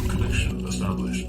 Connection established.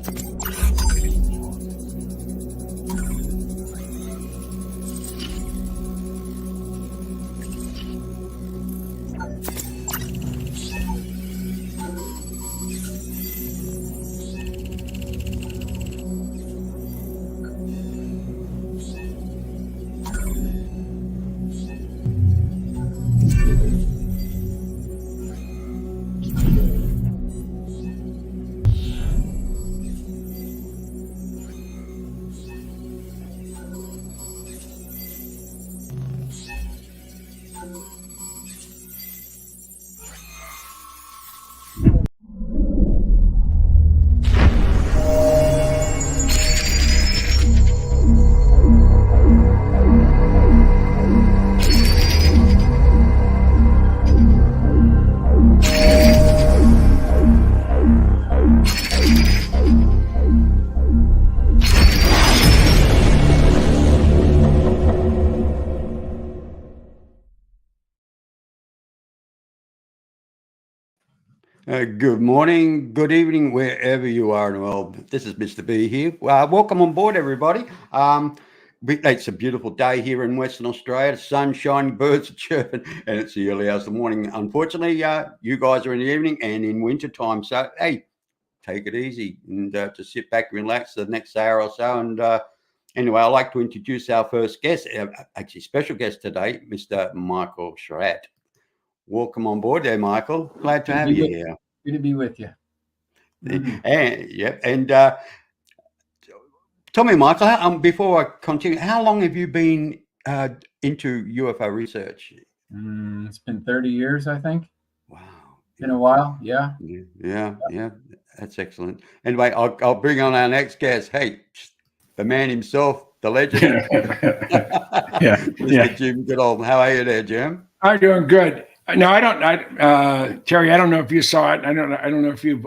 Good morning, good evening, wherever you are in the world. This is Mr. B here. Welcome on board, everybody. It's a beautiful day here in Western Australia. The sun's shining, birds are chirping, and it's the early hours of the morning. Unfortunately, you guys are in the evening and in winter time. So, hey, take it easy and just sit back and relax the next hour or so. And anyway, I'd like to introduce our first guest, actually special guest today, Mr. Michael Schratt. Welcome on board there, Michael. Glad to have you here. Good to be with you. And tell me, Michael, before I continue, how long have you been into UFO research? It's been 30 years, I think. Wow. Been a while, yeah. Yeah. That's excellent. Anyway, I'll bring on our next guest. Hey, the man himself, the legend. Mr. Jim Goodall. How are you there, Jim? I'm doing good. No, Terry, I don't know if you saw it. I don't know if you've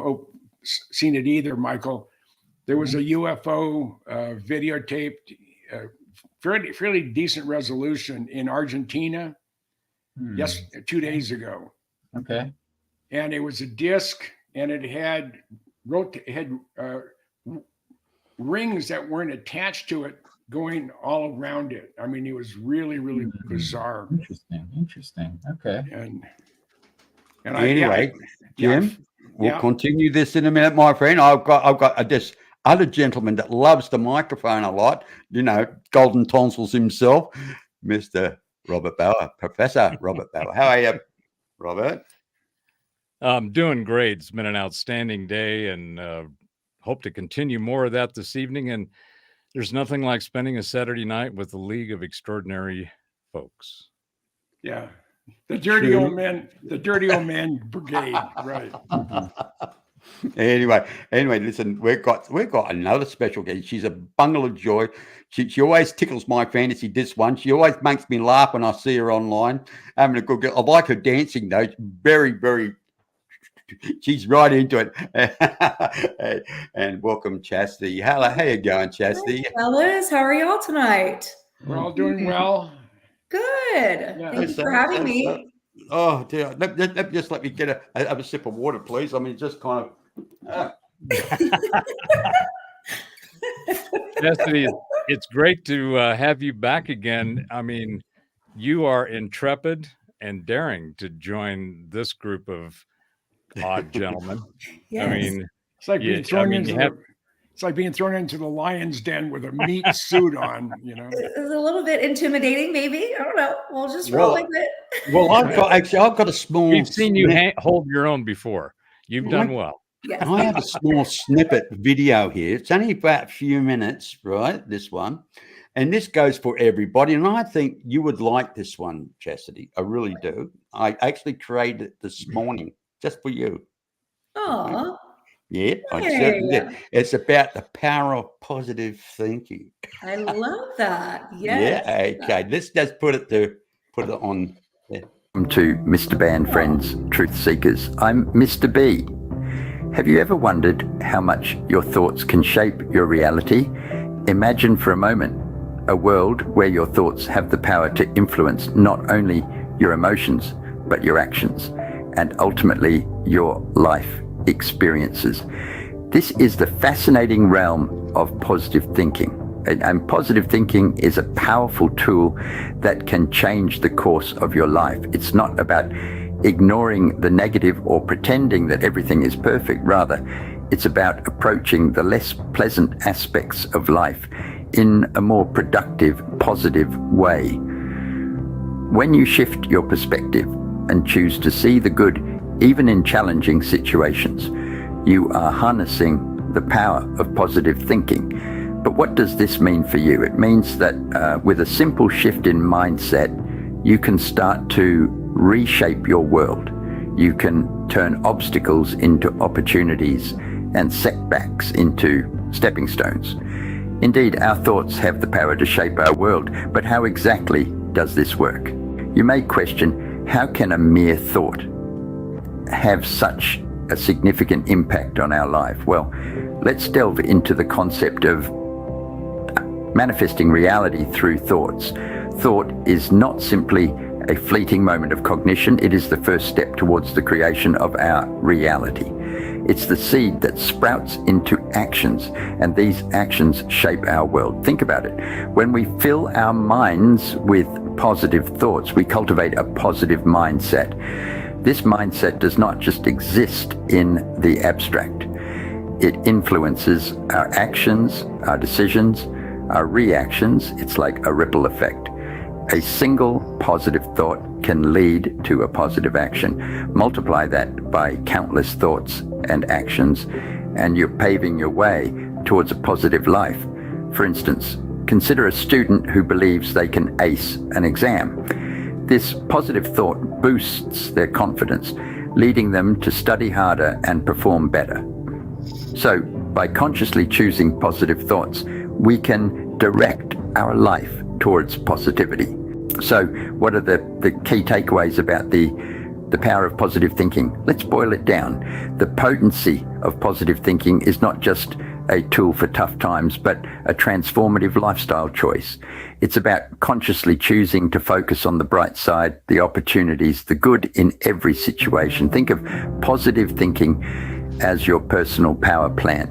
seen it either, Michael. There was a UFO videotaped, fairly decent resolution in Argentina. Yes, 2 days ago. Okay. And it was a disc, and it had rings that weren't attached to it going all around it. I mean, it was really, really bizarre. Interesting. Okay. And anyway, Jim, we'll continue this in a minute, my friend. I've got this other gentleman that loves the microphone a lot. You know, golden tonsils himself, Mr. Robert Bauer, Professor Robert Bauer. How are you, Robert? I'm doing great. It's been an outstanding day, and hope to continue more of that this evening. And there's nothing like spending a Saturday night with the League of Extraordinary Folks. Yeah. The dirty old man brigade. Right. Anyway, listen, we've got another special guest. She's a bundle of joy. She always tickles my fantasy, this one. She always makes me laugh when I see her online. Having a good girl. I like her dancing though. Very, very, she's right into it. And welcome, Chastity. Hello, how you going, Chastity? Hey, fellas, how are y'all tonight? We're all doing well. Good. Yeah. Thank you for having me. Oh dear! Just let me get a sip of water, please. I mean, just kind of. Chastity, it's great to have you back again. I mean, you are intrepid and daring to join this group of odd gentlemen. Yes. I mean, it's like being thrown it's like being thrown into the lion's den with a meat suit on, you know. It's a little bit intimidating, maybe. I don't know. We'll just roll with it. Well, I've got a small. We've seen you hold your own before. You've done well. Yes. I have a small snippet video here. It's only about a few minutes, right? This one. And this goes for everybody. And I think you would like this one, Chastity. I really do. I actually created it this morning just for you. Oh. Yeah, I certainly did. It's about the power of positive thinking. I love that. Yes. Yeah, okay. Let's just put it on there. Welcome to Mr. Band Friends, Truth Seekers. I'm Mr. B. Have you ever wondered how much your thoughts can shape your reality? Imagine for a moment a world where your thoughts have the power to influence not only your emotions, but your actions, and ultimately your life experiences. This is the fascinating realm of positive thinking. And positive thinking is a powerful tool that can change the course of your life. It's not about ignoring the negative or pretending that everything is perfect. Rather, it's about approaching the less pleasant aspects of life in a more productive, positive way. When you shift your perspective and choose to see the good even in challenging situations, you are harnessing the power of positive thinking. But what does this mean for you? It means that with a simple shift in mindset, you can start to reshape your world. You can turn obstacles into opportunities and setbacks into stepping stones. Indeed, our thoughts have the power to shape our world, but how exactly does this work? You may question, how can a mere thought have such a significant impact on our life? Well, let's delve into the concept of manifesting reality through thoughts. Thought is not simply a fleeting moment of cognition. It is the first step towards the creation of our reality. It's the seed that sprouts into actions, and these actions shape our world. Think about it. When we fill our minds with positive thoughts, we cultivate a positive mindset. This mindset does not just exist in the abstract. It influences our actions, our decisions, our reactions. It's like a ripple effect. A single positive thought can lead to a positive action. Multiply that by countless thoughts and actions, and you're paving your way towards a positive life. For instance, consider a student who believes they can ace an exam. This positive thought boosts their confidence, leading them to study harder and perform better. So, by consciously choosing positive thoughts, we can direct our life towards positivity. So, what are the key takeaways about the power of positive thinking? Let's boil it down. The potency of positive thinking is not just a tool for tough times, but a transformative lifestyle choice. It's about consciously choosing to focus on the bright side, the opportunities, the good in every situation. Think of positive thinking as your personal power plant,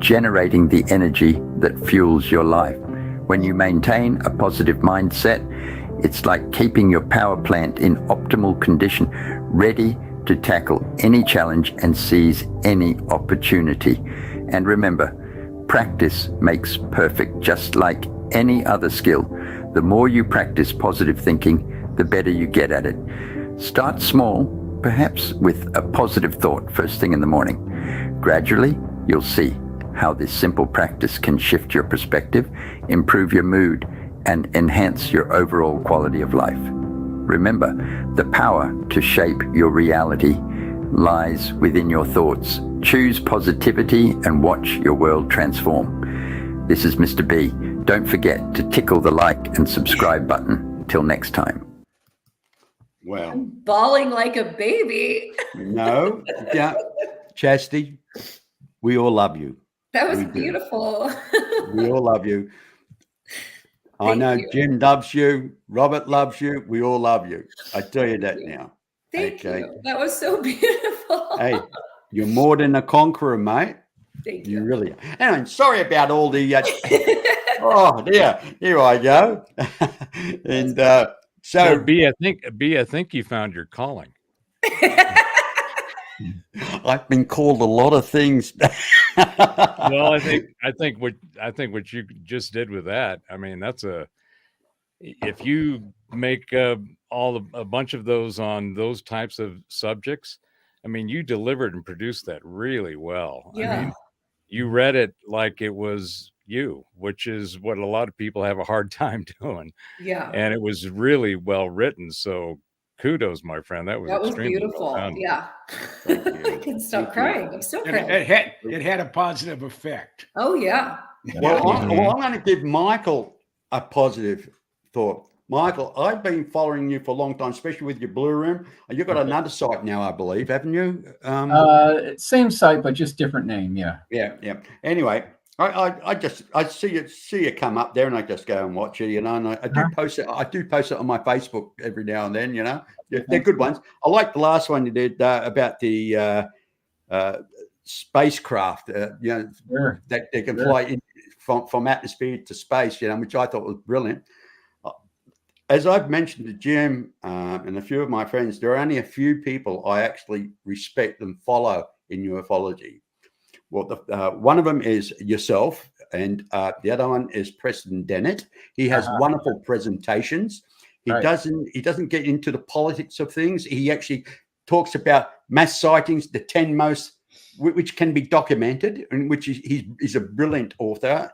generating the energy that fuels your life. When you maintain a positive mindset, it's like keeping your power plant in optimal condition, ready to tackle any challenge and seize any opportunity. And remember, practice makes perfect. Just like any other skill, the more you practice positive thinking, the better you get at it. Start small, perhaps with a positive thought first thing in the morning. Gradually, you'll see how this simple practice can shift your perspective, improve your mood, and enhance your overall quality of life. Remember, the power to shape your reality lies within your thoughts. Choose positivity and watch your world transform. This is Mr. B. Don't forget to tickle the like and subscribe button. Till next time. Well, I'm bawling like a baby. no, yeah, Chastity, we all love you. That was We do. beautiful. We all love you. I Thank know you. Jim loves you. Robert loves you. We all love you. I tell you that now. Thank Okay. you. That was so beautiful. Hey, you're more than a conqueror, mate. Thank You you. really are. Anyway, sorry about all the. Oh dear, here I go. And so, Well, B, I think you found your calling. I've been called a lot of things. Well, I think what you just did with that, I mean, if you make a bunch of those on those types of subjects, I mean, you delivered and produced that really well. Yeah. I mean, you read it like it was you, which is what a lot of people have a hard time doing. Yeah. And it was really well written. So kudos, my friend. That was That was extremely beautiful. well done. Yeah. Thank you. I can stop Thank you. crying. I'm so And proud. it had a positive effect. Oh, yeah. Well, Mhm. I'm going to give Michael a positive thought. Michael, I've been following you for a long time, especially with your Blue Room. You've got another site now, I believe, haven't you? Same site, but just different name. Yeah. Yeah. Anyway, I see you come up there, and I just go and watch it, you know. And I do post it. I do post it on my Facebook every now and then, you know. They're good ones. I like the last one you did about the spacecraft. You know, that they can fly in from atmosphere to space, you know, which I thought was brilliant. As I've mentioned to Jim and a few of my friends, there are only a few people I actually respect and follow in ufology. Well, one of them is yourself, and the other one is Preston Dennett. He has wonderful presentations. He doesn't get into the politics of things. He actually talks about mass sightings, the 10 most, which can be documented, and which he's a brilliant author,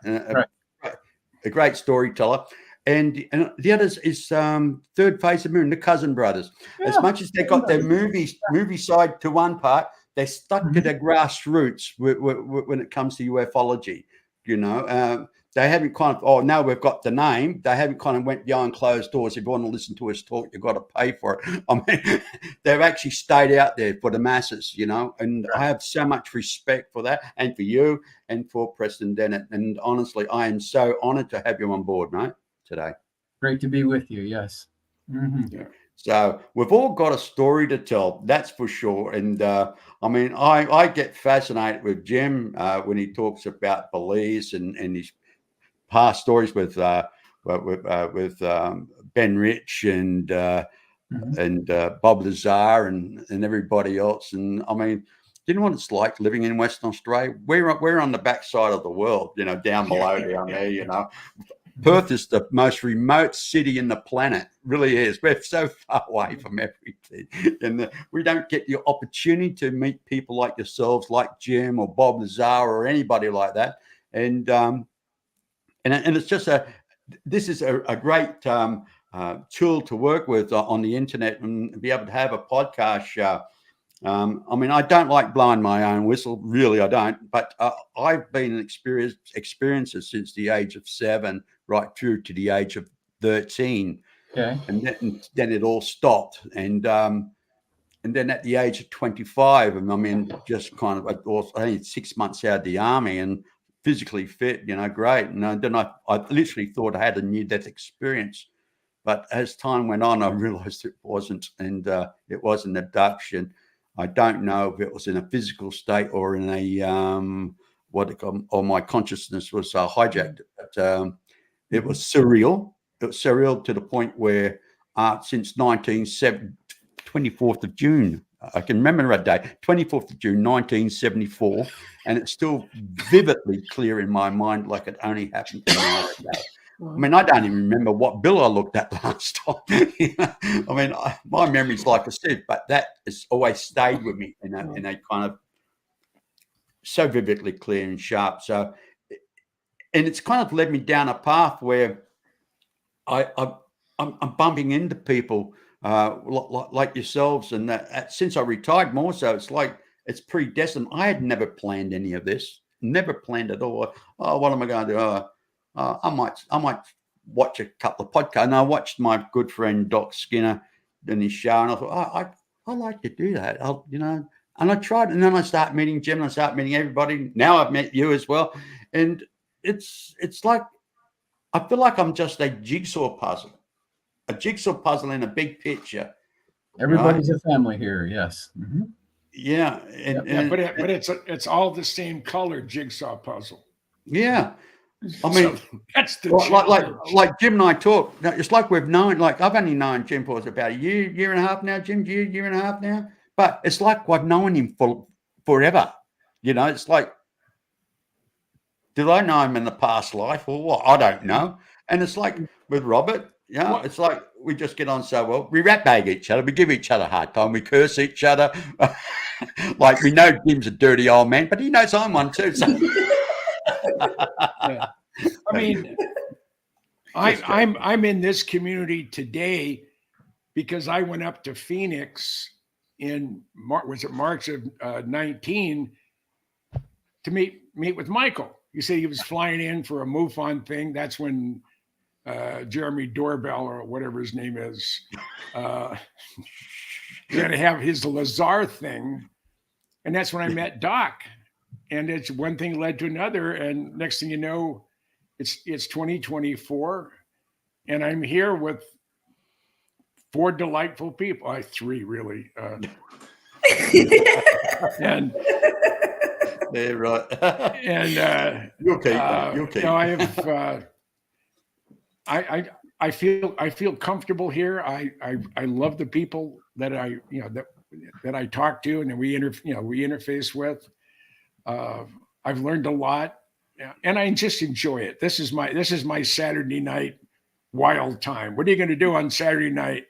a great storyteller. And the others is Third Phase of Moon, the Cousin Brothers. Yeah, as much as they got their movie side to one part, they stuck to their grassroots when it comes to ufology. You know, they haven't kind of, oh, now we've got the name. They haven't kind of went behind closed doors. If you want to listen to us talk, you've got to pay for it. I mean, they've actually stayed out there for the masses, you know, and I have so much respect for that, and for you and for Preston Dennett. And honestly, I am so honored to have you on board, mate, today. Great to be with you. Yes. Yeah. So we've all got a story to tell, that's for sure. And I mean, I get fascinated with Jim when he talks about Belize and his past stories with Ben Rich and Bob Lazar and everybody else. And I mean, do you know what it's like living in Western Australia? We're on the backside of the world, you know, down below down there, you know. Perth is the most remote city in the planet. Really is. We're so far away from everything, and we don't get the opportunity to meet people like yourselves, like Jim or Bob Lazar or anybody like that. And it's just this is a great tool to work with on the internet and be able to have a podcast show. I mean, I don't like blowing my own whistle, really, I don't. But I've been an experiencer since the age of 7, right through to the age of 13. Okay. And then it all stopped. And then at the age of 25, I mean, just kind of, I think 6 months out of the army and physically fit, you know, great. And then I literally thought I had a near-death experience. But as time went on, I realized it wasn't. And it was an abduction. I don't know if it was in a physical state or in a or my consciousness was hijacked. But it was surreal. It was surreal to the point where since 24th of June, I can remember a day, 24th of June, 1974, and it's still vividly clear in my mind, like it only happened an hour ago. I mean, I don't even remember what bill I looked at last time. You know? I mean, my memory's like I said, but that has always stayed with me in a kind of so vividly clear and sharp. So, and it's kind of led me down a path where I'm bumping into people like yourselves, and that since I retired more so, it's like it's predestined. I had never planned any of this, never planned at all. Oh, what am I going to do? I might watch a couple of podcasts. And I watched my good friend Doc Skinner in his show, and I thought, I like to do that. You know, and I tried, and then I start meeting Jim, and I start meeting everybody. Now I've met you as well, and it's like I feel like I'm just a jigsaw puzzle in a big picture. Everybody's a family here. Yes. Mm-hmm. Yeah, but it's all the same color jigsaw puzzle. Yeah. I mean, so that's the like Jim and I talk. It's like we've known. Like I've only known Jim for about a year and a half now. Jim, year and a half now. But it's like I've known him for forever. You know, it's like, did I know him in the past life or what? I don't know. And it's like with Robert, you know, it's like we just get on so well. We rat bag each other. We give each other a hard time. We curse each other. Like we know Jim's a dirty old man, but he knows I'm one too. So. Yeah. I mean, I'm in this community today because I went up to Phoenix in March of 19 to meet with Michael. You say he was flying in for a MUFON thing. That's when Jeremy Doorbell or whatever his name is going to have his Lazar thing, and that's when I met Doc. it's one thing led to another, and next thing you know, it's 2024, and I'm here with 4 delightful people. 3 really, and Yeah, right. and You'll keep, mate. You'll keep. I have I feel comfortable here. I love the people that that I talk to and that we interface with. I've learned a lot, and I just enjoy it. This is my Saturday night wild time. What are you going to do on Saturday night?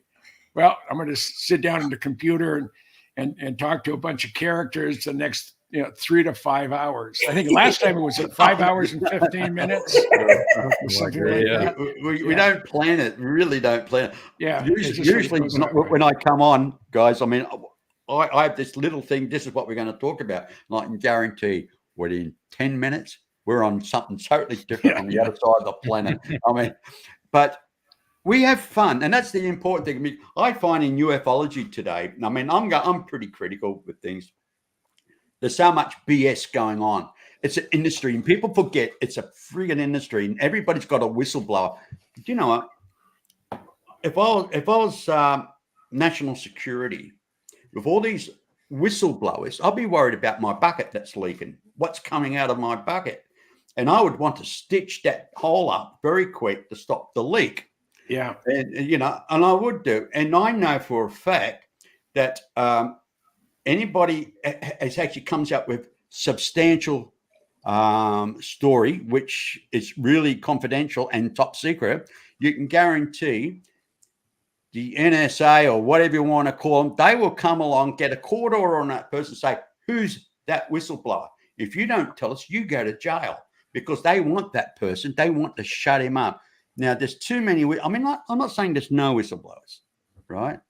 Well, I'm going to sit down on the computer and talk to a bunch of characters the next 3 to 5 hours. I think last time it was at 5 hours and 15 minutes. Something like that. We don't plan it. We really don't plan it. Yeah. Usually when I come on, guys, I mean, I have this little thing. This is what we're going to talk about. And I can guarantee within 10 minutes, we're on something totally different on the other side of the planet. I mean, but we have fun, and that's the important thing. I mean, I find in ufology today, I mean, I'm pretty critical with things. There's so much BS going on. It's an industry, and people forget it's a friggin' industry, and everybody's got a whistleblower. Do you know what? If I was national security, with all these whistleblowers, I'll be worried about my bucket that's leaking. What's coming out of my bucket? And I would want to stitch that hole up very quick to stop the leak. Yeah. And, and I would do. And I know for a fact that anybody has actually comes up with substantial story, which is really confidential and top secret, you can guarantee the NSA or whatever you want to call them, they will come along, get a court order on that person, say, who's that whistleblower? If you don't tell us, you go to jail, because they want that person. They want to shut him up. Now, there's too many. I mean, I'm not saying there's no whistleblowers, right?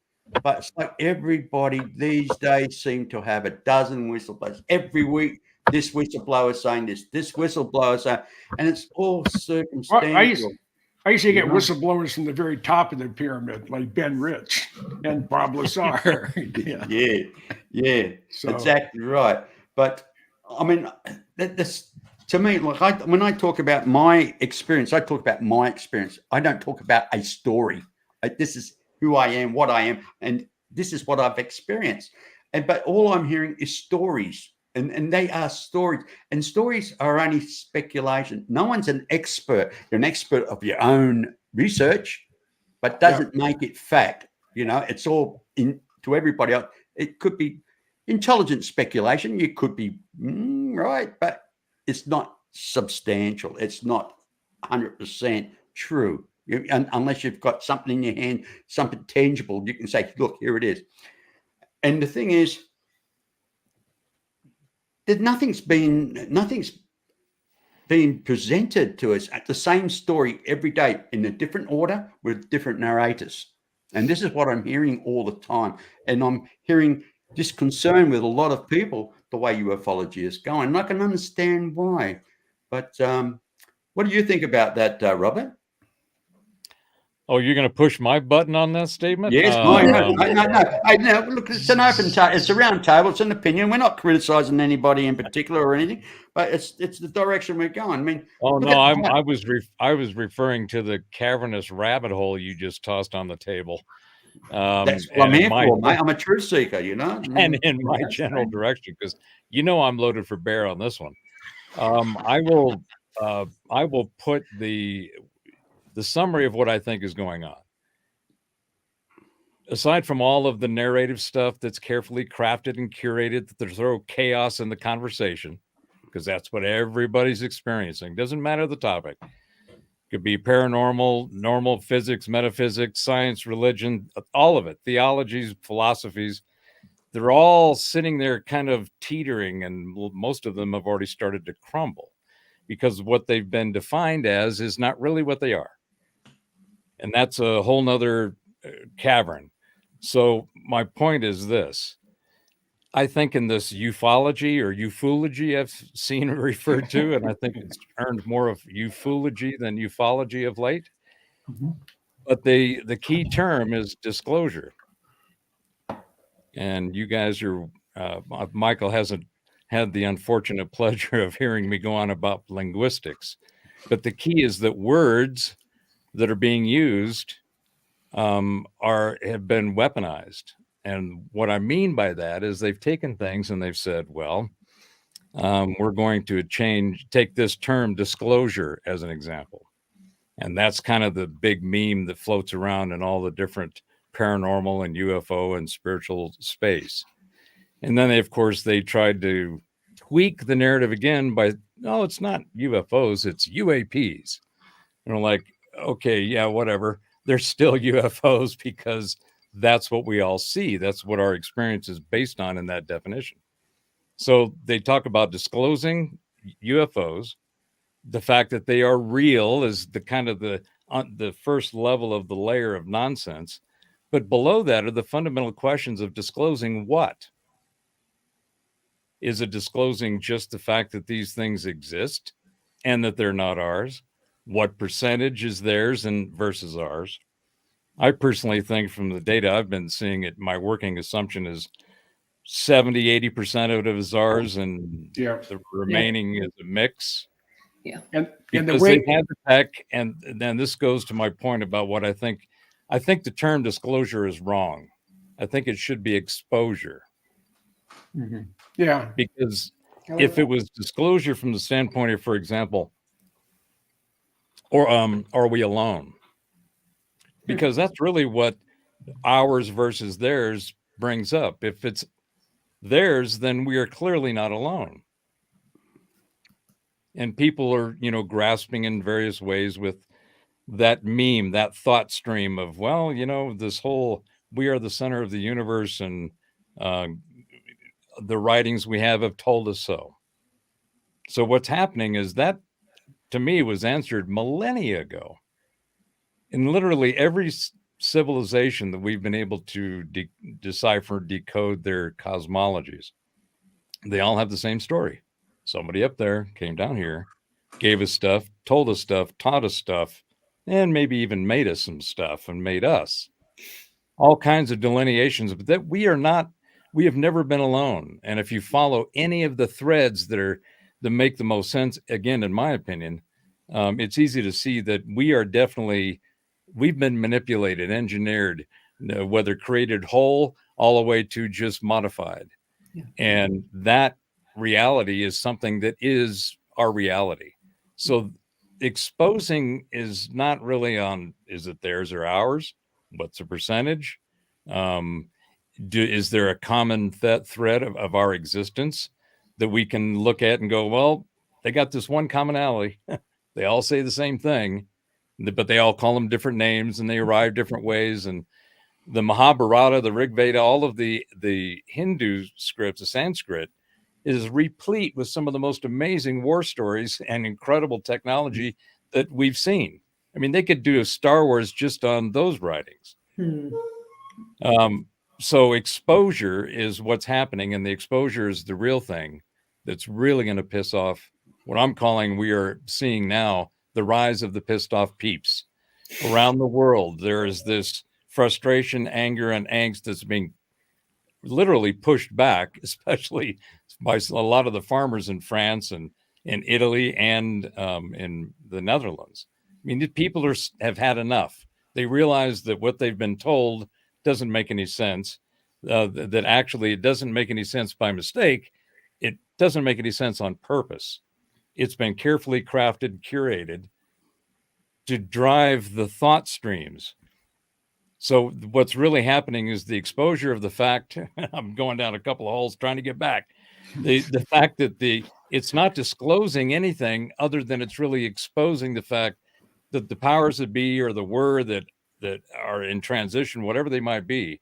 But it's like everybody these days seem to have a dozen whistleblowers. Every week, this whistleblower is saying this whistleblower is saying, and it's all circumstantial. I used to get whistleblowers from the very top of the pyramid, like Ben Rich and Bob Lazar. yeah, so, exactly right. But I mean, this to me, like when I talk about my experience, I talk about my experience. I don't talk about a story. This is who I am, what I am, and this is what I've experienced. But all I'm hearing is stories, and they are stories, and stories are only speculation. No one's an expert. You're an expert of your own research, but doesn't make it fact. It's all to everybody else. It could be intelligent speculation. You could be right, but it's not substantial. It's not 100% true. Unless you've got something in your hand, something tangible, you can say, look, here it is. And the thing is that nothing's being presented to us at the same story every day in a different order with different narrators. And this is what I'm hearing all the time. And I'm hearing this concern with a lot of people, the way ufology is going. And I can understand why. But what do you think about that, Robert? Oh, you're going to push my button on that statement? Yes, no. Look, it's an open table. It's a round table. It's an opinion. We're not criticizing anybody in particular or anything, but it's the direction we're going. I mean, I was referring to the cavernous rabbit hole you just tossed on the table. That's what I'm here for, mate. I'm a truth seeker, And in my general direction, because I'm loaded for bear on this one. I will put the summary of what I think is going on. Aside from all of the narrative stuff that's carefully crafted and curated to throw chaos in the conversation, because that's what everybody's experiencing. Doesn't matter the topic. Could be paranormal, normal physics, metaphysics, science, religion, all of it. Theologies, philosophies. They're all sitting there kind of teetering, and most of them have already started to crumble because what they've been defined as is not really what they are. And that's a whole nother cavern. So my point is this. I think in this ufology or ufology I've seen referred to, and I think it's earned more of ufology than ufology of late. Mm-hmm. But the key term is disclosure. And you guys are, Michael hasn't had the unfortunate pleasure of hearing me go on about linguistics. But the key is that words that are being used have been weaponized. And what I mean by that is they've taken things and they've said, well, we're going to take this term disclosure as an example. And that's kind of the big meme that floats around in all the different paranormal and UFO and spiritual space. And then, of course, they tried to tweak the narrative again by, no, it's not UFOs, it's UAPs. And we're like, okay, yeah, whatever. They're still UFOs because that's what we all see. That's what our experience is based on in that definition. So they talk about disclosing UFOs. The fact that they are real is the kind of the first level of the layer of nonsense. But below that are the fundamental questions of disclosing what? Is it disclosing just the fact that these things exist and that they're not ours? What percentage is theirs and versus ours? I personally think from the data I've been seeing it, my working assumption is 70-80% of it is ours and the remaining is a mix. Yeah. And because they had the tech, and then this goes to my point about what I think the term disclosure is wrong. I think it should be exposure. Mm-hmm. Yeah. Because if it was disclosure from the standpoint of, for example, or are we alone? Because that's really what ours versus theirs brings up. If it's theirs, then we are clearly not alone. And people are, grasping in various ways with that meme, that thought stream of, well, this whole, we are the center of the universe and the writings we have told us so. So what's happening is that, to me, was answered millennia ago. In literally every civilization that we've been able to decipher, decode their cosmologies, they all have the same story. Somebody up there came down here, gave us stuff, told us stuff, taught us stuff, and maybe even made us some stuff and made us all kinds of delineations. But that we have never been alone. And if you follow any of the threads that make the most sense, again, in my opinion, it's easy to see that we've been manipulated, engineered, whether created whole all the way to just modified. Yeah. And that reality is something that is our reality. So exposing is not really on, is it theirs or ours? What's the percentage? Is there a common thread of our existence that we can look at and go, well, they got this one commonality. They all say the same thing, but they all call them different names and they arrive different ways. And the Mahabharata, the Rig Veda, all of the Hindu scripts, the Sanskrit, is replete with some of the most amazing war stories and incredible technology that we've seen. I mean, they could do a Star Wars just on those writings. So exposure is what's happening, and the exposure is the real thing that's really going to piss off what I'm calling, we are seeing now, the rise of the pissed off peeps. Around the world, there is this frustration, anger, and angst that's being literally pushed back, especially by a lot of the farmers in France and in Italy and in the Netherlands. I mean, the people have had enough. They realize that what they've been told doesn't make any sense, that actually it doesn't make any sense by mistake. It doesn't make any sense on purpose. It's been carefully crafted, curated to drive the thought streams. So what's really happening is the exposure of the fact, I'm going down a couple of holes trying to get back, the fact that it's not disclosing anything other than it's really exposing the fact that the powers that be or the were that are in transition, whatever they might be,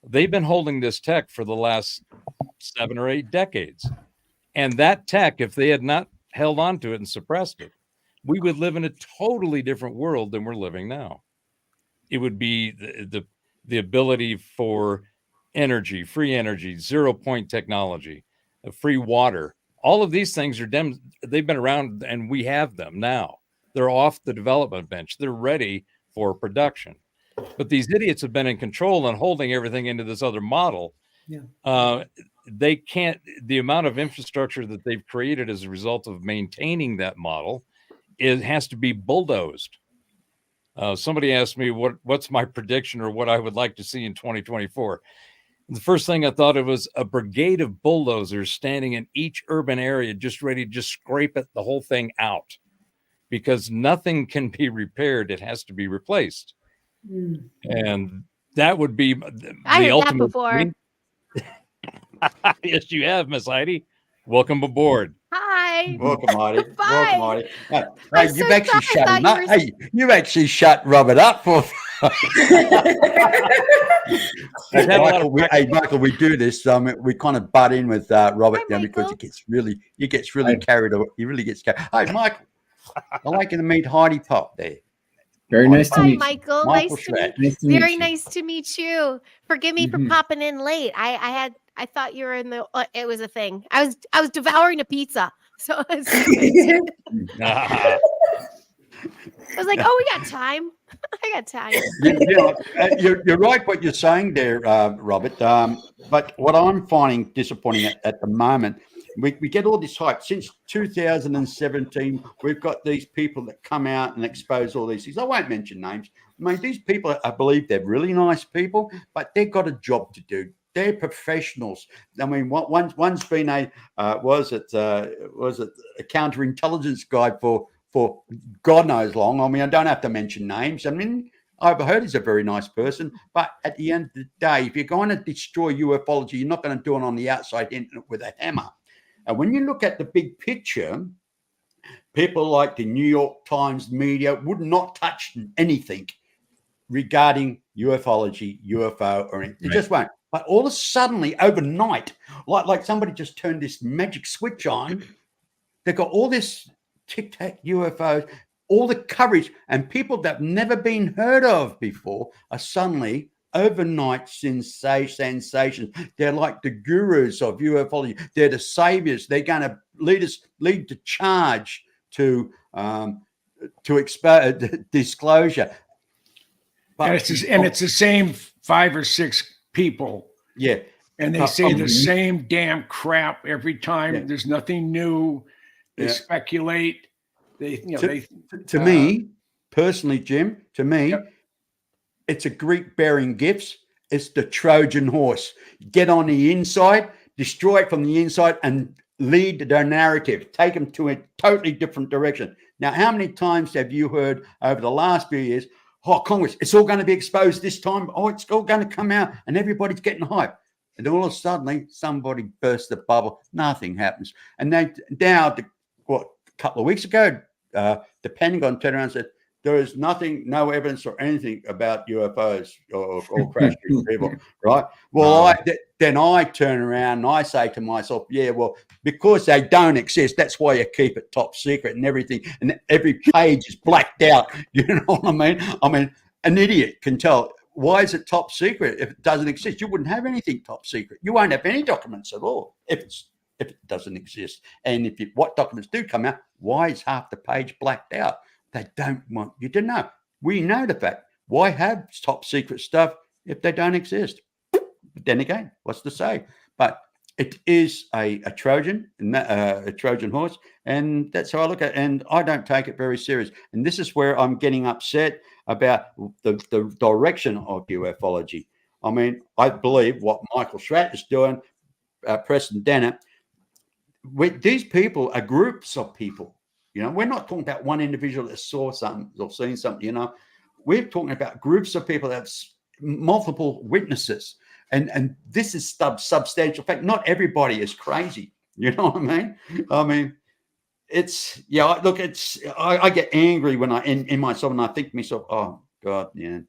they've been holding this tech for the last 7 or 8 decades. And that tech, if they had not held on to it and suppressed it, we would live in a totally different world than we're living now. It would be the ability for energy, free energy, 0-point technology, free water. All of these things they've been around and we have them now. They're off the development bench. They're ready for production. But these idiots have been in control and holding everything into this other model. Yeah. they can't, the amount of infrastructure that they've created as a result of maintaining that model, it has to be bulldozed. Somebody asked me what's my prediction or what I would like to see in 2024. The first thing I thought of was a brigade of bulldozers standing in each urban area, just ready to just scrape the whole thing out, because nothing can be repaired. It has to be replaced. And that would be I the heard ultimate. that before. Yes, you have, Miss Heidi. Welcome aboard. Hi. Welcome, Heidi. Bye. Welcome, Heidi. Hey, I'm you've so actually sorry. shut I him thought up. you were- Hey, you've actually shut Robert up for. I've had a lot of Michael, we do this. We kind of butt in with Robert Hi, because Michael. he gets really carried away. He really gets carried. Hey, Michael, I'd like you to meet Heidi Pop there. Very nice to Hi, meet you. Michael. Michael Nice to meet Schratt. Nice to meet Very you. nice to meet you. Forgive me for Mhm. popping in late. I thought you were in the. It was a thing. I was devouring a pizza, so I was like, "Oh, we got time. I got time." You're right what you're saying there, Robert. But what I'm finding disappointing at the moment, we get all this hype. Since 2017, we've got these people that come out and expose all these things. I won't mention names. I mean, these people, I believe they're really nice people, but they've got a job to do. They're professionals. I mean, one's been a counterintelligence guy for God knows long. I mean, I don't have to mention names. I mean, I've heard he's a very nice person, but at the end of the day, if you're going to destroy ufology, you're not going to do it on the outside in with a hammer. And when you look at the big picture, people like the New York Times media would not touch anything regarding ufology, UFO, or anything. They just won't. But all of a sudden, overnight, like somebody just turned this magic switch on, they've got all this tic-tac UFOs, all the coverage, and people that have never been heard of before are suddenly overnight sensations. They're like the gurus of ufology. They're the saviors. They're going to lead the charge to expose disclosure. But And it's the same 5 or 6 people. Yeah. And they say the same damn crap every time. Yeah. There's nothing new. They speculate. To me, personally, Jim, it's a Greek bearing gifts. It's the Trojan horse. Get on the inside, destroy it from the inside, and lead their narrative. Take them to a totally different direction. Now, how many times have you heard over the last few years, oh, Congress, it's all going to be exposed this time. Oh, it's all going to come out, and everybody's getting hype. And all of a sudden, somebody bursts the bubble. Nothing happens. And now, a couple of weeks ago, the Pentagon turned around and said, there is no evidence or anything about UFOs or crash people, right? Well, then I turn around and I say to myself, yeah, well, because they don't exist, that's why you keep it top secret and everything. And every page is blacked out. You know what I mean? I mean, an idiot can tell. Why is it top secret if it doesn't exist? You wouldn't have anything top secret. You won't have any documents at all if it doesn't exist. And what documents do come out, why is half the page blacked out? They don't want you to know. We know the fact. Why have top secret stuff if they don't exist? But then again, what's to say? But it is a Trojan horse, and that's how I look at it. And I don't take it very serious. And this is where I'm getting upset about the direction of ufology. I mean, I believe what Michael Schratt is doing, Preston Dennett, these people are groups of people. You know, we're not talking about one individual that saw something or seen something, you know. We're talking about groups of people that have multiple witnesses. And this is substantial fact. Not everybody is crazy. You know what I mean? I mean, I get angry when in myself and I think to myself, oh God, yeah,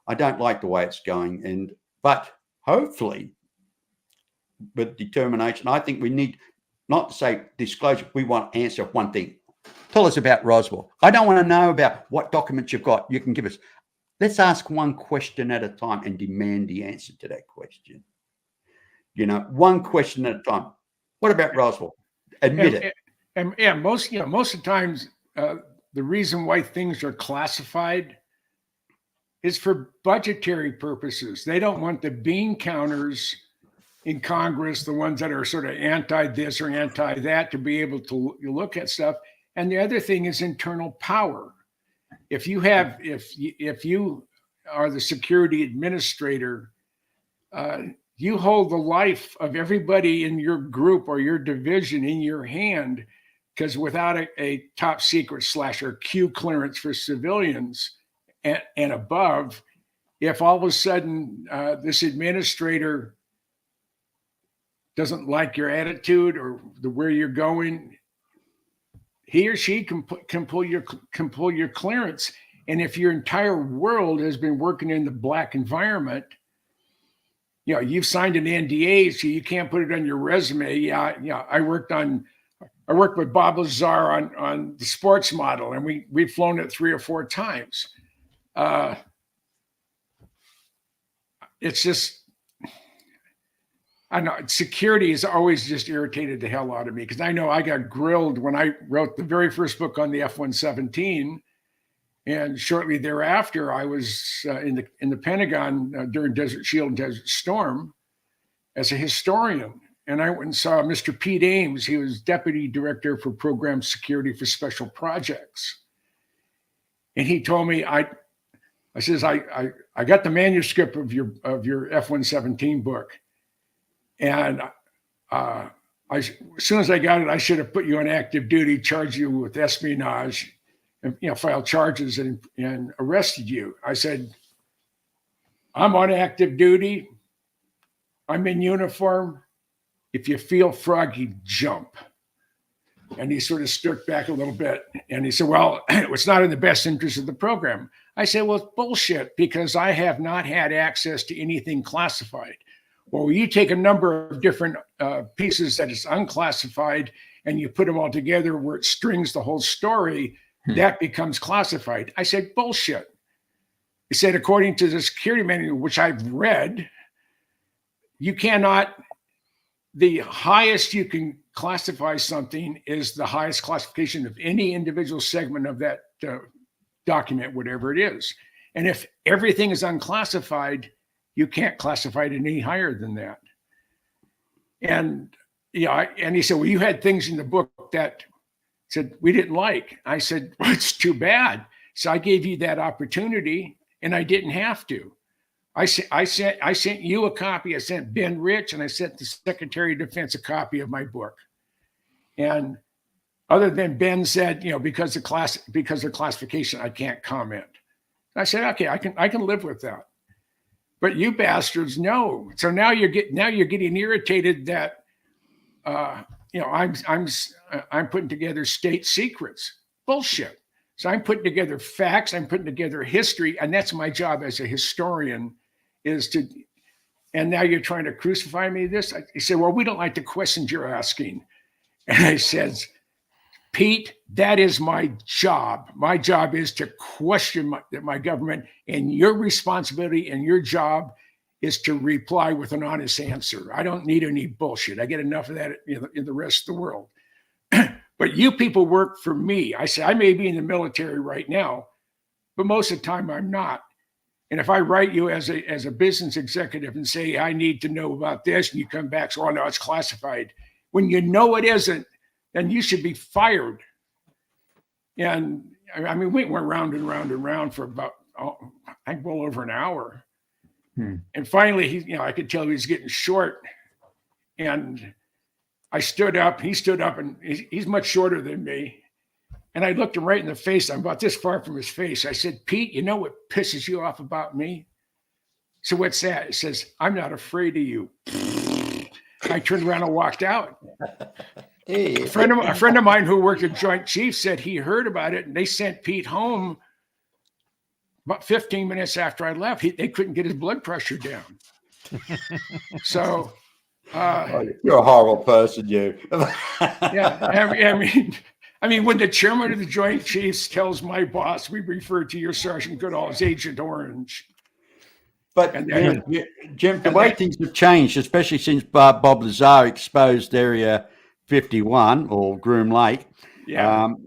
I don't like the way it's going. But hopefully with determination, I think we need not to say disclosure. We want to answer one thing. Tell us about Roswell. I don't want to know about what documents you've got. You can give us. Let's ask one question at a time and demand the answer to that question. You know, one question at a time. What about Roswell? Admit it. And most of the times, the reason why things are classified is for budgetary purposes. They don't want the bean counters in Congress, the ones that are sort of anti this or anti that, to be able to look at stuff. And the other thing is internal power. If you are the security administrator, you hold the life of everybody in your group or your division in your hand, because without a top secret / or Q clearance for civilians and above, if all of a sudden this administrator doesn't like your attitude or where you're going, he or she can pull your clearance. And if your entire world has been working in the black environment, you've signed an NDA, so you can't put it on your resume. Yeah. I worked with Bob Lazar on the sports model, and we've flown it 3 or 4 times. It's just, I know security has always just irritated the hell out of me, because I know I got grilled when I wrote the very first book on the F-117, and shortly thereafter I was in the Pentagon during Desert Shield and Desert Storm as a historian, and I went and saw Mr. Pete Ames. He was deputy director for program security for special projects, and he told me, I got the manuscript of your F-117 book. And as soon as I got it, I should have put you on active duty, charged you with espionage, and filed charges and arrested you. I said, I'm on active duty. I'm in uniform. If you feel froggy, jump. And he sort of stood back a little bit, and he said, well, it's not in the best interest of the program. I said, well, it's bullshit, because I have not had access to anything classified. Well, you take a number of different pieces that is unclassified and you put them all together where it strings the whole story, that becomes classified. I said, bullshit. He said, according to the security manual, which I've read, you cannot, the highest you can classify something is the highest classification of any individual segment of that document, whatever it is. And if everything is unclassified, you can't classify it any higher than that. And and he said, well, you had things in the book that said we didn't like. I said, well, it's too bad. So I gave you that opportunity, and I didn't have to. I sent you a copy. I sent Ben Rich, and I sent the Secretary of Defense a copy of my book. And other than Ben said, because of classification, I can't comment. I said, okay, I can live with that. But you bastards know. So now you're getting irritated that I'm putting together state secrets. Bullshit. So I'm putting together facts. I'm putting together history, and that's my job as a historian, and now you're trying to crucify me this. He said, well, we don't like the questions you're asking. And I said, Pete, that is my job. My job is to question my government, and your responsibility and your job is to reply with an honest answer. I don't need any bullshit. I get enough of that in the rest of the world. But you people work for me. I say, I may be in the military right now, but most of the time I'm not. And if I write you as a business executive and say, I need to know about this, and you come back, so, oh, no, it's classified. When you know it isn't, then you should be fired. And I mean, we went round and round and round for about, I think, well over an hour. And finally, I could tell he was getting short. And I stood up, he stood up, and he's much shorter than me. And I looked him right in the face. I'm about this far from his face. I said, Pete, you know what pisses you off about me? So what's that? He says, I'm not afraid of you. I turned around and walked out. A friend of mine who worked at Joint Chiefs said he heard about it, and they sent Pete home about 15 minutes after I left. They couldn't get his blood pressure down. So you're a horrible person, you. Yeah, I mean, when the chairman of the Joint Chiefs tells my boss, we refer to your Sergeant Goodall as Agent Orange. But Jim, the way things have changed, especially since Bob Lazar exposed Area 51 or Groom Lake,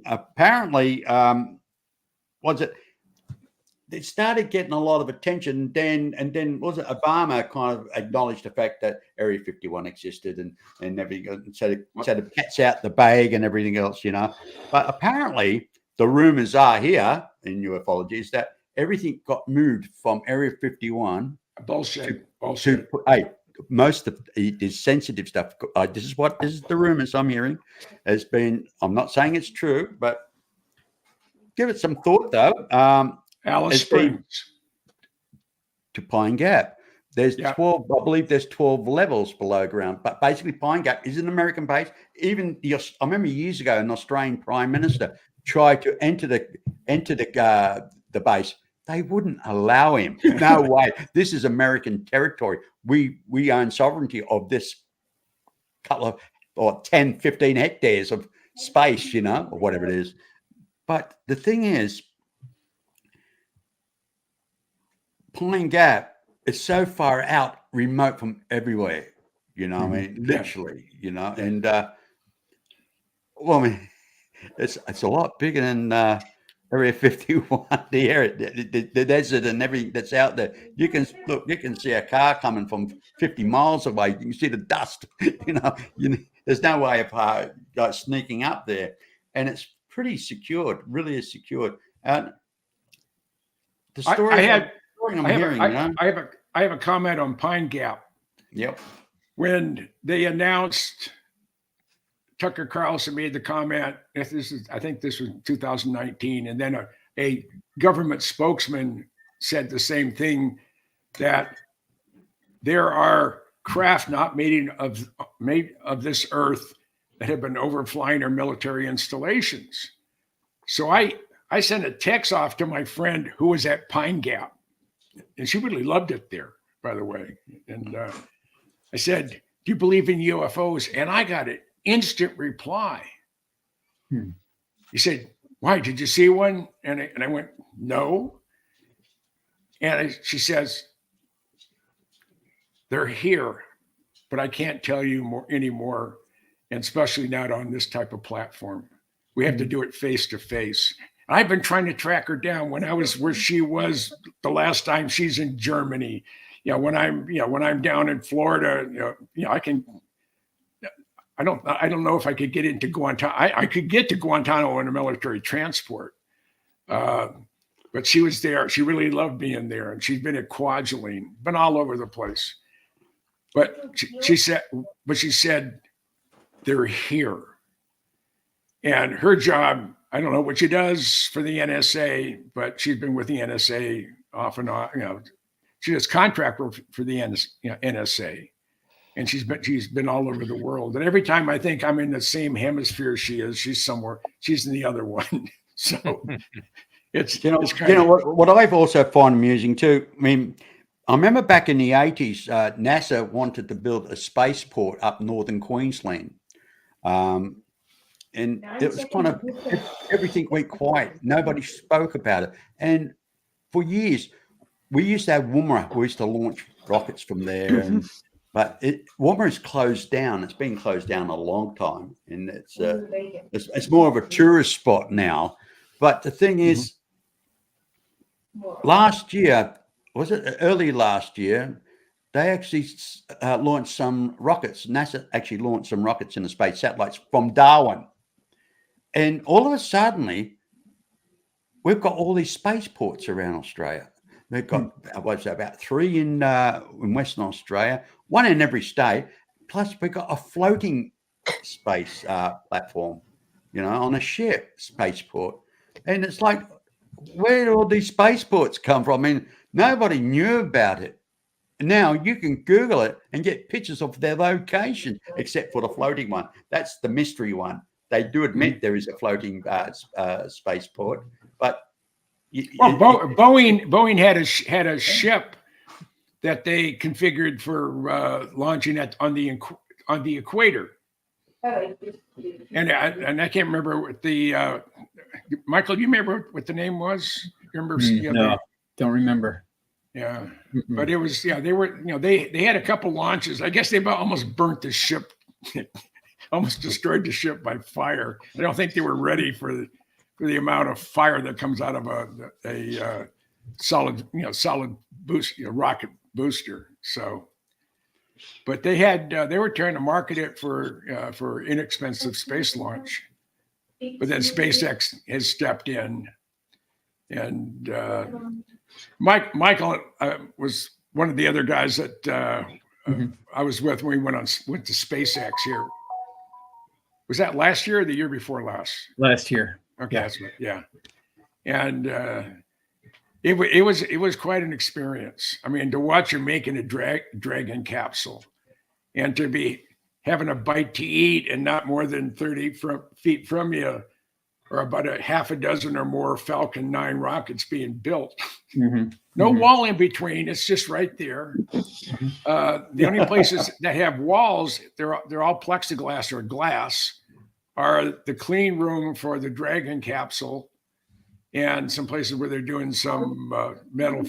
apparently, it started getting a lot of attention. And then was it Obama kind of acknowledged the fact that Area 51 existed and everything. So the cat's out the bag and everything else, you know. But apparently the rumors are here in ufology is that everything got moved from Area 51. Bullshit. Hey, most of this sensitive stuff. This is the rumors I'm hearing. Has been. I'm not saying it's true, but give it some thought though. Alice Springs to Pine Gap. There's 12. I believe there's 12 levels below ground. But basically, Pine Gap is an American base. Even I remember years ago, an Australian Prime Minister tried to enter the base. They wouldn't allow him. No way. This is American territory. We own sovereignty of this couple of or 10, 15 hectares of space, you know, or whatever it is. But the thing is, Pine Gap is so far out, remote from everywhere, you know, I mean, literally, you know, and well, I mean, it's a lot bigger than Area 51, the desert and everything that's out there. You can see a car coming from 50 miles away. You can see the dust, you know, there's no way of sneaking up there, and it's pretty secured, really is secured. And the story I have a comment on Pine Gap. Yep. When they announced, Tucker Carlson made the comment, I think this was 2019, and then a government spokesman said the same thing, that there are craft not made of this earth that have been overflying our military installations. So I sent a text off to my friend who was at Pine Gap, and she really loved it there, by the way. And I said, "Do you believe in UFOs?" And I got an instant reply. He said, "Why, did you see one?" And I went, "No." And she says, "They're here, but I can't tell you anymore, and especially not on this type of platform. We have to do it face to face." I've been trying to track her down when I was where she was the last time. She's in Germany. When I'm down in Florida, I don't know if I could get into Guantanamo. I could get to Guantanamo in a military transport. But she was there. She really loved being there. And she's been at Kwajalein, been all over the place. But she said, they're here. And her job, I don't know what she does for the NSA, but she's been with the NSA off and on. She does contract work for the NSA. And she's been all over the world. And every time I think I'm in the same hemisphere she is, she's somewhere. She's in the other one. So it's what I've also found amusing too. I mean, I remember back in the 80s, NASA wanted to build a spaceport up northern Queensland. And it was kind of everything went quiet. Nobody spoke about it. And for years, we used to have Woomera. We used to launch rockets from there. But Woomera is closed down. It's been closed down a long time. And it's more of a tourist spot now. But the thing is, last year, was it early last year, they actually launched some rockets. NASA actually launched some rockets in the space satellites from Darwin. And all of a sudden, we've got all these spaceports around Australia. They've got about 3 in Western Australia, 1 in every state. Plus, we've got a floating space platform, on a ship spaceport. And it's like, where do all these spaceports come from? I mean, nobody knew about it. Now you can Google it and get pictures of their location, except for the floating one. That's the mystery one. They do admit there is a floating spaceport, but Boeing had a ship that they configured for launching on the equator, and I can't remember what the Michael. You remember what the name was? You remember? No, don't remember. Yeah, but it was they were they had a couple launches. I guess they almost burnt the ship. Almost destroyed the ship by fire. I don't think they were ready for the amount of fire that comes out of solid boost, rocket booster. So, but they had they were trying to market it for inexpensive space launch, but then SpaceX has stepped in, and Michael was one of the other guys that I was with when we went to SpaceX here. Was that last year or the year before last? Last year. Okay, that's right. Yeah, and it was quite an experience. I mean, to watch you making a Dragon capsule, and to be having a bite to eat, and not more than 30 feet from you, or about a half a dozen or more Falcon 9 rockets being built. No wall in between. It's just right there. The only places that have walls, they're all plexiglass or glass, are the clean room for the Dragon capsule, and some places where they're doing some metal,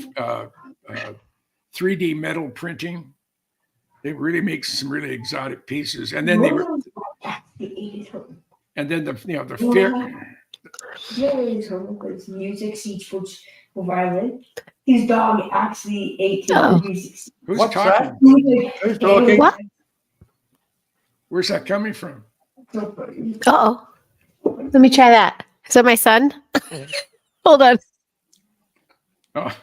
3D metal printing. They really make some really exotic pieces, and then the fair. Music, violin. His dog actually ate his music. Who's What's talking? that? Who's talking? What? Where's that coming from? Uh-oh. Let me try that. Is that my son? Hold on. Oh.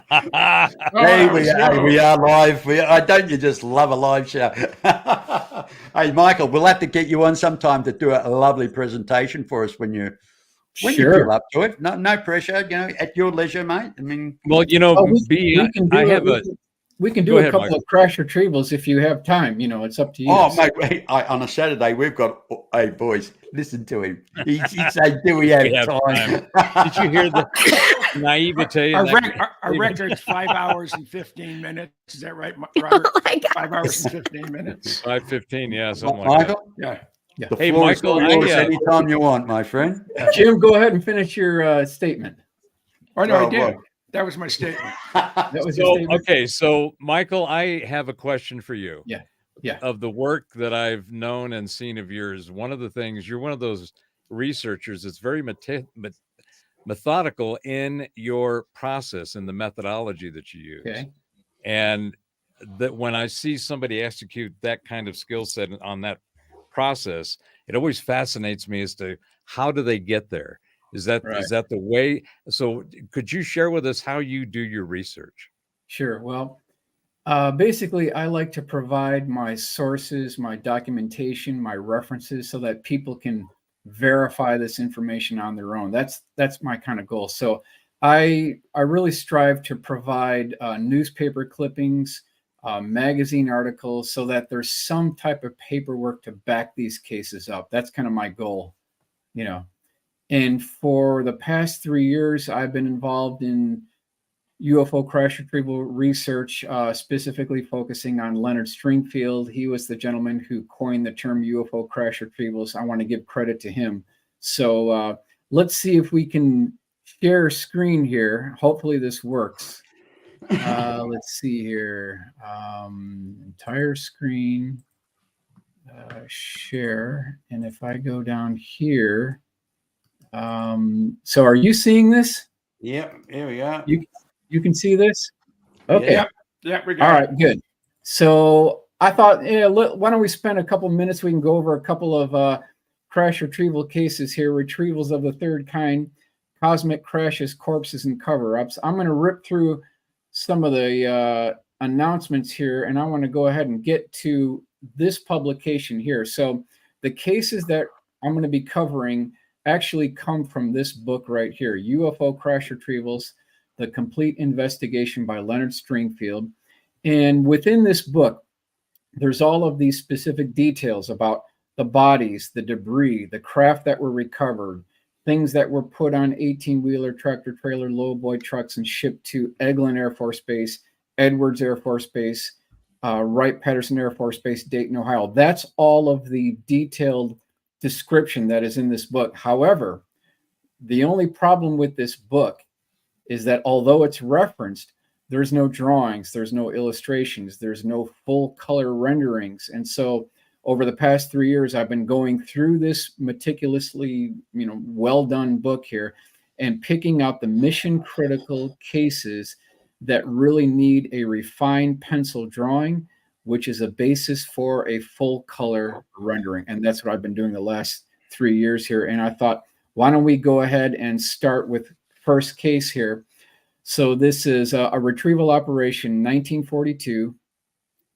Hey, we are live. Don't you just love a live show? Hey, Michael, we'll have to get you on sometime to do a lovely presentation for us when you feel up to it. No pressure, at your leisure, mate. I mean, well, we can do a couple of crash retrievals if you have time. It's up to you. Oh, mate, on a Saturday we've got. Hey, boys, listen to him. He said, "Do we have time?" Did you hear the naivete? Our record's 5 hours and 15 minutes. Is that right, Robert? Oh my God. 5 hours and 15 minutes. 5:15, yeah, something like Michael? that. Yeah. The Hey, floor is Michael, all yours anytime you want, my friend. Jim, go ahead and finish your statement. Oh no, I did. Well. That was my statement. That was your statement? Okay, so Michael, I have a question for you. Yeah. Of the work that I've known and seen of yours, one of the things, you're one of those researchers that's very methodical in your process and the methodology that you use. Okay. And that when I see somebody execute that kind of skill set on that process, it always fascinates me as to how do they get there? Is that the way? So could you share with us how you do your research? Sure. Well, basically, I like to provide my sources, my documentation, my references, so that people can verify this information on their own. That's my kind of goal. So I really strive to provide newspaper clippings, magazine articles, so that there's some type of paperwork to back these cases up. That's kind of my goal, And for the past 3 years, I've been involved in UFO crash retrieval research, specifically focusing on Leonard Stringfield. He was the gentleman who coined the term UFO crash retrievals. I want to give credit to him. So let's see if we can share screen here. Hopefully this works. Let's see here. Entire screen, share. And if I go down here, so are you seeing this? Yep, here we are. You can see this? Okay. Yeah, we got All right, good. So I thought, why don't we spend a couple minutes? We can go over a couple of crash retrieval cases here, retrievals of the third kind, cosmic crashes, corpses, and cover-ups. I'm going to rip through some of the announcements here, and I want to go ahead and get to this publication here. So the cases that I'm going to be covering actually come from this book right here, UFO Crash Retrievals, The Complete Investigation by Leonard Stringfield. And within this book, there's all of these specific details about the bodies, the debris, the craft that were recovered, things that were put on 18-wheeler, tractor-trailer, lowboy trucks and shipped to Eglin Air Force Base, Edwards Air Force Base, Wright-Patterson Air Force Base, Dayton, Ohio. That's all of the detailed description that is in this book. However, the only problem with this book is that although it's referenced, there's no drawings, there's no illustrations, there's no full color renderings. And so over the past 3 years, I've been going through this meticulously, well done book here. and picking out the mission critical cases that really need a refined pencil drawing, which is a basis for a full color rendering. And that's what I've been doing the last 3 years here. And I thought, why don't we go ahead and start with first case here. So this is a retrieval operation, 1942.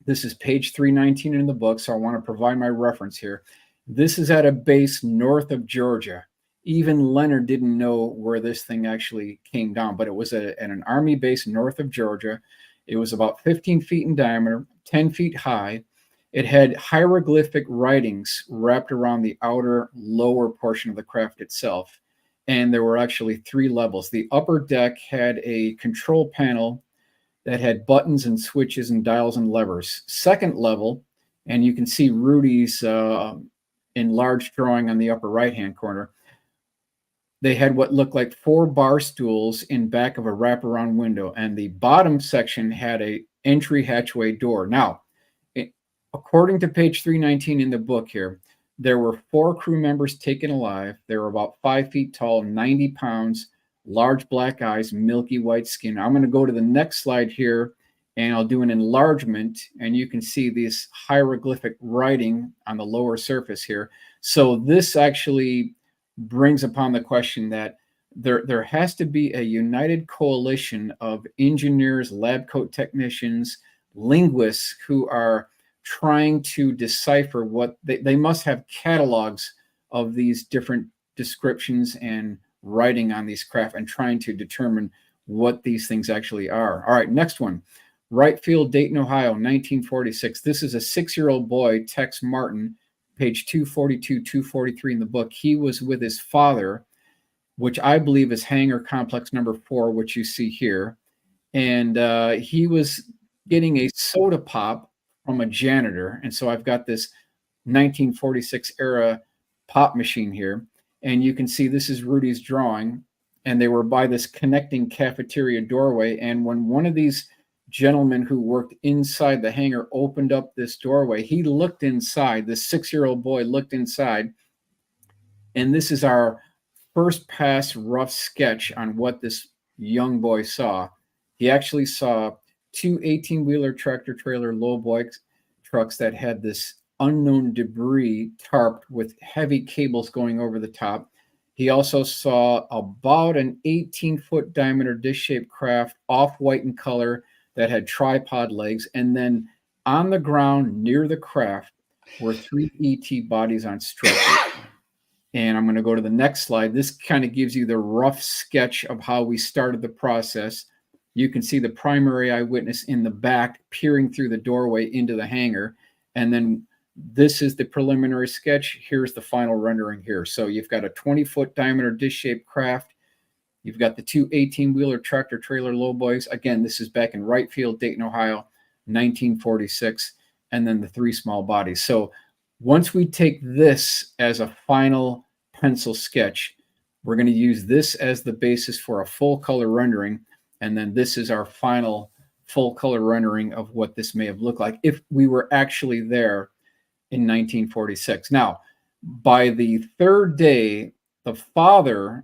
This is page 319 in the book, so I want to provide my reference here. This is at a base north of Georgia. Even Leonard didn't know where this thing actually came down, but it was at an Army base north of Georgia. It was about 15 feet in diameter, 10 feet high. It had hieroglyphic writings wrapped around the outer lower portion of the craft itself. And there were actually 3 levels. The upper deck had a control panel that had buttons and switches and dials and levers. Second level, and you can see Rudy's enlarged drawing on the upper right-hand corner, they had what looked like 4 bar stools in back of a wraparound window, and the bottom section had a entry hatchway door. Now, according to page 319 in the book here, there were 4 crew members taken alive. They were about 5 feet tall, 90 pounds, large black eyes, milky white skin. I'm going to go to the next slide here, and I'll do an enlargement, and you can see this hieroglyphic writing on the lower surface here. So this actually brings upon the question that there has to be a united coalition of engineers, lab coat technicians, linguists who are trying to decipher what they must have catalogs of these different descriptions and writing on these craft and trying to determine what these things actually are. All right, next one. Wright Field, Dayton, Ohio, 1946. This is a 6-year-old boy, Tex Martin, page 242, 243 in the book. He was with his father, which I believe is hangar complex number 4, which you see here. And he was getting a soda pop from a janitor. And so I've got this 1946 era pop machine here. And you can see this is Rudy's drawing. And they were by this connecting cafeteria doorway. And when one of these gentlemen who worked inside the hangar opened up this doorway, he looked inside. This 6-year-old boy looked inside. And this is our first pass rough sketch on what this young boy saw. He actually saw 2 18-wheeler tractor trailer lowboy trucks that had this unknown debris tarped with heavy cables going over the top. He also saw about an 18-foot diameter dish-shaped craft, off-white in color, that had tripod legs. And then on the ground near the craft were 3 ET bodies on stretchers. And I'm going to go to the next slide. This kind of gives you the rough sketch of how we started the process. You can see the primary eyewitness in the back peering through the doorway into the hangar. And then this is the preliminary sketch. Here's the final rendering here. So you've got a 20-foot diameter dish-shaped craft. You've got the 2 18-wheeler tractor trailer lowboys. Again, this is back in Wright Field, Dayton, Ohio, 1946. And then the 3 small bodies. So once we take this as a final pencil sketch, we're going to use this as the basis for a full color rendering. And then this is our final full color rendering of what this may have looked like if we were actually there in 1946. Now, by the 3rd day, the father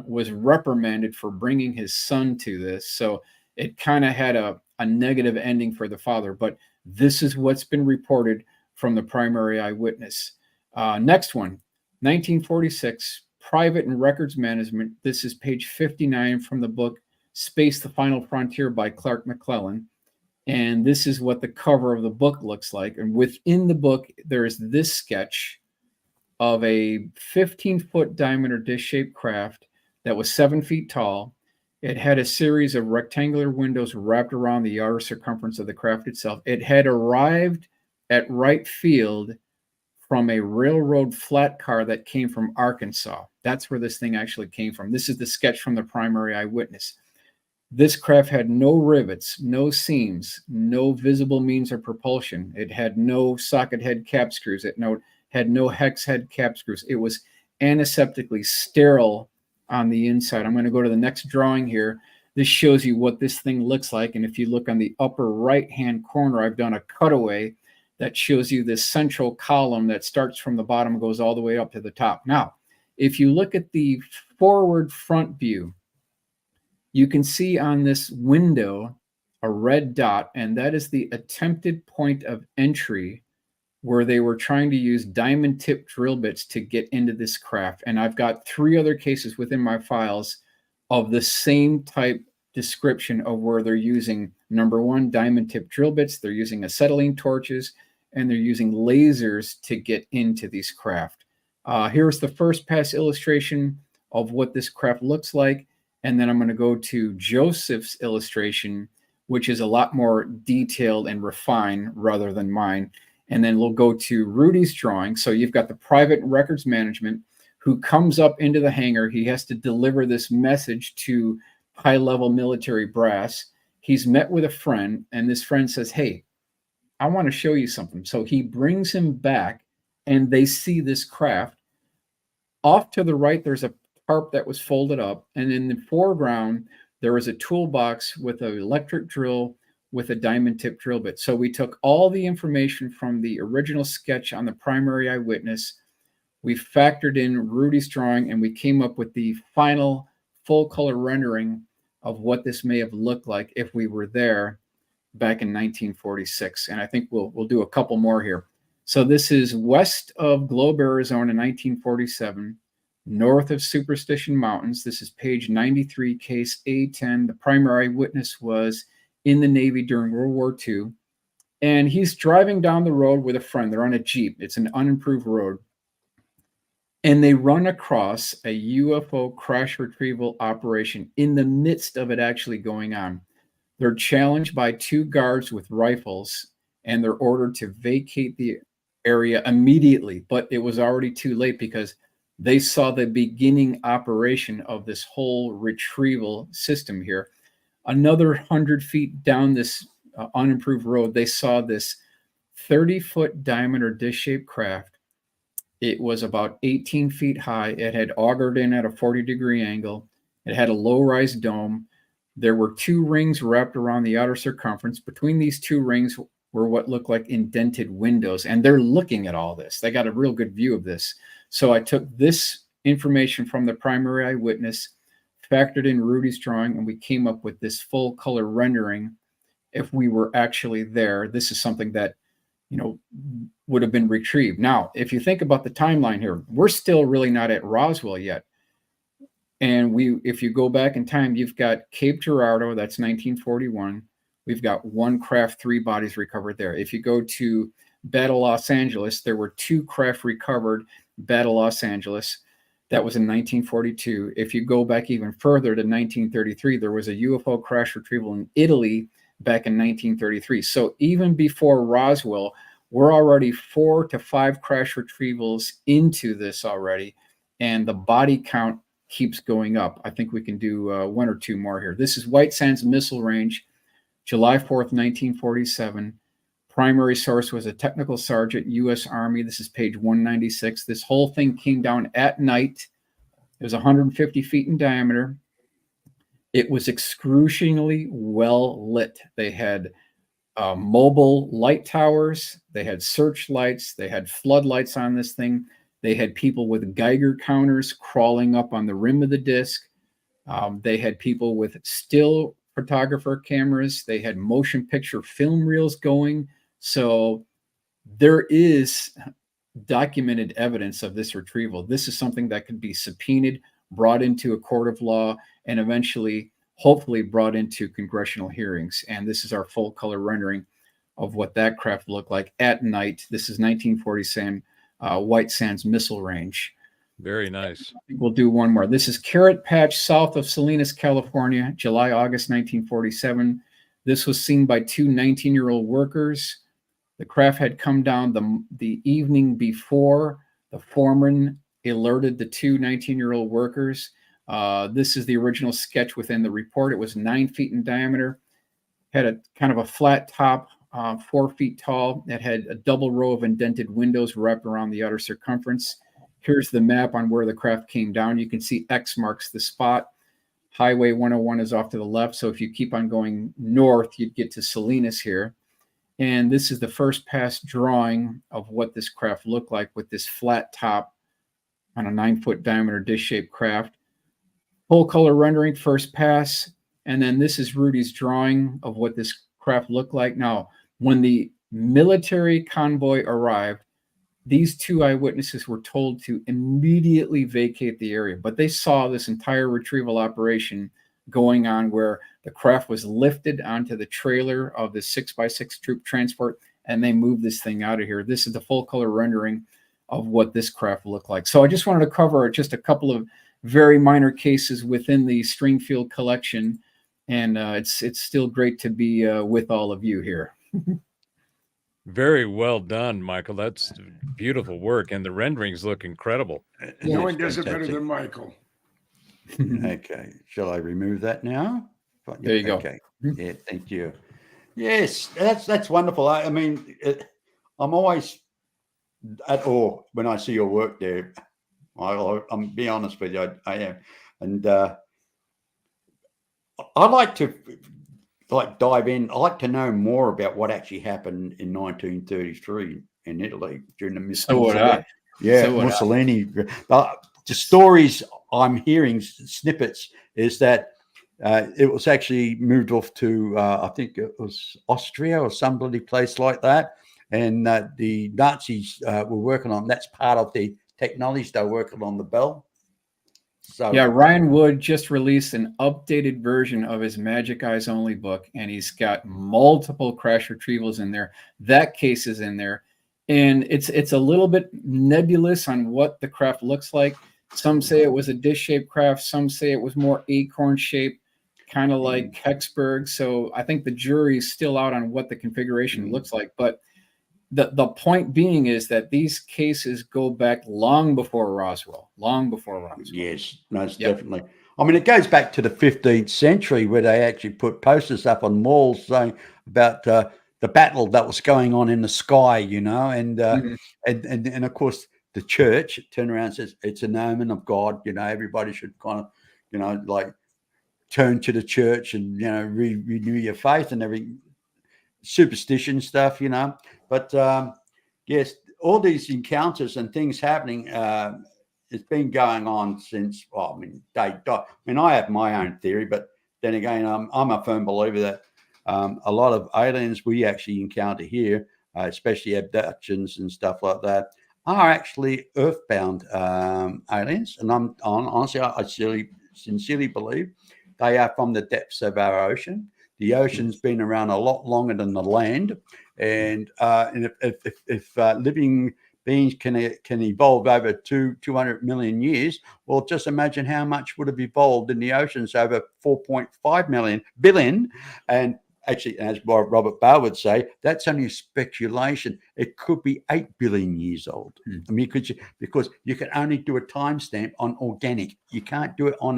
was reprimanded for bringing his son to this. So it kind of had a negative ending for the father. But this is what's been reported from the primary eyewitness. Next one, 1946, Private and Records Management. This is page 59 from the book Space, the Final Frontier by Clark McClellan. And this is what the cover of the book looks like. And within the book, there is this sketch of a 15-foot diameter dish-shaped craft that was 7 feet tall. It had a series of rectangular windows wrapped around the outer circumference of the craft itself. It had arrived at Wright Field from a railroad flat car that came from Arkansas. That's where this thing actually came from. This is the sketch from the primary eyewitness. This craft had no rivets, no seams, no visible means of propulsion. It had no socket head cap screws. It had no hex head cap screws. It was antiseptically sterile on the inside. I'm going to go to the next drawing here. This shows you what this thing looks like. And if you look on the upper right-hand corner, I've done a cutaway that shows you this central column that starts from the bottom and goes all the way up to the top. Now, If you look at the forward front view, you can see on this window a red dot, and that is the attempted point of entry where they were trying to use diamond tip drill bits to get into this craft. And I've got 3 other cases within my files of the same type description of where they're using, number 1, diamond tip drill bits, they're using acetylene torches, and they're using lasers to get into these craft. Here's the first pass illustration of what this craft looks like. And then I'm going to go to Joseph's illustration, which is a lot more detailed and refined rather than mine. And then we'll go to Rudy's drawing. So you've got the private records management who comes up into the hangar. He has to deliver this message to high-level military brass. He's met with a friend, and this friend says, hey, I want to show you something. So he brings him back, and they see this craft. Off to the right, there's a tarp that was folded up, and in the foreground, there is a toolbox with an electric drill with a diamond tip drill bit. So we took all the information from the original sketch on the primary eyewitness, we factored in Rudy's drawing, and we came up with the final full color rendering of what this may have looked like if we were there back in 1946. And I think we'll do a couple more here. So this is west of Globe, Arizona, 1947, north of Superstition Mountains. This is page 93, case A10. The primary eyewitness was in the Navy during World War II. And he's driving down the road with a friend. They're on a Jeep. It's an unimproved road. And they run across a UFO crash retrieval operation in the midst of it actually going on. They're challenged by 2 guards with rifles, and they're ordered to vacate the area immediately. But it was already too late because they saw the beginning operation of this whole retrieval system here. Another 100 feet down this unimproved road, they saw this 30-foot diameter dish-shaped craft. It was about 18 feet high. It had augured in at a 40-degree angle. It had a low-rise dome. There were 2 rings wrapped around the outer circumference. Between these 2 rings were what looked like indented windows. And they're looking at all this. They got a real good view of this. So I took this information from the primary eyewitness, factored in Rudy's drawing, and we came up with this full color rendering if we were actually there. This is something that, you know, would have been retrieved. Now, if you think about the timeline here, we're still really not at Roswell yet. And if you go back in time, you've got Cape Girardeau, that's 1941. We've got 1 craft, 3 bodies recovered there. If you go to Battle Los Angeles, there were 2 craft recovered, Battle Los Angeles. That was in 1942. If you go back even further to 1933, there was a UFO crash retrieval in Italy back in 1933. So even before Roswell, we're already 4 to 5 crash retrievals into this already, and the body count keeps going up. I think we can do 1 or 2 more here. This is White Sands Missile Range, July 4th, 1947. Primary source was a technical sergeant, U.S. Army. This is page 196. This whole thing came down at night. It was 150 feet in diameter. It was excruciatingly well lit. They had mobile light towers. They had searchlights. They had floodlights on this thing. They had people with Geiger counters crawling up on the rim of the disc. They had people with still photographer cameras. They had motion picture film reels going. So there is documented evidence of this retrieval. This is something that could be subpoenaed, brought into a court of law, and eventually, hopefully, brought into congressional hearings. And this is our full color rendering of what that craft looked like at night. This is 1947 White Sands Missile Range. Very nice. I think we'll do 1 more. This is Carrot Patch south of Salinas, California, July, August 1947. This was seen by 2 19-year-old workers. The craft had come down the evening before. The foreman alerted the 2 19-year-old workers. This is the original sketch within the report. It was 9 feet in diameter, had a kind of a flat top, 4 feet tall. It had a double row of indented windows wrapped around the outer circumference. Here's the map on where the craft came down. You can see X marks the spot. Highway 101 is off to the left. So if you keep on going north, you'd get to Salinas here. And this is the first pass drawing of what this craft looked like with this flat top on a 9-foot diameter dish-shaped craft. Full color rendering, first pass. And then this is Rudy's drawing of what this craft looked like. Now, when the military convoy arrived, these two eyewitnesses were told to immediately vacate the area, but they saw this entire retrieval operation going on where the craft was lifted onto the trailer of the 6x6 troop transport, and they moved this thing out of here. This is the full color rendering of what this craft looked like. So I just wanted to cover just a couple of very minor cases within the Stringfield collection, and it's still great to be with all of you here. Very well done, Michael. That's beautiful work, and the renderings look incredible. No one does it better than Michael. Okay, shall I remove that now? There you go. Okay, yeah, thank you. Yes, that's wonderful. I mean, I'm always at awe when I see your work there. I'm be honest with you, I am, and I like to dive in. I like to know more about what actually happened in 1933 in Italy during the Mussolini. Mussolini. The stories I'm hearing, snippets, is that it was actually moved off to I think it was Austria or some bloody place like that, and the Nazis were working on. That's part of the technology they're working on, the bell. So yeah, Ryan Wood just released an updated version of his Magic Eyes Only book, and he's got multiple crash retrievals in there. That case is in there, and it's a little bit nebulous on what the craft looks like. Some say it was a dish-shaped craft. Some say it was more acorn-shaped, kind of like Kecksburg. So I think the jury is still out on what the configuration looks like. But the point being is that these cases go back long before Roswell. Yes, most definitely. I mean, it goes back to the 15th century where they actually put posters up on walls saying about the battle that was going on in the sky, you know, and of course the church turned around and says it's an omen of God. You know, everybody should kind of, you know, like turn to the church and, you know, renew your faith and everything. Superstition stuff, you know, but yes, all these encounters and things happening, it's been going on since, well, I mean, I have my own theory, but then again, I'm a firm believer that a lot of aliens we actually encounter here, especially abductions and stuff like that, are actually earthbound aliens, and honestly, I sincerely believe they are from the depths of our ocean. The ocean's been around a lot longer than the land, and if living beings can evolve over 200 million years, well, just imagine how much would have evolved in the oceans over 4.5 billion. And actually, as Robert Barr would say, that's only speculation. It could be 8 billion years old. I mean, because you can only do a timestamp on organic. You can't do it on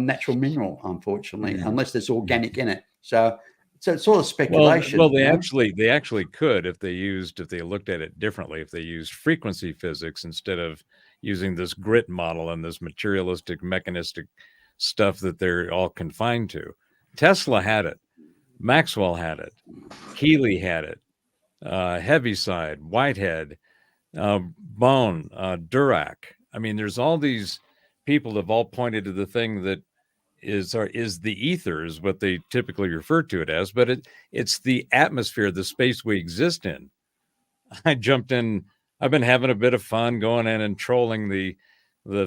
natural mineral, unfortunately, unless there's organic in it. So it's sort of speculation. Well, they actually could if they looked at it differently, if they used frequency physics instead of using this grit model and this materialistic, mechanistic stuff that they're all confined to. Tesla had it, Maxwell had it, Keeley had it, Heaviside, Whitehead, Bone, Dirac. I mean, there's all these people have all pointed to the thing that is the ether, is what they typically refer to it as, but it's the atmosphere, the space we exist in. I jumped in. I've been having a bit of fun going in and trolling the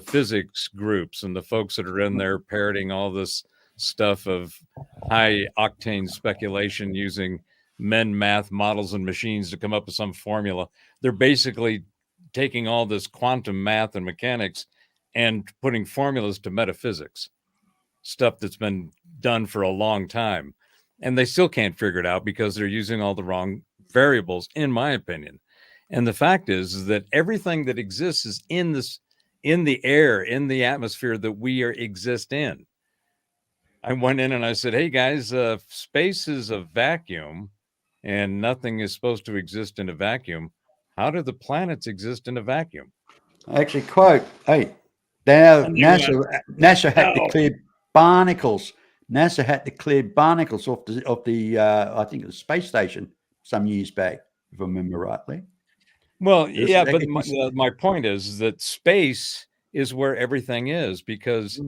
physics groups and the folks that are in there parroting all this stuff of high octane speculation using math models and machines to come up with some formula. They're basically taking all this quantum math and mechanics and putting formulas to metaphysics, stuff that's been done for a long time. And they still can't figure it out because they're using all the wrong variables, in my opinion. And the fact is that everything that exists is in the air, in the atmosphere that we exist in. I went in and I said, hey guys, space is a vacuum and nothing is supposed to exist in a vacuum. How do the planets exist in a vacuum? Actually, quote, hey, NASA had to clear barnacles. NASA had to clear barnacles off the I think it was space station some years back, if I remember rightly. Well, This yeah, is but actually- my point is that space is where everything is, because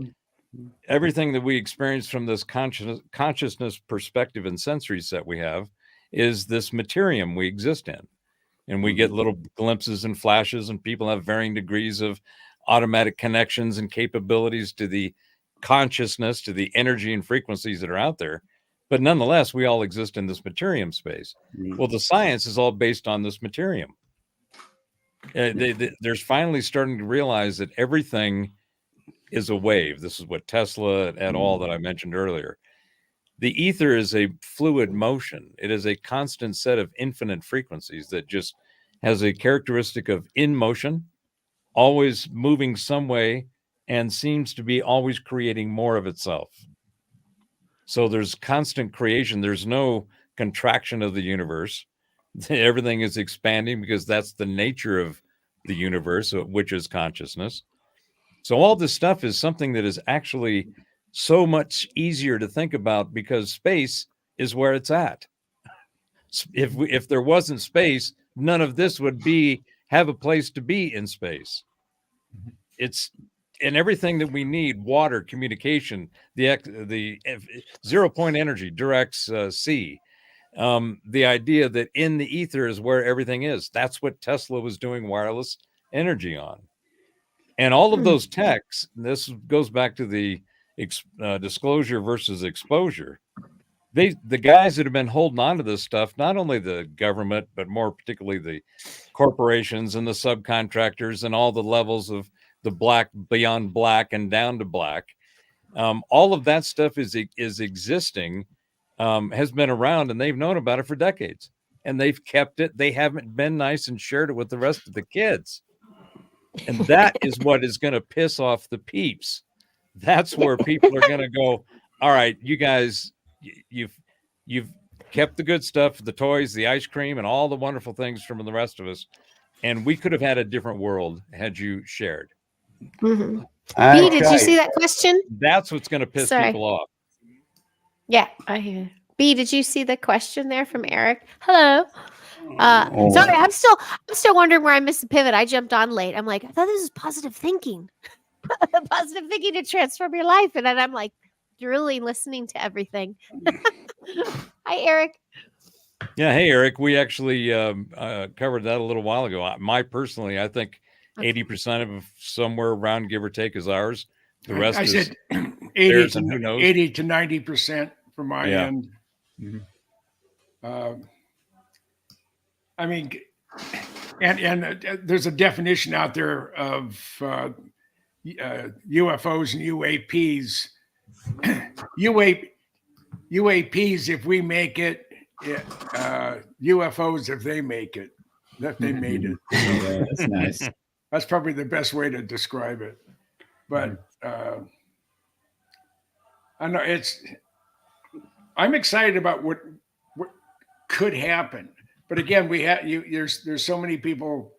everything that we experience from this consciousness perspective and sensory set we have is this materium we exist in. And we get little glimpses and flashes, and people have varying degrees of automatic connections and capabilities to the consciousness, to the energy and frequencies that are out there. But nonetheless, we all exist in this materium space. Well, the science is all based on this materium. There's finally starting to realize that everything is a wave. This is what Tesla et al. That I mentioned earlier. The ether is a fluid motion. It is a constant set of infinite frequencies that just has a characteristic of in motion, always moving some way, and seems to be always creating more of itself. So there's constant creation. There's no contraction of the universe. Everything is expanding because that's the nature of the universe, which is consciousness. So all this stuff is something that is actually so much easier to think about, because space is where it's at. If there wasn't space, none of this would have a place to be in space. It's and everything that we need: water, communication, the 0 point energy, directs C. The idea that in the ether is where everything is. That's what Tesla was doing wireless energy on. And all of those techs, this goes back to the disclosure versus exposure. The guys that have been holding on to this stuff, not only the government, but more particularly the corporations and the subcontractors and all the levels of the black, beyond black and down to black, all of that stuff is existing, has been around, and they've known about it for decades, and they've kept it. They haven't been nice and shared it with the rest of the kids. And that is what is going to piss off the peeps. That's where people are going to go, all right, you guys, you've kept the good stuff, the toys, the ice cream, and all the wonderful things from the rest of us. And we could have had a different world had you shared. Mm-hmm. B, did you see that question? That's what's going to piss people off. Yeah, I hear. B, did you see the question there from Eric? Hello. Sorry, I'm still wondering where I missed the pivot. I jumped on late. I'm like, I thought this was positive thinking. Positive thinking to transform your life. And then I'm like really listening to everything. Hi, Eric. Yeah. Hey, Eric. We actually covered that a little while ago. I think 80% of somewhere around, give or take, is ours. The rest I said 80 to 90% from my end. Mm-hmm. I mean, and there's a definition out there of UFOs and UAPs. UAPs if we make it, UFOs if they make it. That they made it. Yeah, that's nice. That's probably the best way to describe it. But I know I'm excited about what could happen. But again, there's so many people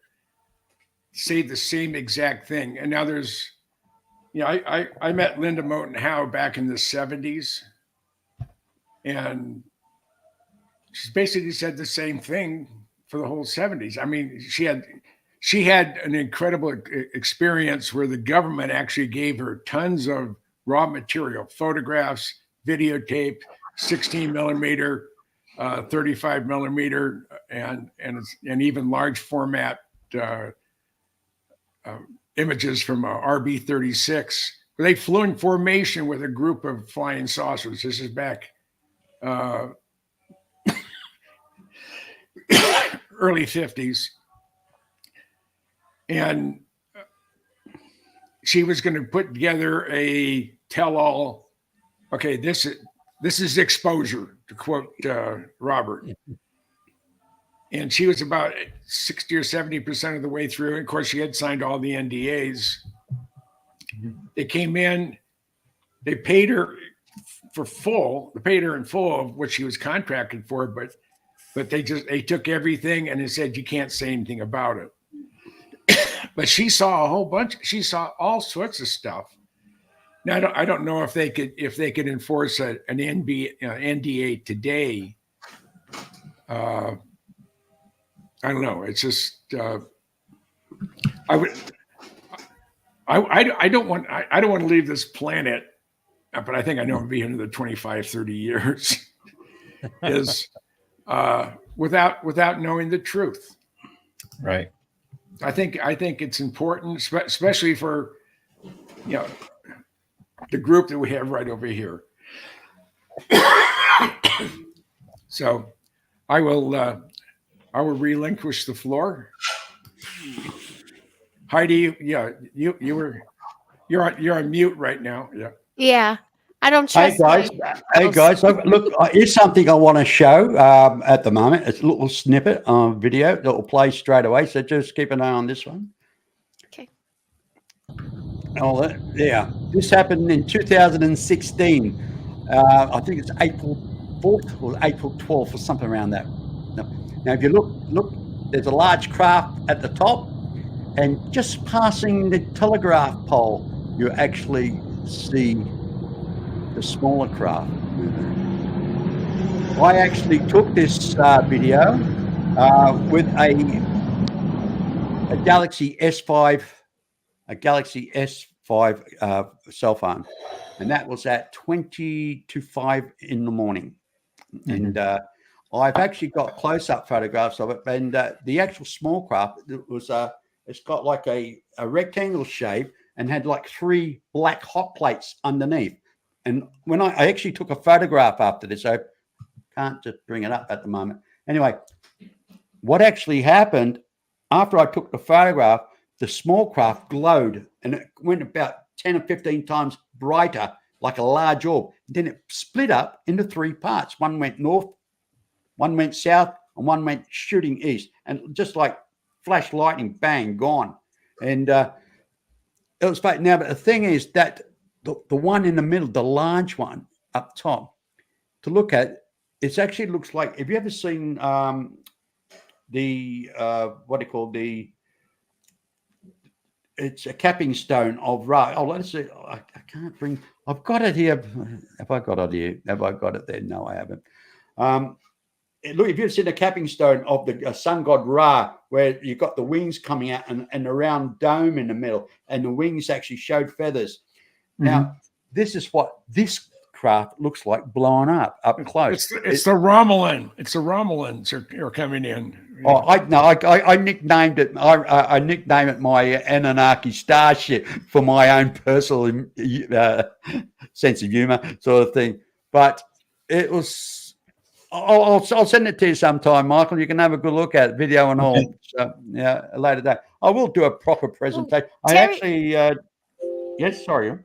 say the same exact thing. And now there's, I met Linda Moten Howe back in the 70s. And she basically said the same thing for the whole 70s. I mean, she had an incredible experience where the government actually gave her tons of raw material, photographs, videotape, 16 millimeter, 35 millimeter, and even large format images from RB-36. They flew in formation with a group of flying saucers. This is back early 50s. And she was going to put together a tell-all. Okay, this is exposure, to quote Robert. And she was about 60 or 70% of the way through. And of course, she had signed all the NDAs. They came in, they paid her in full of what she was contracted for, but they took everything and they said, you can't say anything about it. But she saw all sorts of stuff. Now, I don't know if they could enforce an NDA today. I don't know. It's just I don't want to leave this planet, but I think I know I'll be here another 25, 30 years. Is without knowing the truth. Right. I think it's important, especially for the group that we have right over here. So I will relinquish the floor. Heidi, you're on mute right now. Yeah. Yeah. I don't Hey trust. guys, look, here's something I want to show at the moment. It's a little snippet of video that will play straight away. So just keep an eye on this one. Okay. Oh, yeah. This happened in 2016. I think it's April 4th or April 12th or something around that. Now, if you look, there's a large craft at the top, and just passing the telegraph pole, you actually see the smaller craft moving. I actually took this video with a Galaxy S5, cell phone, and that was at 20 to 5 in the morning. And I've actually got close-up photographs of it, and the actual small craft, it's got like a rectangle shape and had like 3 black hot plates underneath. And when I actually took a photograph after this, I can't just bring it up at the moment. Anyway, what actually happened after I took the photograph, the small craft glowed and it went about 10 or 15 times brighter, like a large orb. Then it split up into 3 parts. One went north, one went south, and one went shooting east. And just like flash lightning, bang, gone. And it was fake. Now, but the thing is that the one in the middle, the large one up top, to look at, it actually looks like, have you ever seen what do you call it's a capping stone of Ra. Oh, let's see. I can't bring, I've got it here. Have I got it here? Have I got it there? No, I haven't. Look, if you've seen a capping stone of the sun god Ra, where you've got the wings coming out and a round dome in the middle, and the wings actually showed feathers. Now, this is what this craft looks like blown up close. It's the Romulan. It's the Romulans are coming in. Oh, I nicknamed it. I nicknamed it my Anunnaki starship for my own personal sense of humor, sort of thing. But it was. I'll send it to you sometime, Michael. You can have a good look at it, video and all. So, yeah, later day. I will do a proper presentation. Terry, I actually. Yes, sorry.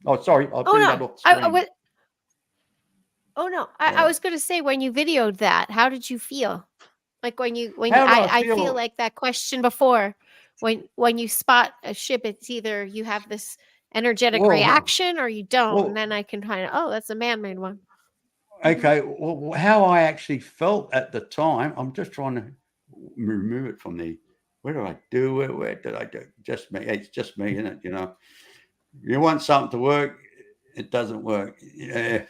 Oh, sorry. I'll bring that off the screen. I was going to say, when you videoed that, how did you feel? Like I feel like that question before, when you spot a ship, it's either you have this energetic reaction or you don't, and then I can kind of, that's a man-made one. Okay, well, how I actually felt at the time, I'm just trying to remove it from the. Where do I do it? Where did I do? Just me. It's just me, isn't it? You know, you want something to work, it doesn't work. Yeah.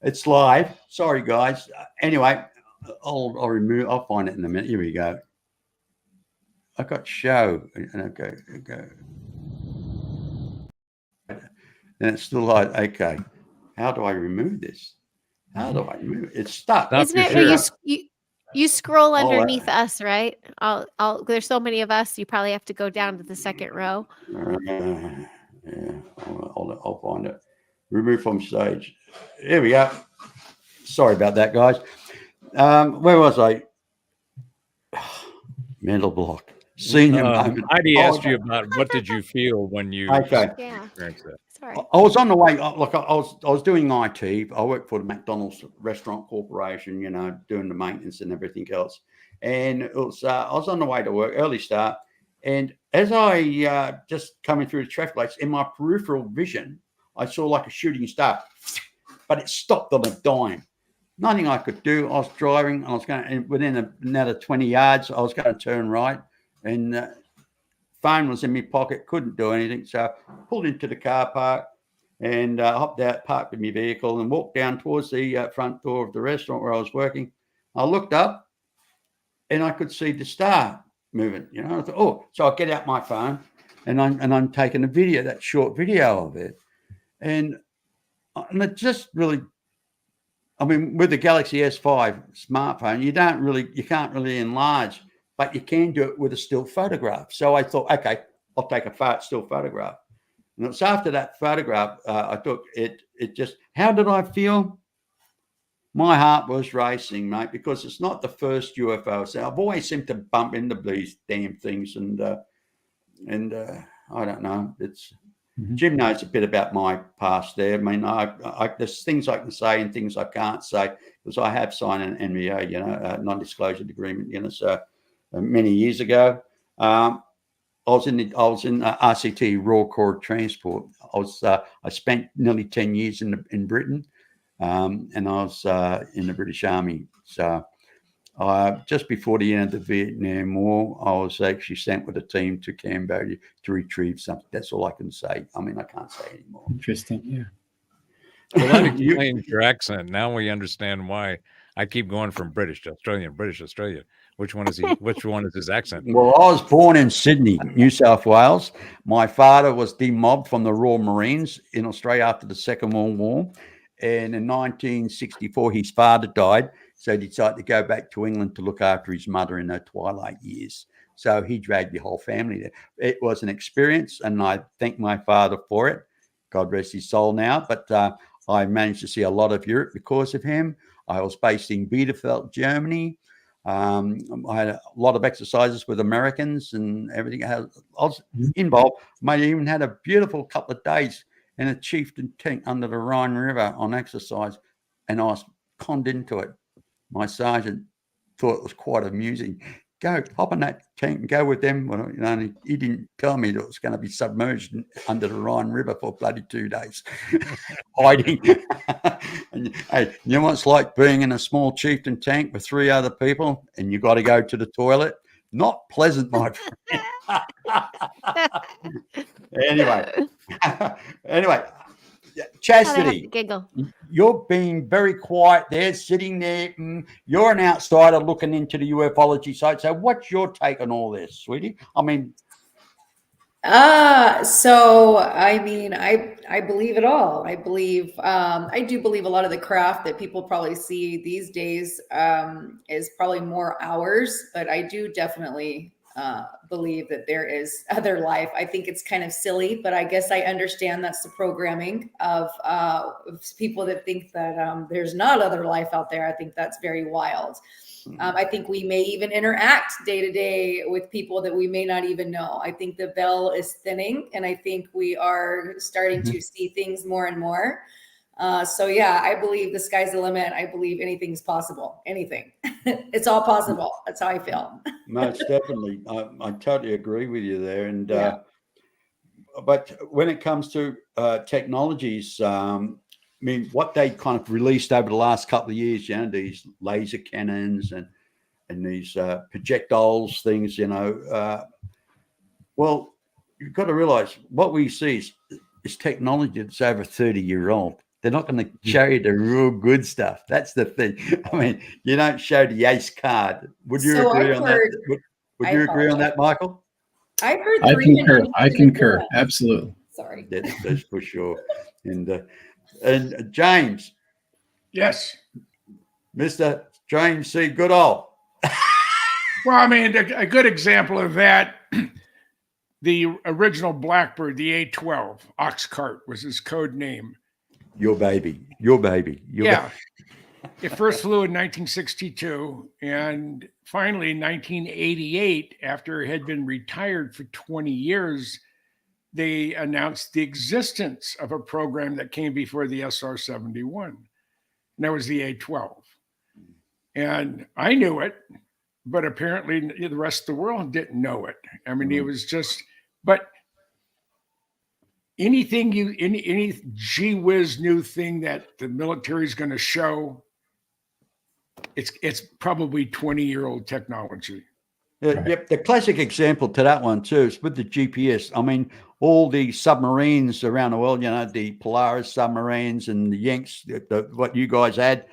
It's live. Sorry, guys. Anyway, I'll remove. I'll find it in a minute. Here we go. I got show, and okay. And it's still like, okay. How do I remove this? How do I remove it? It's stuck. Isn't it where you scroll underneath us, right? There's so many of us. You probably have to go down to the second row. Yeah, I'll find it. Remove from stage. Here we go. Sorry about that, guys. Where was I? Mental block. Senior moment. Heidi asked you about what did you feel when you. Okay. Yeah. Sorry. I was on the way. Look, I was doing IT. I work for the McDonald's Restaurant Corporation. You know, doing the maintenance and everything else. And it was. I was on the way to work, early start. And as I just coming through the traffic lights, in my peripheral vision, I saw like a shooting star, but it stopped on a dime. Nothing I could do. I was driving. I was going, and within another 20 yards, I was going to turn right, and phone was in my pocket. Couldn't do anything, so I pulled into the car park and hopped out, parked in my vehicle, and walked down towards the front door of the restaurant where I was working. I looked up, and I could see the star moving. You know, I thought, oh, so I get out my phone, and I'm taking a video, that short video of it, and it just really. I mean, with the Galaxy S5 smartphone, you can't really enlarge, but you can do it with a still photograph. So I thought, okay, I'll take a still photograph. And it's after that photograph, I took it. It just, how did I feel? My heart was racing, mate, because it's not the first UFO. So I've always seemed to bump into these damn things, and I don't know. It's Jim knows a bit about my past there. I mean, there's things I can say and things I can't say because I have signed an NDA, non-disclosure agreement, so many years ago. I was in RCT, Raw Corps Transport. I spent nearly 10 years in Britain, and I was in the British Army. So just before the end of the Vietnam War, I was actually sent with a team to Cambodia to retrieve something. That's all I can say. I mean, I can't say anymore. Interesting. Yeah. Well, that explains your accent. Now we understand why I keep going from British to Australian, British, Australia. Which one is he? Which one is his accent? Well, I was born in Sydney, New South Wales. My father was demobbed from the Royal Marines in Australia after the Second World War. And in 1964, his father died. So he decided to go back to England to look after his mother in her twilight years. So he dragged the whole family there. It was an experience, and I thank my father for it. God rest his soul now. But I managed to see a lot of Europe because of him. I was based in Bielefeld, Germany. I had a lot of exercises with Americans and everything. I was involved. I even had a beautiful couple of days in a chieftain tent under the Rhine River on exercise, and I was conned into it. My sergeant thought it was quite amusing. Go hop in that tent and go with them. Well, he didn't tell me that it was going to be submerged under the Rhine River for bloody 2 days, hiding. And, hey, you know what it's like being in a small chieftain tank with 3 other people, and you got to go to the toilet? Not pleasant, my friend. Anyway, Chastity, giggle. You're being very quiet there, sitting there. You're an outsider looking into the ufology side. So what's your take on all this, sweetie? I mean, so I mean, I believe it all. I do believe a lot of the craft that people probably see these days is probably more ours, but I do definitely believe that there is other life. I think it's kind of silly, but I guess I understand that's the programming of people that think that there's not other life out there. I think that's very wild. I think we may even interact day to day with people that we may not even know. I think the veil is thinning, and I think we are starting to see things more and more. So yeah, I believe the sky's the limit. I believe anything's possible. Anything. It's all possible. That's how I feel. Most definitely. I totally agree with you there. And but when it comes to technologies, I mean, what they kind of released over the last couple of years, these laser cannons and these projectiles things, well, you've got to realize what we see is technology that's over 30-year-old. They're not going to show you the real good stuff. That's the thing. I mean, you don't show the ace card. Would you agree on that? Would you agree on that, Michael? I've heard. I concur. Absolutely. Sorry. That's for sure. And James. Yes. Mr. James C. Goodall. Well, I mean, a good example of that, the original Blackbird, the A-12, Oxcart was his code name. Your baby. It first flew in 1962, and finally in 1988, after it had been retired for 20 years, they announced the existence of a program that came before the SR-71, and that was the A-12. And I knew it, but apparently the rest of the world didn't know it. I mean, it was just, but any gee whiz new thing that the military is going to show, it's probably 20-year-old technology. Yep. The classic example to that one too is with the GPS. I mean, all the submarines around the world, the Polaris submarines and the Yanks, what you guys had,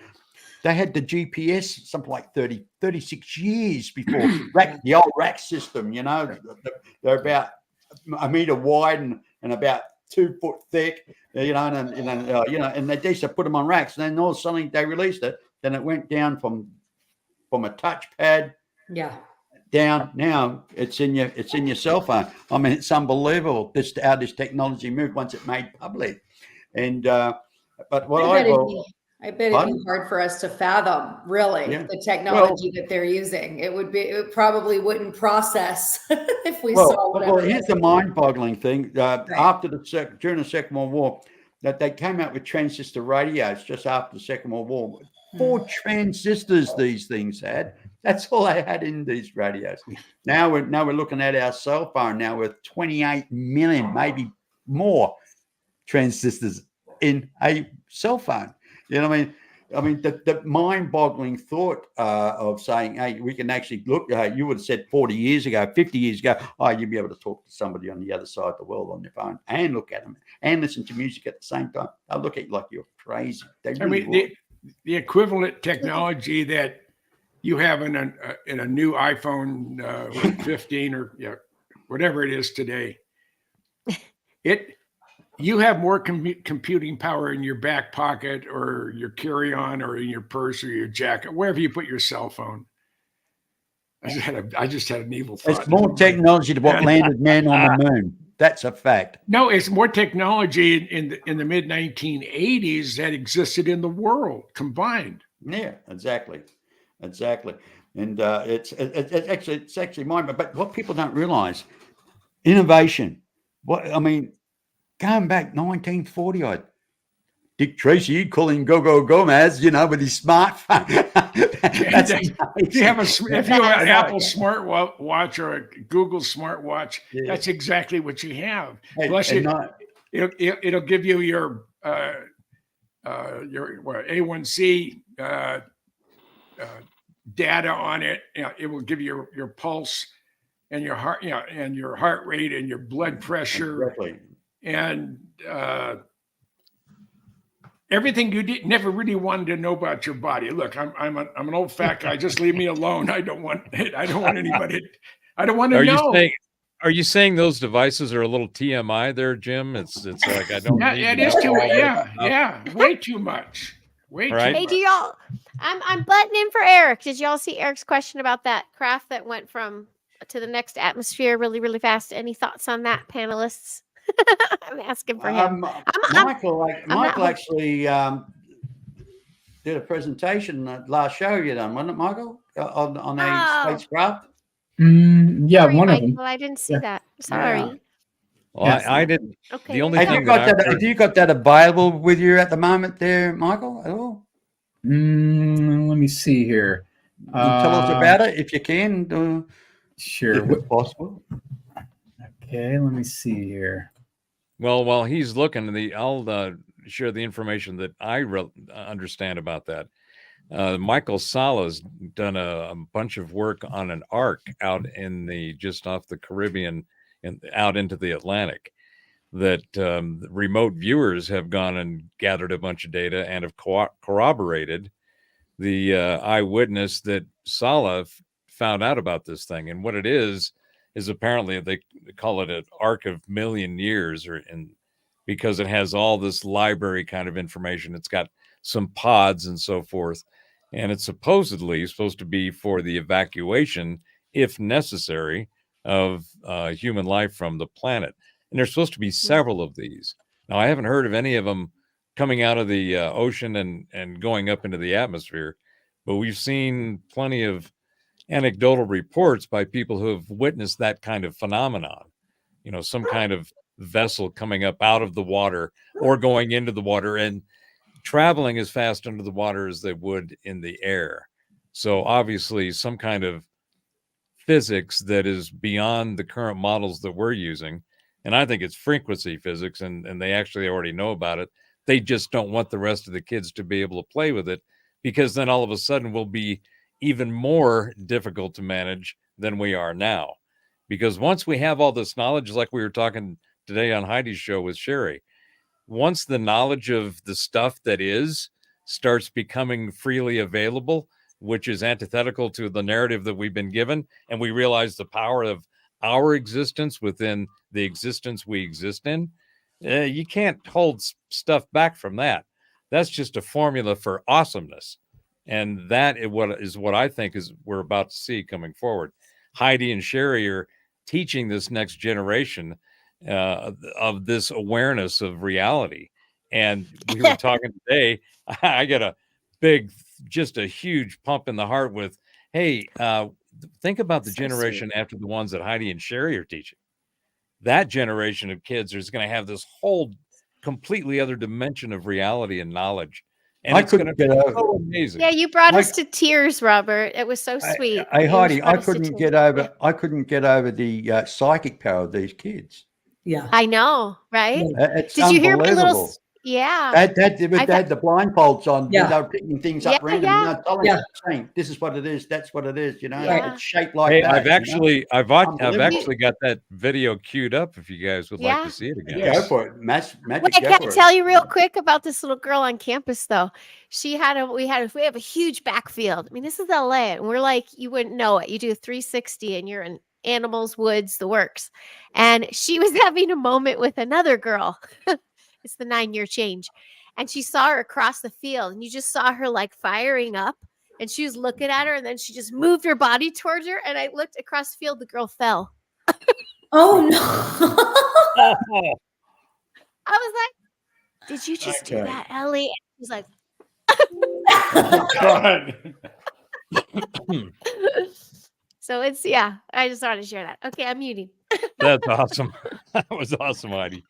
they had the GPS something like 36 years before the old rack system. You know, they're about a meter wide and about 2 foot thick. You know, and they used to put them on racks. And then all of a sudden they released it. Then it went down from a touchpad. Yeah. Down now, it's in your cell phone. I mean, it's unbelievable how this technology moved once it made public. And but what I bet it'd be hard for us to fathom, really, the technology that they're using. It probably wouldn't process if we saw whatever. Well, here's the mind-boggling thing. During the Second World War, that they came out with transistor radios just after the Second World War. 4 transistors these things had. That's all they had in these radios. Now we're looking at our cell phone now with 28 million, maybe more transistors in a cell phone. You know what I mean? I mean, the mind-boggling thought of saying, hey, we can actually look, you would have said 40 years ago, 50 years ago, you'd be able to talk to somebody on the other side of the world on your phone and look at them and listen to music at the same time. They'll look at you like you're crazy. The equivalent technology that you have in a new iPhone 15 or whatever it is today, you have more computing power in your back pocket or your carry-on or in your purse or your jacket, wherever you put your cell phone. I just had an evil thought. It's more technology to what landed man on the moon. That's a fact. No, it's more technology in the mid 1980s that existed in the world combined. Yeah, exactly. And it's actually mine. But what people don't realize, innovation. Going back 1940, Dick Tracy, you'd call him Go Gomez, with his smartphone. If you have an Apple smartwatch or a Google smartwatch, that's exactly what you have. Plus, it'll give you your A1C data on it. It will give you your pulse and your heart, and your heart rate and your blood pressure. Exactly. And everything you never really wanted to know about your body. Look, I'm an old fat guy. Just leave me alone. I don't want anybody. I don't want to know. Are you saying those devices are a little TMI there, Jim? It's like I don't. Yeah, it is too. Yeah, way too much. Way too much. Hey, do y'all? I'm butting in for Eric. Did y'all see Eric's question about that craft that went to the next atmosphere really, really fast? Any thoughts on that, panelists? I'm asking for him. Michael actually did a presentation last show you done, wasn't it, Michael? On a spacecraft? Yeah, sorry, one Michael, of them. I didn't see that. Sorry. Yeah. Well, I didn't. Okay. The only Have thing you got that available with you at the moment there, Michael, at all? Let me see here. Tell us about it if you can. Sure. If possible. Okay, let me see here. Well, while he's looking, I'll share the information that I understand about that. Michael Sala's done a bunch of work on an arc out in just off the Caribbean and out into the Atlantic that remote viewers have gone and gathered a bunch of data and have corroborated the eyewitness that Sala found out about this thing. And what it is apparently they call it an arc of million years, because it has all this library kind of information. It's got some pods and so forth. And it's supposedly supposed to be for the evacuation, if necessary, of human life from the planet. And there's supposed to be several of these. Now, I haven't heard of any of them coming out of the ocean and going up into the atmosphere, but we've seen plenty of anecdotal reports by people who have witnessed that kind of phenomenon. Some kind of vessel coming up out of the water or going into the water and traveling as fast under the water as they would in the air. So obviously some kind of physics that is beyond the current models that we're using. And I think it's frequency physics, and they actually already know about it. They just don't want the rest of the kids to be able to play with it, because then all of a sudden we'll be even more difficult to manage than we are now. Because once we have all this knowledge, like we were talking today on Heidi's show with Sherry, once the knowledge of the stuff that is starts becoming freely available, which is antithetical to the narrative that we've been given, and we realize the power of our existence within the existence we exist in, you can't hold stuff back from that. That's just a formula for awesomeness. And that is what I think is we're about to see coming forward. Heidi and Sherry are teaching this next generation of this awareness of reality. And we were talking today, I got just a huge pump in the heart with, hey, think about the generation after the ones that Heidi and Sherry are teaching. That generation of kids is going to have this whole completely other dimension of reality and knowledge. And it's going to be so amazing. Yeah, you brought us to tears, Robert. It was so sweet. Hey, Heidi, I couldn't get over the psychic power of these kids. Yeah, I know, right? It's Did you hear my little? unbelievable. Yeah. They had the blindfolds on. Yeah. They were picking things up randomly. Saying, this is what it is. That's what it is. You know, it's shaped like that. I've actually got that video queued up. If you guys would like to see it again, go for it. Magic. Can I tell you real quick about this little girl on campus though? We have a huge backfield. I mean, this is LA, and we're like, you wouldn't know it. You do a 360, and you're in animals, woods, the works. And she was having a moment with another girl. It's the 9-year change. And she saw her across the field, and you just saw her like firing up, and she was looking at her, and then she just moved her body towards her. And I looked across the field, the girl fell. Oh no. I was like, did you just do that, Ellie? And she was like, so it's, I just wanted to share that. Okay, I'm muting. That's awesome. That was awesome, Heidi.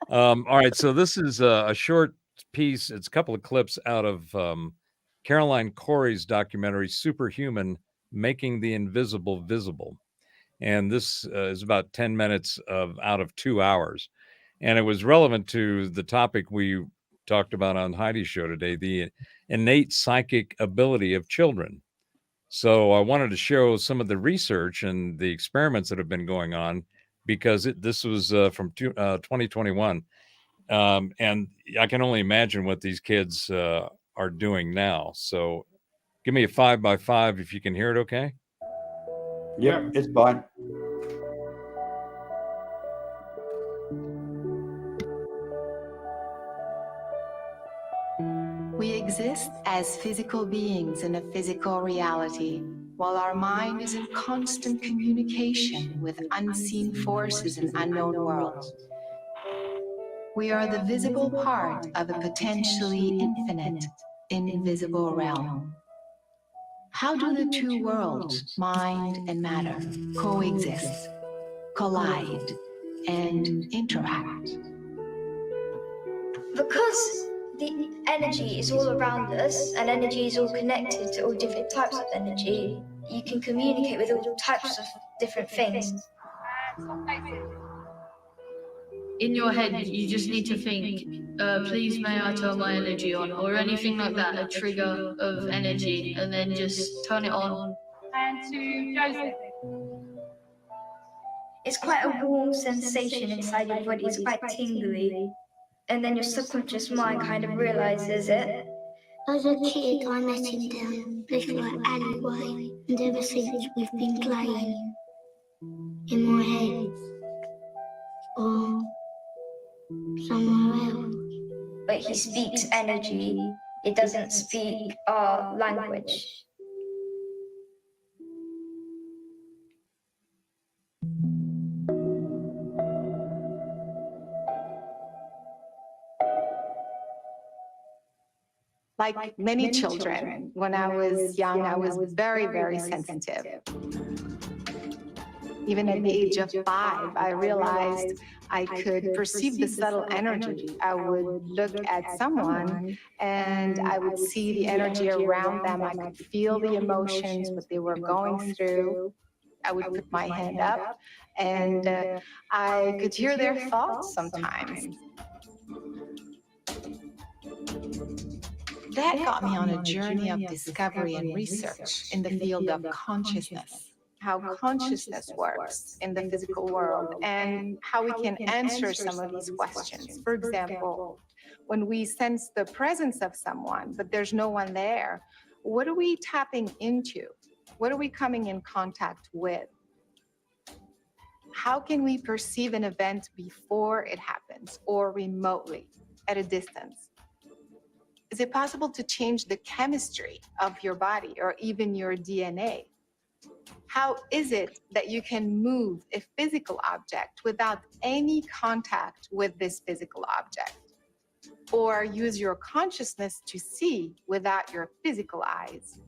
All right, so this is a short piece. It's a couple of clips out of Caroline Corey's documentary Superhuman, Making the Invisible Visible. And this is about 10 minutes out of 2 hours. And it was relevant to the topic we talked about on Heidi's show today, the innate psychic ability of children. So I wanted to show some of the research and the experiments that have been going on, because this was from 2021. And I can only imagine what these kids are doing now. So give me a 5x5 if you can hear it okay. Yep, it's fine. We exist as physical beings in a physical reality, while our mind is in constant communication with unseen forces in unknown worlds. We are the visible part of a potentially infinite, invisible realm. How do the two worlds, mind and matter, coexist, collide, and interact? Because the energy is all around us, and energy is all connected to all different types of energy, you can communicate with all types of different things. In your head, you just need to think, please may I turn my energy on, or anything like that, a trigger of energy, and then just turn it on. And to Joseph. It's quite a warm sensation inside your body, it's quite tingly. And then your subconscious mind kind of realizes it. As a kid, I met him down this alleyway, and ever since we've been playing in my head or somewhere else. But he speaks energy, it doesn't speak our language. Like many children, when I was young, I was very, very sensitive. Even at the age of 5, I realized I could perceive the subtle energy. I would look at someone and I would see the energy around them. I could feel the emotions, what they were going through. I would put my hand up and I could hear their thoughts sometimes. That got me on a journey of discovery and research in the field of consciousness, how consciousness works in the physical world, and how we can answer some of these questions. For example, when we sense the presence of someone, but there's no one there, what are we tapping into? What are we coming in contact with? How can we perceive an event before it happens or remotely at a distance? Is it possible to change the chemistry of your body or even your DNA? How is it that you can move a physical object without any contact with this physical object? Or use your consciousness to see without your physical eyes?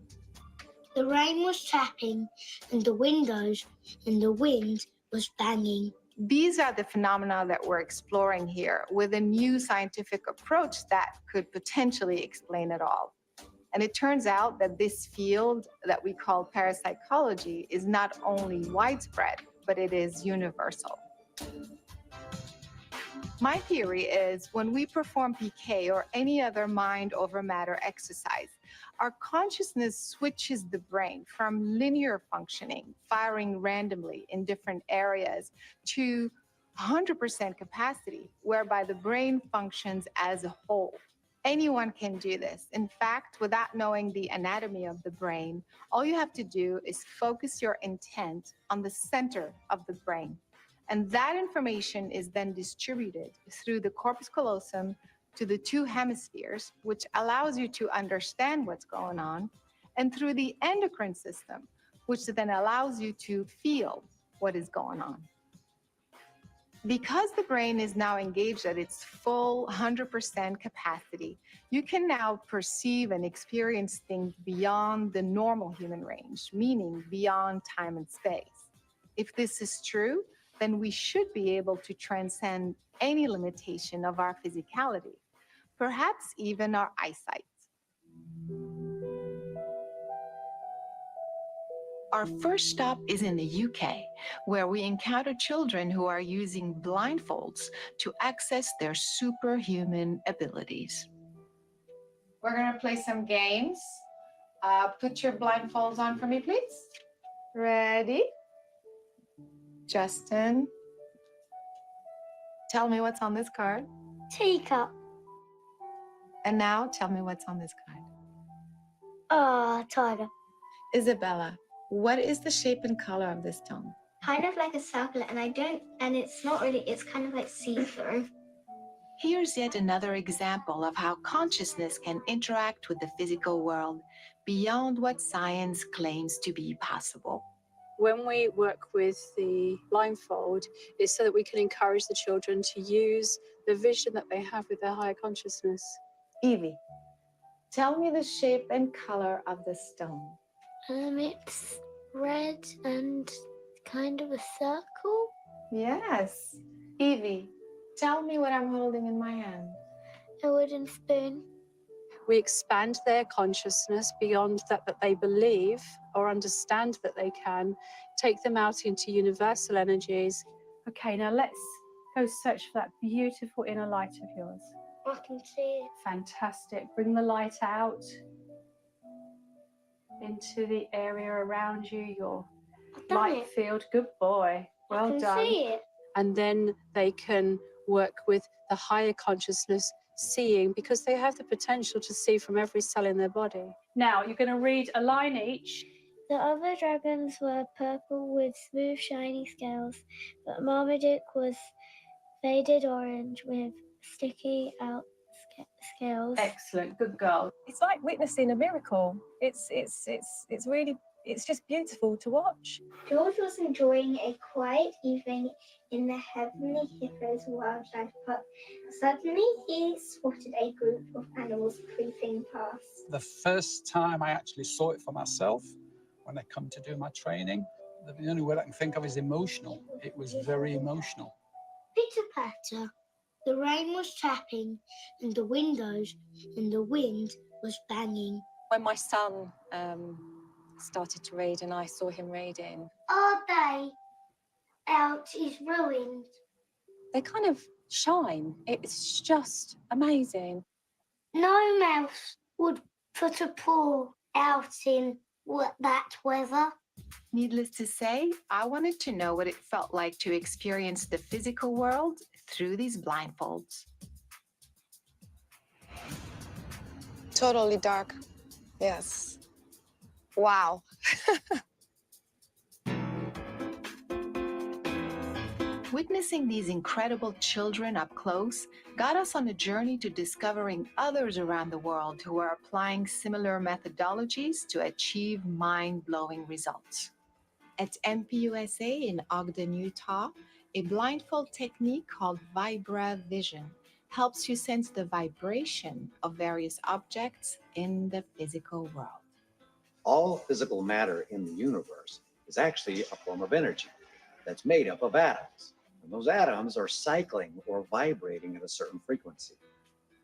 The rain was tapping, and the windows and the wind was banging. These are the phenomena that we're exploring here with a new scientific approach that could potentially explain it all. And it turns out that this field that we call parapsychology is not only widespread, but it is universal. My theory is when we perform PK or any other mind over matter exercise, our consciousness switches the brain from linear functioning, firing randomly in different areas, to 100% capacity, whereby the brain functions as a whole. Anyone can do this. In fact, without knowing the anatomy of the brain, all you have to do is focus your intent on the center of the brain. And that information is then distributed through the corpus callosum to the two hemispheres, which allows you to understand what's going on, and through the endocrine system, which then allows you to feel what is going on. Because the brain is now engaged at its full 100% capacity, you can now perceive and experience things beyond the normal human range, meaning beyond time and space. If this is true, then we should be able to transcend any limitation of our physicality, perhaps even our eyesight. Our first stop is in the UK, where we encounter children who are using blindfolds to access their superhuman abilities. We're going to play some games. Put your blindfolds on for me, please. Ready? Justin, tell me what's on this card. Teacup. And now tell me what's on this card. Tiger. Isabella, what is the shape and color of this stone? Kind of like a circle, and it's not really, it's kind of like see-through. Here's yet another example of how consciousness can interact with the physical world beyond what science claims to be possible. When we work with the blindfold, it's so that we can encourage the children to use the vision that they have with their higher consciousness. Evie, tell me the shape and color of the stone. It's red and kind of a circle. Yes. Evie, tell me what I'm holding in my hand. A wooden spoon. We expand their consciousness beyond that they believe or understand that they can, take them out into universal energies. Okay, now let's go search for that beautiful inner light of yours. I can see it. Fantastic. Bring the light out into the area around you, your light field. Good boy. Well done. I can see it. And then they can work with the higher consciousness, seeing, because they have the potential to see from every cell in their body. Now you're going to read a line each. The other dragons were purple with smooth shiny scales, but Marmaduke was faded orange with sticky out scales. Excellent, good girl. It's like witnessing a miracle. It's really, it's just beautiful to watch. George was enjoying a quiet evening in the Heavenly Hippos Wildlife Park. Suddenly, he spotted a group of animals creeping past. The first time I actually saw it for myself, when I come to do my training, the only word I can think of is emotional. It was very emotional. Pitter-patter. The rain was tapping, and the windows and the wind was banging. When my son started to read and I saw him reading. Our day out is ruined. They kind of shine. It's just amazing. No mouse would put a paw out in that weather. Needless to say, I wanted to know what it felt like to experience the physical world through these blindfolds. totally dark. Yes. Wow. Witnessing these incredible children up close got us on a journey to discovering others around the world who are applying similar methodologies to achieve mind-blowing results. At MPUSA in Ogden, Utah, a blindfold technique called Vibra Vision helps you sense the vibration of various objects in the physical world. All physical matter in the universe is actually a form of energy that's made up of atoms. And those atoms are cycling or vibrating at a certain frequency.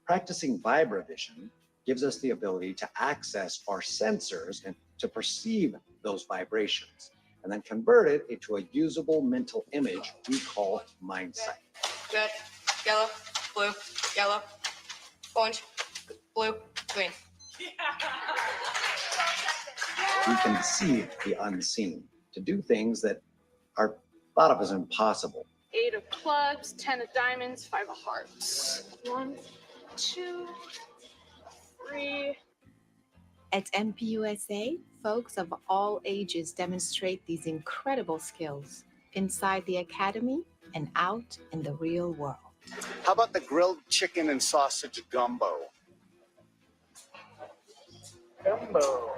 Practicing vibrovision gives us the ability to access our sensors and to perceive those vibrations, and then convert it into a usable mental image we call mind sight. Red, yellow, blue, yellow, orange, blue, green. We can perceive the unseen to do things that are thought of as impossible. 8 of clubs, 10 of diamonds, 5 of hearts. 1, 2, 3. At MPUSA, folks of all ages demonstrate these incredible skills inside the academy and out in the real world. How about the grilled chicken and sausage gumbo? Gumbo.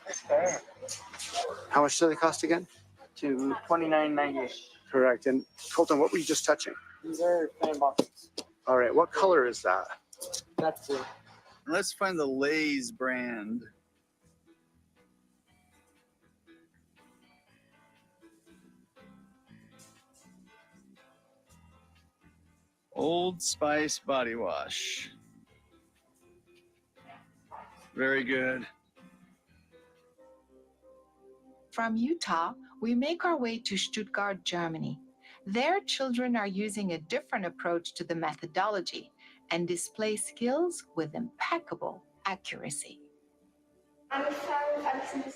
Okay. How much do they cost again? To $29.98. Correct. And Colton, what were you just touching? These are fan boxes. All right. What color is that? That's it. Let's find the Lay's brand. Old Spice body wash. Very good. From Utah, we make our way to Stuttgart, Germany. There, children are using a different approach to the methodology and display skills with impeccable accuracy.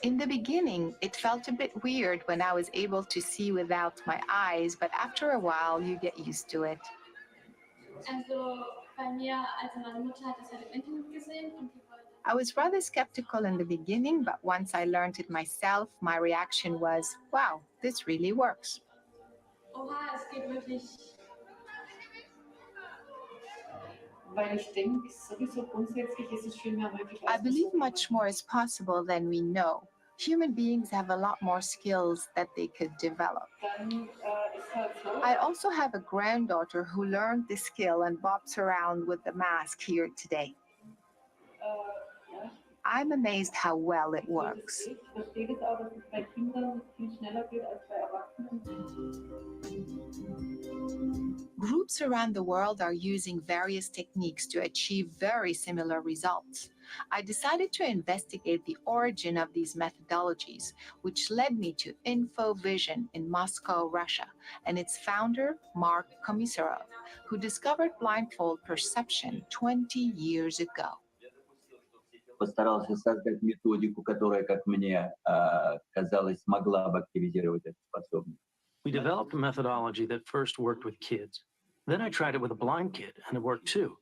In the beginning, it felt a bit weird when I was able to see without my eyes, but after a while, you get used to it. I was rather skeptical in the beginning, but once I learned it myself, my reaction was, wow, this really works. I believe much more is possible than we know. Human beings have a lot more skills that they could develop. I also have a granddaughter who learned this skill and bops around with the mask here today. I'm amazed how well it works. Groups around the world are using various techniques to achieve very similar results. I decided to investigate the origin of these methodologies, which led me to InfoVision in Moscow, Russia, and its founder, Mark Komisarov, who discovered blindfold perception 20 years ago. Постарался создать методику, которая, как мне казалось, могла бы активизировать эту способность. We developed a methodology that first worked with kids. Then I tried it with a blind kid, and it worked too.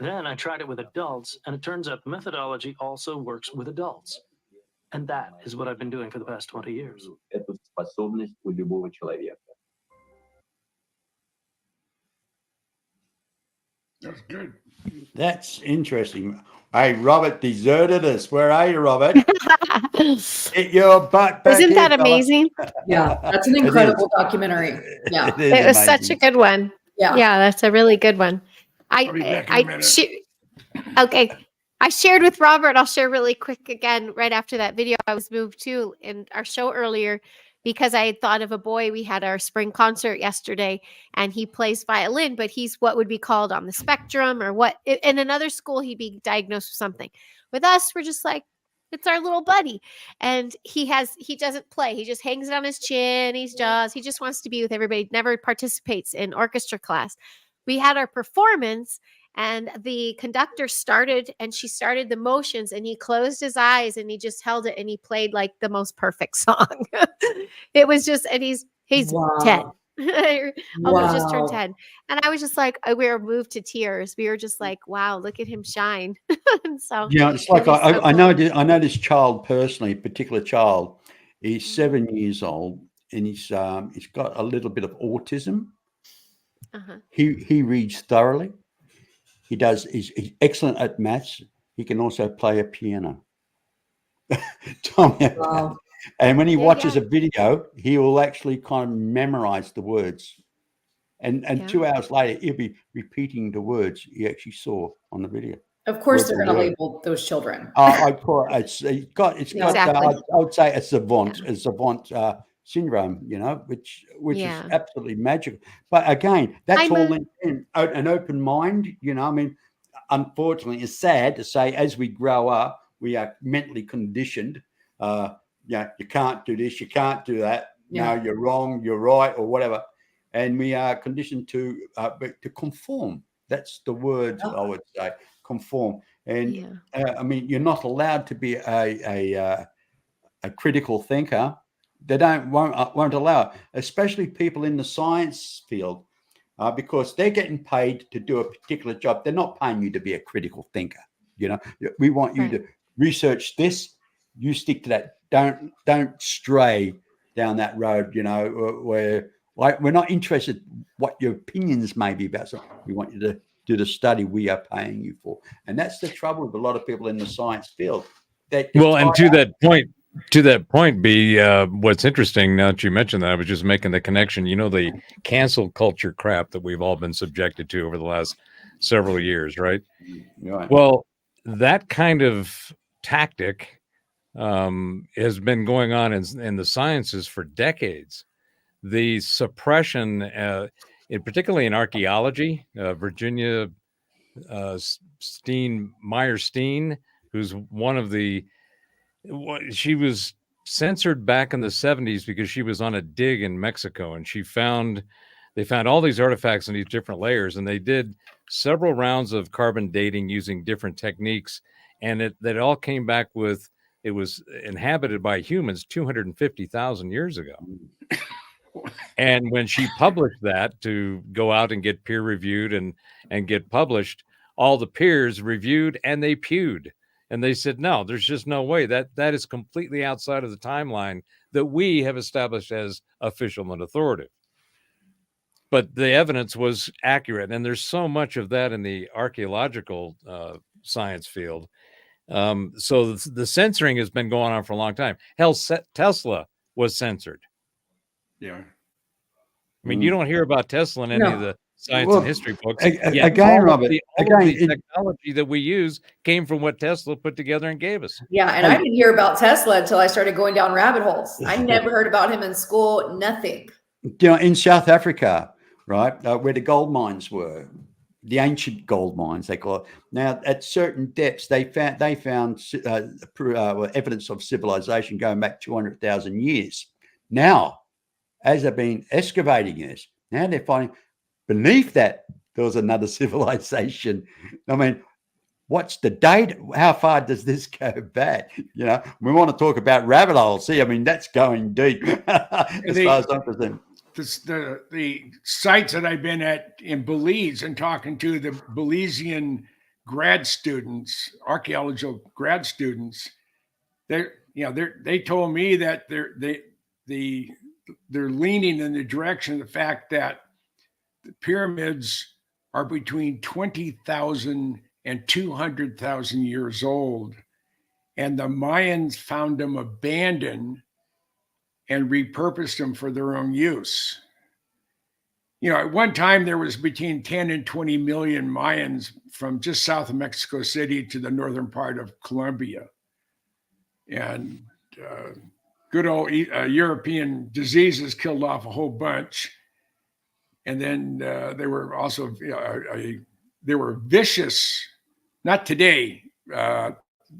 Then I tried it with adults, and it turns out the methodology also works with adults. And that is what I've been doing for the past 20 years. Эту способность у любого человека. That's good. That's interesting. Hey, Robert deserted us. Where are you, Robert? Get your butt back. Isn't that here, amazing? Yeah, that's an incredible documentary. Yeah, It was such a good one. Yeah. That's a really good one. Okay. I shared with Robert. I'll share really quick again right after that video. I was moved to in our show earlier because I had thought of a boy. We had our spring concert yesterday, and he plays violin, but he's what would be called on the spectrum, or what in another school he'd be diagnosed with something. With us, we're just like, it's our little buddy. And he doesn't play. He just hangs it on his chin. He just wants to be with everybody, never participates in orchestra class. We had our performance, and the conductor started the motions, and he closed his eyes and he just held it, and he played like the most perfect song. It was just, and he's Wow. 10. I almost just turned Wow. 10. And I was just like, we were moved to tears. We were just like, wow, look at him shine. And so Yeah, it's it like was so I know cool. I know this child personally, a particular child. He's Mhm. 7 years old, and he's got a little bit of autism. Uh-huh. He reads thoroughly. He's excellent at maths. He can also play a piano. Tell me about Wow. it. And when he Yeah, watches yeah. a video, he will actually kind of memorize the words. And Yeah. 2 hours later, he'll be repeating the words he actually saw on the video, Of course, word they're for going to word. label those children. I call it it's got Exactly. I would say a savant Yeah. syndrome, which is Yeah. absolutely magical. But again, that's I'm all a in an open mind. I mean, unfortunately, it's sad to say as we grow up, we are mentally conditioned. You can't do this, you can't do that. Yeah. No, you're wrong, you're right, or whatever. And we are conditioned to conform. That's the word I would say, conform. And Yeah. I mean, you're not allowed to be a critical thinker. They won't allow it, especially people in the science field, because they're getting paid to do a particular job. They're not paying you to be a critical thinker. We want you Right. to research this. You stick to that. Don't stray down that road. Where like we're not interested what your opinions may be about something. We want you to do the study we are paying you for, and that's the trouble with a lot of people in the science field. They're Well, tied and to up. that point, B, what's interesting now that you mentioned that, I was just making the connection. The cancel culture crap that we've all been subjected to over the last several years, right? Right. Well, that kind of tactic has been going on in the sciences for decades. The suppression, particularly in archaeology, Virginia Meyer-Steen, who's one of the she was censored back in the 70s because she was on a dig in Mexico, and they found all these artifacts in these different layers, and they did several rounds of carbon dating using different techniques, and it all came back with it was inhabited by humans 250,000 years ago. And when she published that to go out and get peer reviewed and get published, all the peers reviewed and they pewed. And they said, no, there's just no way that is completely outside of the timeline that we have established as official and authoritative. But the evidence was accurate. And there's so much of that in the archaeological science field. So the censoring has been going on for a long time. Hell, Tesla was censored. Yeah. I mean, you don't hear about Tesla in any of the science and history books. Yet Again, all Robert, of the technology that we use came from what Tesla put together and gave us. Yeah, and I didn't hear about Tesla until I started going down rabbit holes. I never heard about him in school, nothing. In South Africa, right, where the gold mines were, the ancient gold mines, they call it. Now, at certain depths, they found evidence of civilization going back 200,000 years. Now, as they've been excavating this, now they're finding beneath that there was another civilization. I mean, what's the date? How far does this go back? We want to talk about rabbit holes. See, I mean, that's going deep as far as I'm concerned. The sites that I've been at in Belize and talking to the Belizean grad students, archaeological grad students, they told me that they're leaning in the direction of the fact that the pyramids are between 20,000 and 200,000 years old. And the Mayans found them abandoned and repurposed them for their own use. At one time, there was between 10 and 20 million Mayans from just south of Mexico City to the northern part of Colombia. And good old European diseases killed off a whole bunch. And then they were also, they were vicious. Not today.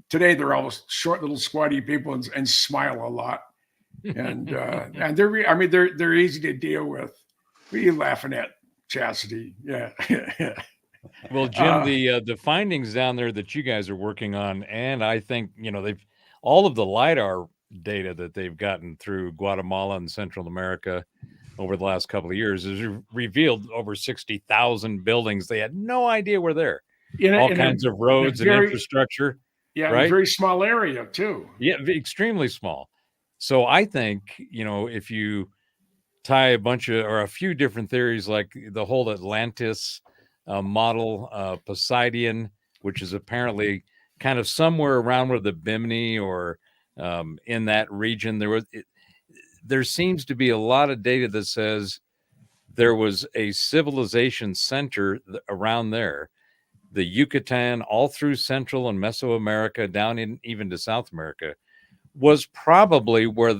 Today, they're all short, little, squatty people and smile a lot. And they're easy to deal with. What are you laughing at, Chastity? Yeah. Well, Jim, the findings down there that you guys are working on, and I think they've all of the LiDAR data that they've gotten through Guatemala and Central America, over the last couple of years has revealed over 60,000 buildings. They had no idea were there. All kinds of roads and infrastructure. Yeah, right? in a very small area too. Yeah, extremely small. So I think, if you tie a bunch of or a few different theories like the whole Atlantis model, Poseidon, which is apparently kind of somewhere around where the Bimini or in that region, there seems to be a lot of data that says there was a civilization center around there, the Yucatan, all through Central and Mesoamerica, down in even to South America, was probably where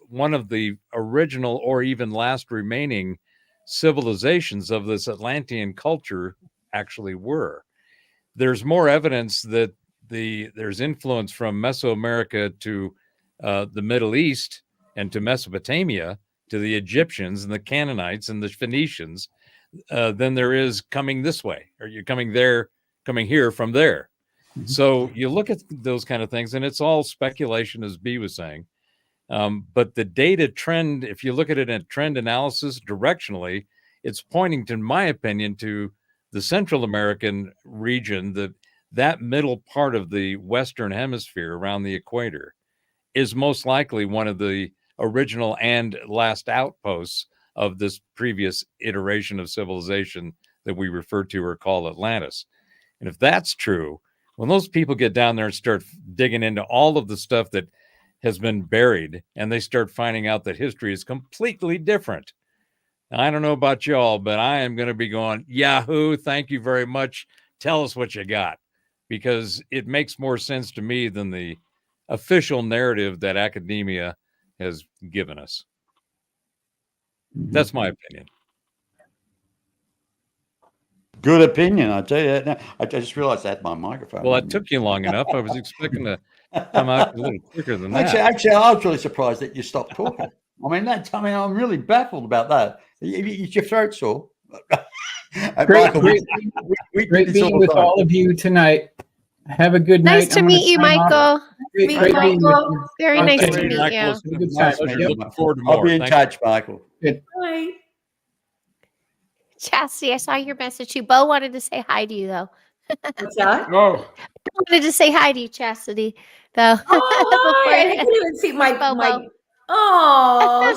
one of the original or even last remaining civilizations of this Atlantean culture actually were. There's more evidence that there's influence from Mesoamerica to the Middle East and to Mesopotamia, to the Egyptians and the Canaanites and the Phoenicians, than there is coming this way, or you're coming here from there. So you look at those kind of things, and it's all speculation, as B was saying. But the data trend, if you look at it in trend analysis directionally, it's pointing, to my opinion, to the Central American region, that middle part of the Western Hemisphere around the equator is most likely one of the original and last outposts of this previous iteration of civilization that we refer to or call Atlantis. And if that's true, when those people get down there and start digging into all of the stuff that has been buried, and they start finding out that history is completely different. Now, I don't know about y'all, but I am going to be going, Yahoo, thank you very much. Tell us what you got, because it makes more sense to me than the official narrative that academia has given us. That's my opinion. Good opinion, I tell you. Now, I just realized I had my microphone. Well, it took you long enough. I was expecting to come out a little quicker than that. Actually, I was really surprised that you stopped talking. I'm really baffled about that. Is your throat sore? Great being with all of you tonight. Have a good night. Nice to meet you, Michael. Great being with you. Very nice to meet you. Nice to meet you. Look forward to more. I'll be in touch, Michael. Good. Bye. Chastity, I saw your message too. Bo wanted to say hi to you, though. What's that? Oh. I wanted to say hi to you, Chastity, though. Oh, hi. I didn't even see my. Oh,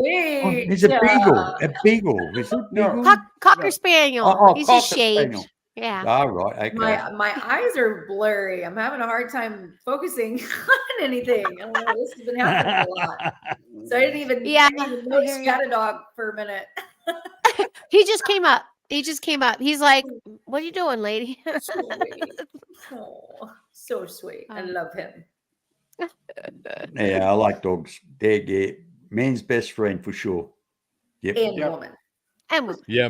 sweet. He's a beagle. A beagle. Is it beagle? Cocker Spaniel. Oh, He's Cocker just shaved. Spaniel. Yeah. All right. Okay. My eyes are blurry. I'm having a hard time focusing on anything. I don't know. This has been happening a lot. So I didn't even notice Dog for a minute. He just came up. He's like, "What are you doing, lady?" Oh, so sweet. I love him. Yeah, I like dogs. They're man's best friend for sure. Yep. And woman. Yeah,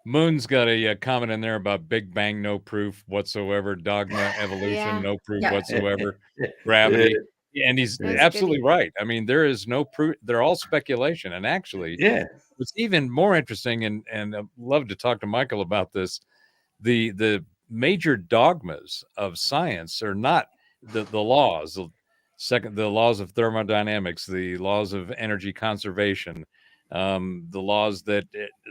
Moon's got a comment in there about Big Bang, no proof whatsoever. Dogma, evolution, no proof whatsoever. Gravity. And he's absolutely right. I mean, there is no proof. They're all speculation. And actually, what's even more interesting, and I'd love to talk to Michael about this, the major dogmas of science are not the laws. The laws of thermodynamics, the laws of energy conservation, the laws that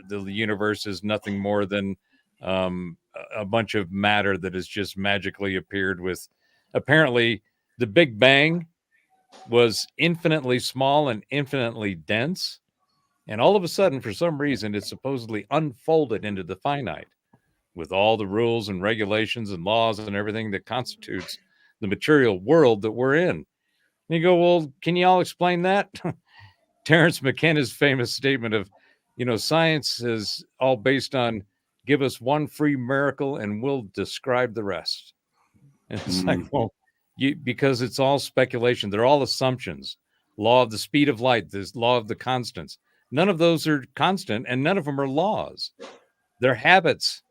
the universe is nothing more than a bunch of matter that has just magically appeared with, apparently, the Big Bang was infinitely small and infinitely dense. And all of a sudden, for some reason, it supposedly unfolded into the finite with all the rules and regulations and laws and everything that constitutes the material world that we're in. And you go, well, can you all explain that? Terence McKenna's famous statement of, science is all based on give us one free miracle and we'll describe the rest. And it's like, well, because it's all speculation. They're all assumptions. Law of the speed of light, this law of the constants. None of those are constant, and none of them are laws. They're habits.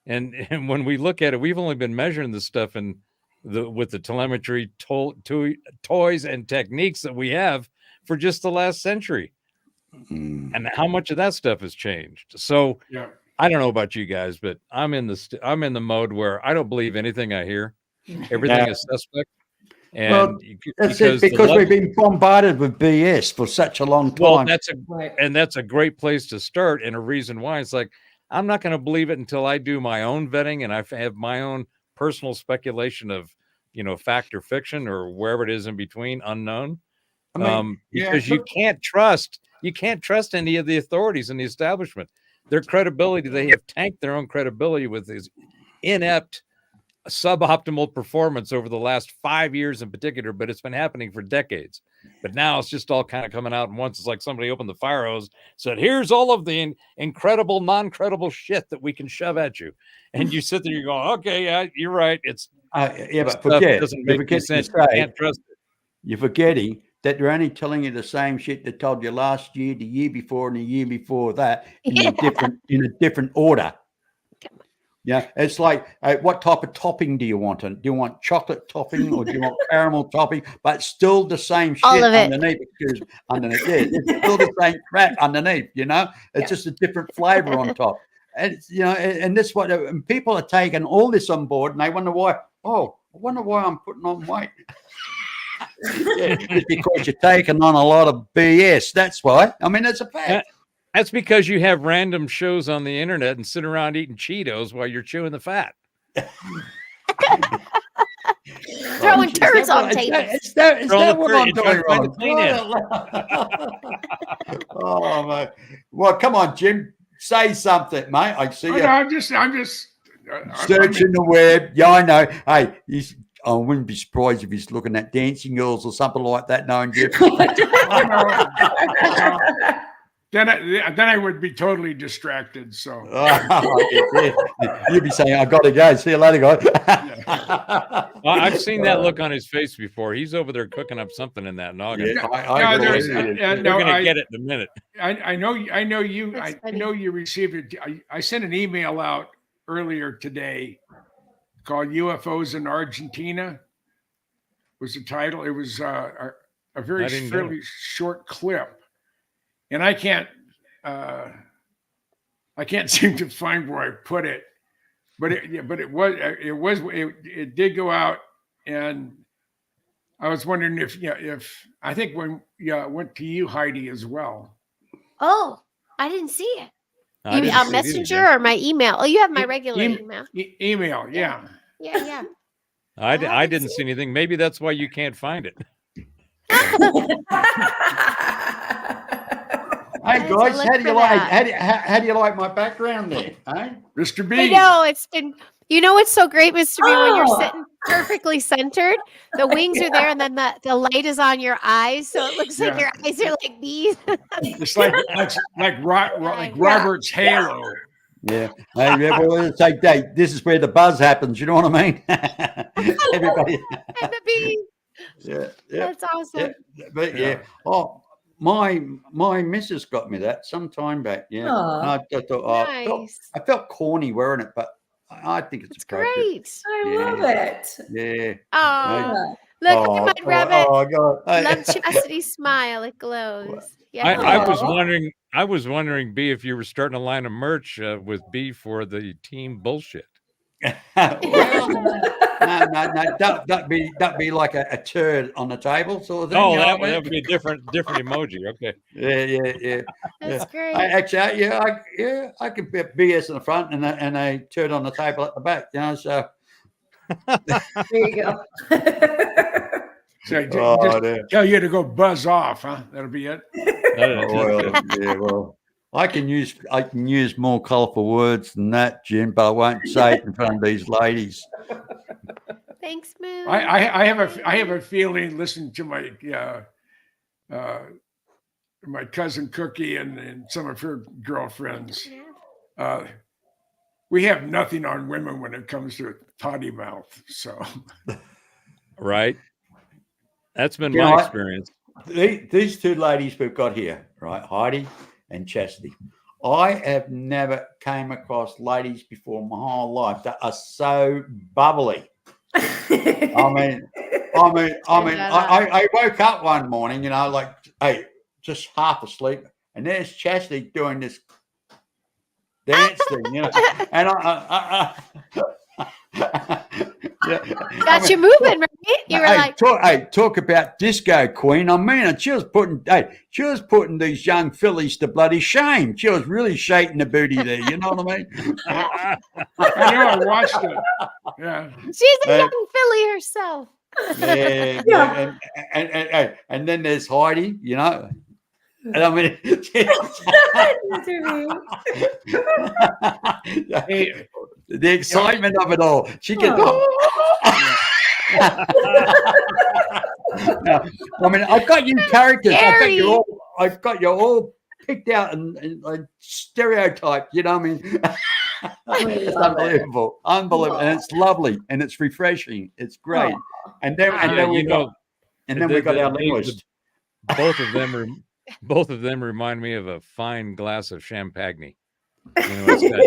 And when we look at it, we've only been measuring this stuff with the telemetry toys and techniques that we have for just the last century. And how much of that stuff has changed. So I don't know about you guys, but I'm in the mode where I don't believe anything I hear. Everything is suspect. And Well, that's it, because we've been bombarded with BS for such a long time. Well, that's a great place to start, and a reason why it's like, I'm not going to believe it until I do my own vetting and I have my own personal speculation of, fact or fiction or wherever it is in between, unknown. I mean, Because you can't trust any of the authorities in the establishment. Their credibility, they have tanked their own credibility with this inept, suboptimal performance over the last 5 years in particular, but it's been happening for decades. But now it's just all kind of coming out, and once it's like somebody opened the fire hose, said, here's all of the incredible, non-credible shit that we can shove at you. And you sit there, you go, okay, yeah, you're right. It's but doesn't make any sense. You can't trust it. You're forgetting that they're only telling you the same shit they told you last year, the year before, and the year before that in a different order. Yeah, it's like, what type of topping do you want? Do you want chocolate topping or do you want caramel topping? But still the same shit underneath. Underneath, yeah, it's still the same crap underneath. It's just a different flavor on top. And and this what and people are taking all this on board, and they wonder why. Oh, I wonder why I'm putting on weight. Yeah, it's because you're taking on a lot of BS. That's why. I mean, it's a fact. That's because you have random shows on the internet and sit around eating Cheetos while you're chewing the fat. Throwing turds on tables. Is that what I'm doing wrong? Oh, mate. Well, come on, Jim. Say something, mate. I see you. I'm just searching the web. Yeah, I know. Hey, I wouldn't be surprised if he's looking at Dancing Girls or something like that, knowing Jim. Then I would be totally distracted. So you'd be saying, "I got to go. See you later, guys." I've seen that look on his face before. He's over there cooking up something in that noggin. Yeah, We're gonna get it in a minute. I know you received it. I sent an email out earlier today called "UFOs in Argentina." Was the title? It was a very fairly short clip. And I can't seem to find where I put it, but it did go out, and I was wondering if I think when it went to you, Heidi, as well. Oh, I didn't see it. Messenger or my email? Oh, you have my regular email. Email, yeah. Yeah. I didn't see anything. Maybe that's why you can't find it. Hey guys, how do you like my background there? Hey? Mr. B. I know it's been. It's so great, Mr. B, when you're sitting perfectly centered. The wings are there, and then the light is on your eyes, so it looks like your eyes are like these. It's like Robert's halo. Yeah. Well, it's like this is where the buzz happens. You know what I mean? Everybody. And the bee. Yeah. That's awesome. Yeah. But oh. My missus got me that some time back. Yeah, I thought, I felt corny wearing it, but I think it's great. I love it. Yeah. Oh, look at my rabbit. Oh God! Love Chastity's smile. It glows. Yeah. I was wondering, B, if you were starting a line of merch with B for the team bullshit. Well, no, that'd be like a turd on the table sort of thing. Oh, that would be a different emoji. Okay. Yeah. That's great. Actually, I could put BS in the front and a turd on the table at the back. So there you go. So just tell you to go buzz off, huh? That'll be it. Well, I can use more colourful words than that, Jim, but I won't say it in front of these ladies. Thanks, Moon. I have a feeling. Listen to my cousin Cookie and some of her girlfriends. We have nothing on women when it comes to potty mouth. So, right. That's been my experience. These two ladies we've got here, right, Heidi and Chastity. I have never came across ladies before my whole life that are so bubbly. I woke up one morning, just half asleep, and there's Chastity doing this dance thing, and Got you moving, right? You were like, talk about disco queen. I mean it. She was putting these young fillies to bloody shame. She was really shaking the booty there. You know what I mean? I know. I watched it. Yeah. She's a young filly herself. Yeah. And then there's Heidi. You know. And I mean, the excitement of it all. She can. No, I mean, I've got you characters. I've got you all picked out and stereotyped. You know what I mean? It's unbelievable, and it's lovely, and it's refreshing. It's great. And then we got our linguist. Both of them remind me of a fine glass of champagne. You know, it's got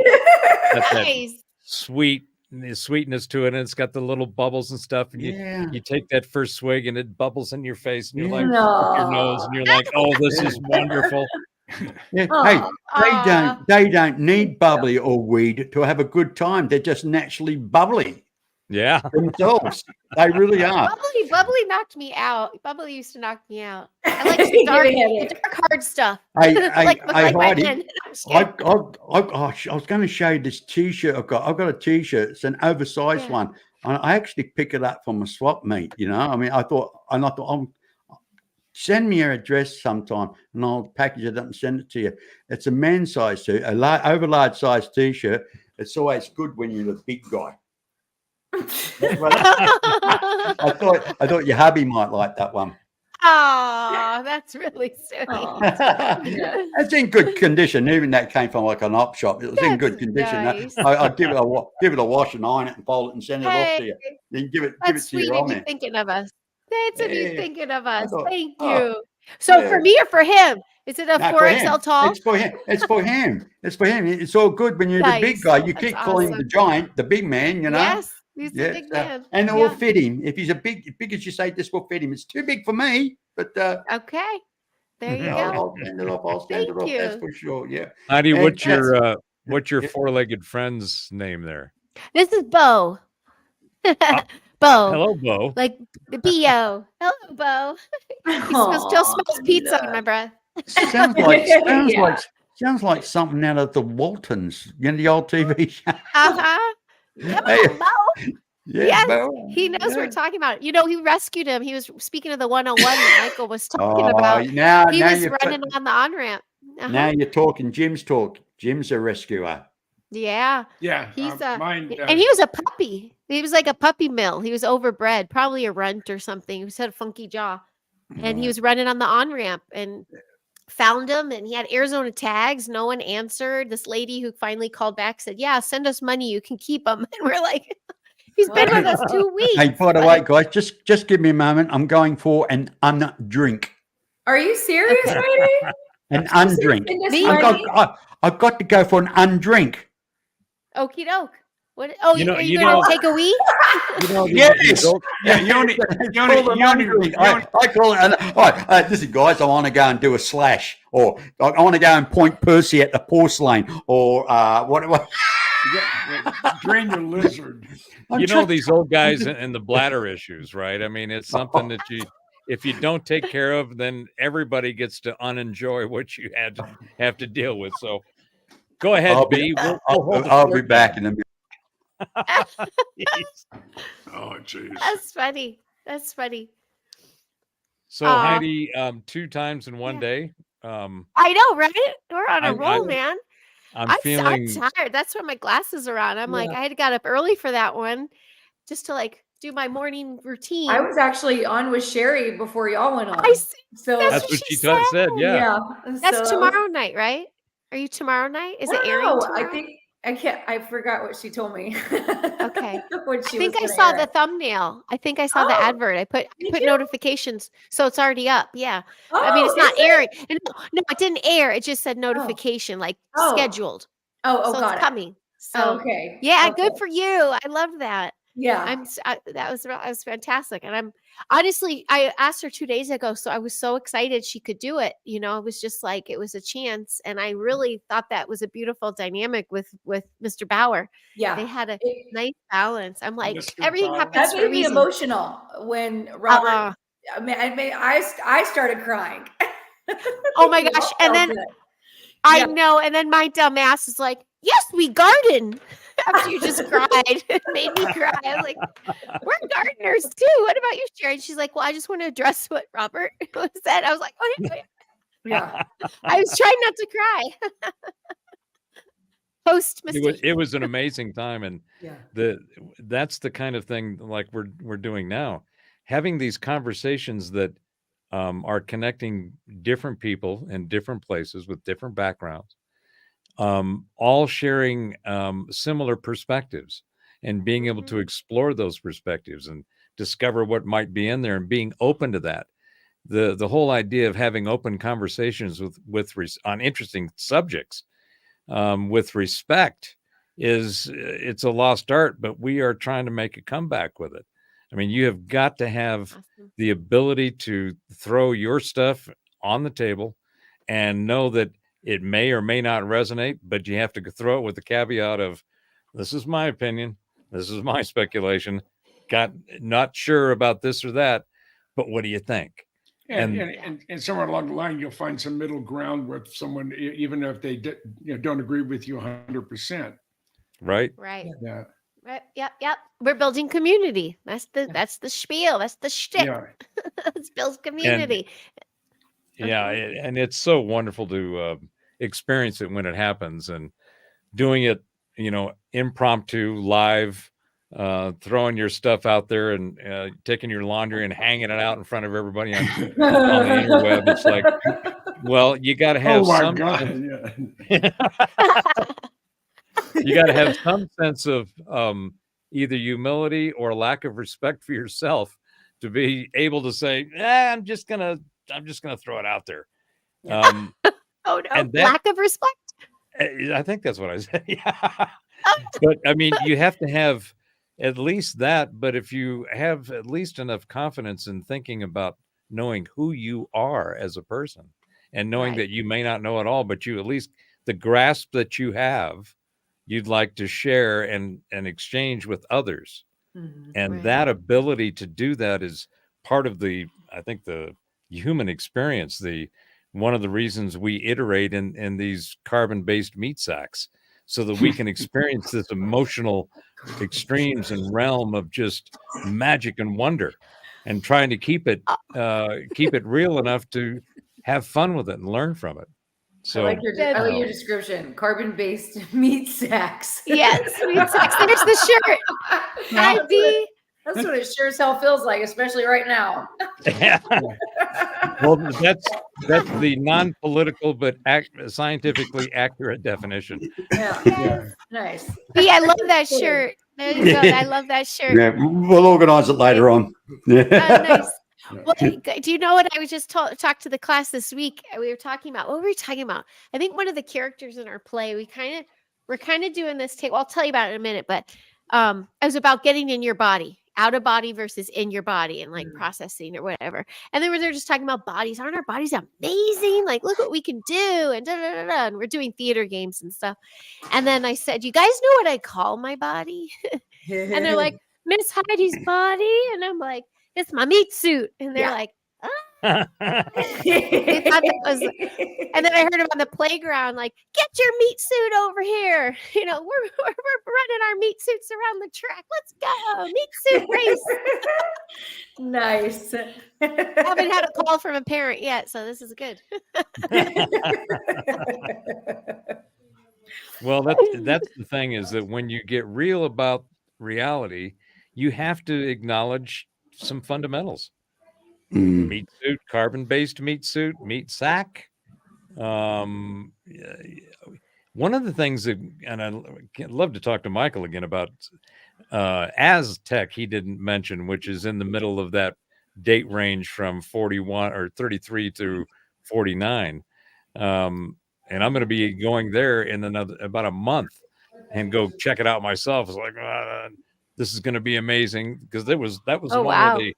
that sweetness to it, and it's got the little bubbles and stuff. And you take that first swig, and it bubbles in your face, and you're like, with your nose, and you're like, oh, this is wonderful. Yeah. Hey, they don't need bubbly or weed to have a good time. They're just naturally bubbly. Yeah, themselves. They really are. Bubbly knocked me out. Bubbly used to knock me out. I like the dark hard stuff. I was going to show you this T-shirt I've got. I've got a T-shirt. It's an oversized one. And I actually pick it up from a swap meet. You know, I mean, I thought, send me your address sometime, and I'll package it up and send it to you. It's a man size too, over large size T-shirt. It's always good when you're the big guy. I thought your hubby might like that one. Oh, that's really silly. It's in good condition. Even that came from like an op shop. It was in good condition. Nice. I'd give it a wash and iron it and fold it and send it off to you. Then give it to your Sweet of you thinking of us. That's of you thinking of us. Thank you. Oh, So for me or for him? Is it a 4XL tall? It's for him. It's for him. It's all good when you're the big guy. You keep calling him the giant, the big man, you know? Yes. He's a big man. And it will fit him. If he's big as you say, this will fit him. It's too big for me, but okay. There you go. I'll stand it off. That's for sure. Yeah. Heidi, what's your four-legged friend's name there? This is Bo. Bo. Hello, Bo. Like the B.O. Hello, Bo. He still smells pizza on my breath. Sounds like something out of the Waltons, you know, the old TV show. Come on, Bo. Yes, Bo. he knows what we're talking about. You know, he rescued him. He was speaking of the 101 that Michael was talking about. He was running on the on-ramp. Now you're talking Jim's talk. Jim's a rescuer. Yeah. Yeah. He's and he was a puppy. He was like a puppy mill. He was overbred, probably a runt or something. He had a funky jaw. And he was running on the on-ramp and found him, and he had Arizona tags. No one answered. This lady who finally called back said, yeah, send us money. You can keep him. And we're like, he's been with us 2 weeks. Hey, by the way, guys, just give me a moment. I'm going for an undrink. Are you serious, Heidi? An undrink. I've got to go for an undrink. Okie doke. What? Oh, are you going to take a wee? Yes. I call it. Listen, guys, I want to go and do a slash, or I want to go and point Percy at the porcelain, or whatever. Drain your lizard. These old guys and the bladder issues, right? I mean, it's something that if you don't take care of, then everybody gets to unenjoy what you have to deal with. So go ahead, B. I'll be back in a minute. Oh, jeez. That's funny. So Heidi, 2 times in one day. I know, right? We're on a roll, man. I'm feeling tired. That's why my glasses are on. I'm like, I had got up early for that one, just to do my morning routine. I was actually on with Sherry before y'all went on. So that's what she said. Yeah. That's tomorrow night, right? Are you tomorrow night? Is it airing tomorrow? I forgot what she told me. Okay. I think I saw the thumbnail. I think I saw the advert. I put notifications, so it's already up. Yeah. I mean, it's not airing. No, it didn't air. It just said notification, scheduled. So it's coming. So, okay. Yeah, good for you. I love that. Yeah. That was fantastic. And I'm honestly, I asked her 2 days ago, so I was so excited she could do it. You know, it was just like it was a chance, and I really thought that was a beautiful dynamic with Mr. Bauer. Yeah. They had a nice balance. I'm like, Mr. everything Bauer. happens That for a made me reason. emotional when Robert. I started crying. Oh my We gosh! all And felt then it. I Yeah. know, and then my dumb ass is like, "Yes, we garden." After you just cried, it made me cry. I was like, "We're gardeners too. What about you, Sherry?" And she's like, "Well, I just want to address what Robert said." I was like, "Oh yeah." Yeah. I was trying not to cry. Post mistake. It was an amazing time, and Yeah. that's the kind of thing like we're doing now, having these conversations that are connecting different people in different places with different backgrounds, all sharing similar perspectives, and being able to explore those perspectives and discover what might be in there, and being open to that. The whole idea of having open conversations on interesting subjects with respect it's a lost art, but we are trying to make a comeback with it. I mean, you have got to have the ability to throw your stuff on the table and know that it may or may not resonate, but you have to throw it with the caveat of, this is my opinion, this is my speculation, not sure about this or that, but what do you think? And somewhere along the line, you'll find some middle ground with someone, even if they don't agree with you 100%. Right. Right. Yeah. Right. Yep. We're building community. That's the spiel. That's the shtick. Yeah. Let's build community. Yeah, and it's so wonderful to experience it when it happens, and doing it, impromptu, live, throwing your stuff out there, and taking your laundry and hanging it out in front of everybody on the interweb. It's like, well, you got to have Oh my some. God! You got to have some sense of either humility or lack of respect for yourself to be able to say, I'm just gonna throw it out there. Oh no, lack of respect. I think that's what I said. Yeah. But I mean, you have to have at least that. But if you have at least enough confidence in thinking about knowing who you are as a person, and knowing that you may not know it all, but you at least the grasp that you have, you'd like to share and exchange with others. And that ability to do that is part of I think the human experience. One of the reasons we iterate in these carbon-based meat sacks, so that we can experience this emotional extremes and realm of just magic and wonder, and trying to keep it real enough to have fun with it and learn from it. So I like your description. Carbon-based meat sacks. Yes, meat sacks. There's the shirt. That's what it sure as hell feels like, especially right now. Well, that's the non-political but scientifically accurate definition. Yeah. Nice. B, I love that shirt. There you go. I love that shirt. Yeah, we'll organize it later on. Yeah. Nice. Well, do you know what I was just talked to the class this week? We were talking about what were we talking about? I think one of the characters in our play, we're kind of doing this take. Well, I'll tell you about it in a minute, but it was about getting in your body, out of body versus in your body, and like processing or whatever. And then they're just talking about bodies. Aren't our bodies amazing? Like, look what we can do, and and we're doing theater games and stuff. And then I said, "You guys know what I call my body?" And they're like, "Miss Heidi's body," and I'm like, "It's my meat suit." And they're like, they thought that was, and then I heard him on the playground, like, "Get your meat suit over here." We're running our meat suits around the track. Let's go. Meat suit race. Nice. I haven't had a call from a parent yet, so this is good. Well, that's the thing, is that when you get real about reality, you have to acknowledge some fundamentals. Meat suit, carbon-based meat suit, meat sack. One of the things that, and I'd love to talk to Michael again about Aztec, he didn't mention, which is in the middle of that date range from 41 or 33 to 49. And I'm going to be going there in about a month and go check it out myself. It's like, this is going to be amazing, because that was the Oh, one where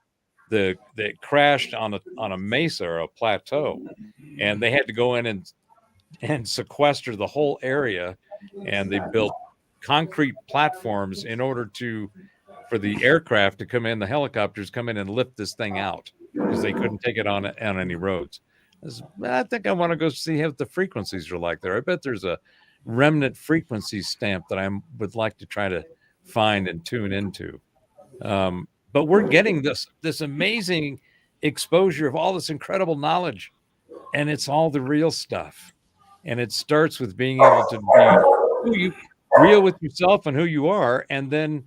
wow. they crashed on a mesa or a plateau, and they had to go in and sequester the whole area, and they built concrete platforms in order for the aircraft to come in, the helicopters come in and lift this thing out, because they couldn't take it on any roads. I think I want to go see what the frequencies are like there. I bet there's a remnant frequency stamp that I would like to try to find and tune into. But we're getting this amazing exposure of all this incredible knowledge, and it's all the real stuff. And it starts with being able to be real with yourself and who you are, and then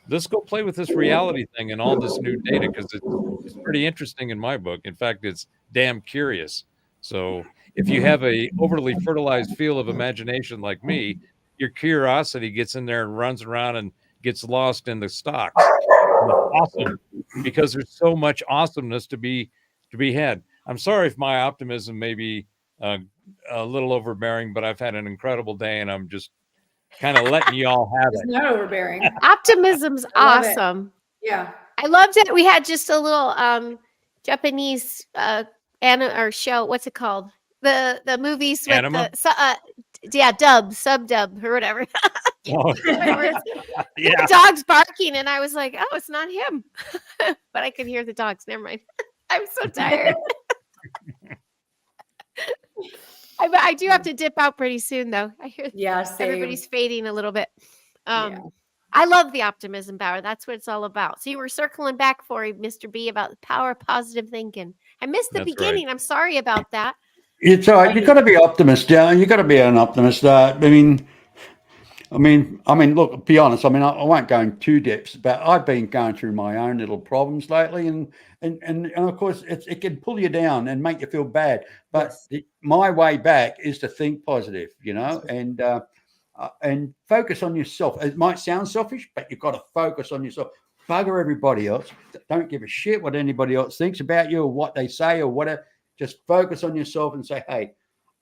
let's go play with this reality thing and all this new data, because it's pretty interesting in my book. In fact, it's damn curious. So if you have a overly fertilized field of imagination like me, your curiosity gets in there and runs around and gets lost in the stocks. And it's awesome, because there's so much awesomeness to be had. I'm sorry if my optimism may be a little overbearing, but I've had an incredible day, and I'm just kind of letting you all have It's it. not overbearing. Optimism's I love it. awesome. Yeah. I loved it. We had just a little Japanese or show. What's it called? The movies with Anima? sub dub or whatever. Oh, The dog's barking, and I was like, "Oh, it's not him," but I could hear the dogs. Never mind. I'm so tired. I do have to dip out pretty soon, though. I hear same. everybody's fading a little bit. I love the optimism power. That's what it's all about. So you were circling back for Mr. B about the power of positive thinking. I missed the That's right. beginning. I'm sorry about that. It's all right. You've got to be optimist. Yeah, you got to be an optimist. I mean, look, be honest. I mean, I won't go into too depths, but I've been going through my own little problems lately, and of course, it can pull you down and make you feel bad. But my way back is to think positive, and focus on yourself. It might sound selfish, but you've got to focus on yourself. Bugger everybody else. Don't give a shit what anybody else thinks about you or what they say or whatever. Just focus on yourself and say, "Hey,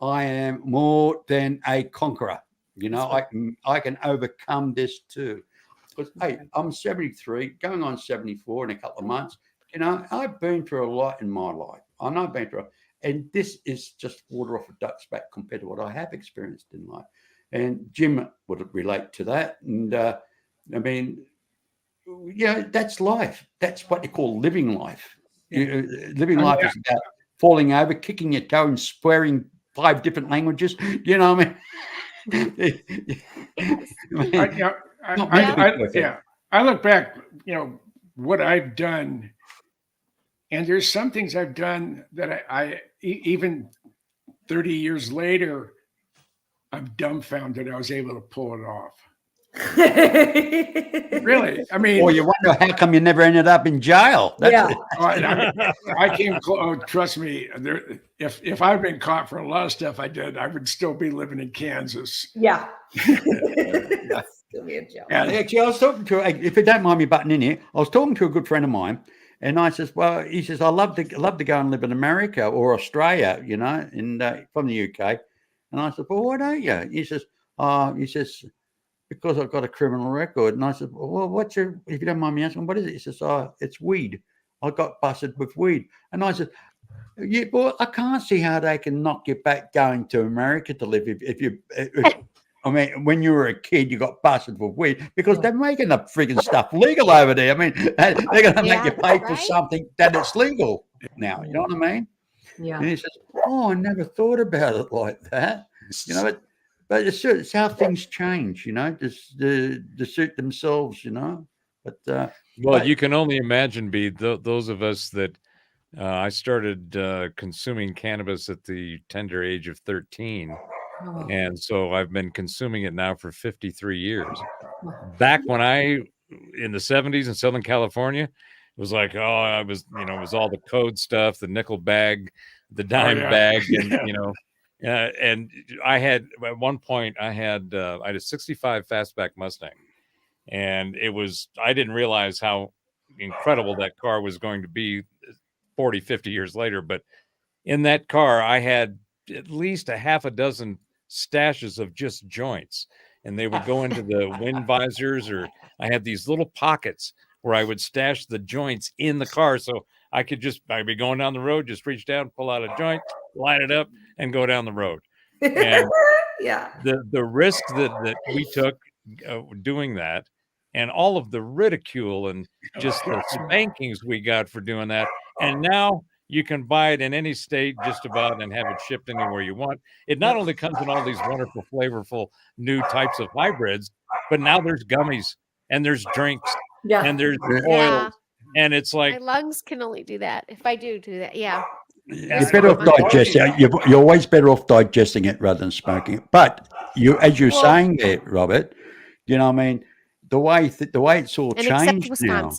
I am more than a conqueror. I can overcome this too." Because hey, I'm 73, going on 74 in a couple of months. I've been through a lot in my life. I know I've been through, and this is just water off a duck's back compared to what I have experienced in life. And Jim would relate to that. And that's life. That's what you call living life. Living life is about falling over, kicking your toe, and swearing 5 different languages. You know what I mean? I look back, what I've done, and there's some things I've done that I even 30 years later, I'm dumbfounded I was able to pull it off. Really? I mean, or you wonder how come you never ended up in jail. I came close. Trust me. If I've been caught for a lot of stuff I did, I would still be living in Kansas. Yeah. Still be in jail. Actually, I was talking to, if you don't mind me butting in here, I was talking to a good friend of mine, and I says, "Well," he says, "I love to go and live in America or Australia, from the UK." And I said, "Well, why don't you?" He says, "Because I've got a criminal record." And I said, "Well, if you don't mind me asking, what is it?" He says, "It's weed. I got busted with weed." And I said, "Yeah, well, I can't see how they can knock you back going to America to live when you were a kid, you got busted with weed, because they're making the frigging stuff legal over there. I mean, they're going to make you pay for something that it's legal now. You know what I mean?" Yeah. And he says, "Oh, I never thought about it like that." But it's how things change, to suit themselves, But well, you can only imagine, those of us that I started consuming cannabis at the tender age of 13. Oh. And so I've been consuming it now for 53 years. Back when in the 70s in Southern California, it was like, it was all the code stuff, the nickel bag, the dime bag, and, and I had, at one point, I had a 65 fastback Mustang, and I didn't realize how incredible that car was going to be 40, 50 years later. But in that car, I had at least a half a dozen stashes of just joints. and they would go into the wind visors, or I had these little pockets where I would stash the joints in the car. So I'd be going down the road, just reach down, pull out a joint, light it up, and go down the road. And yeah, the risk that we took doing that, and all of the ridicule and just the spankings we got for doing that. And now you can buy it in any state just about and have it shipped anywhere you want. It not only comes in all these wonderful, flavorful new types of hybrids, but now there's gummies and there's drinks and there's oils. And it's like, my lungs can only do that if I do that. Yeah. You're better off digesting. You're always better off digesting it rather than smoking it. But as you're saying there, Robert, you know, what I mean, the way it's all changed now.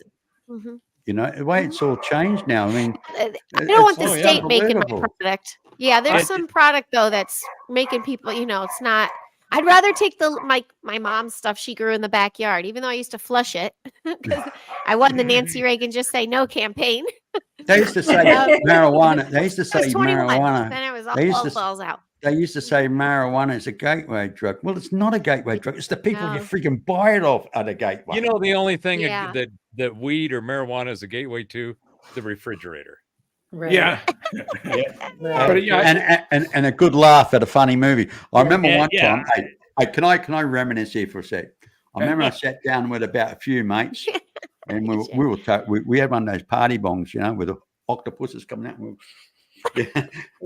Mm-hmm. You know, the way it's all changed now. I mean, I don't want the state making my product. Yeah, there's some product though that's making people. You know, it's not. I'd rather take my mom's stuff she grew in the backyard, even though I used to flush it because I won the Nancy Reagan Just Say No campaign. They used to say marijuana. They used to say marijuana. Then I was all balls out. They used to say marijuana is a gateway drug. Well, it's not a gateway drug. It's the people you freaking buy it off at a gateway. You know, the only thing that weed or marijuana is a gateway to, the refrigerator. Right. Yeah. And a good laugh at a funny movie. I remember one time. Hey, can I reminisce here for a sec? I remember I sat down with about a few mates, and we had one of those party bongs, you know, with the octopuses coming out.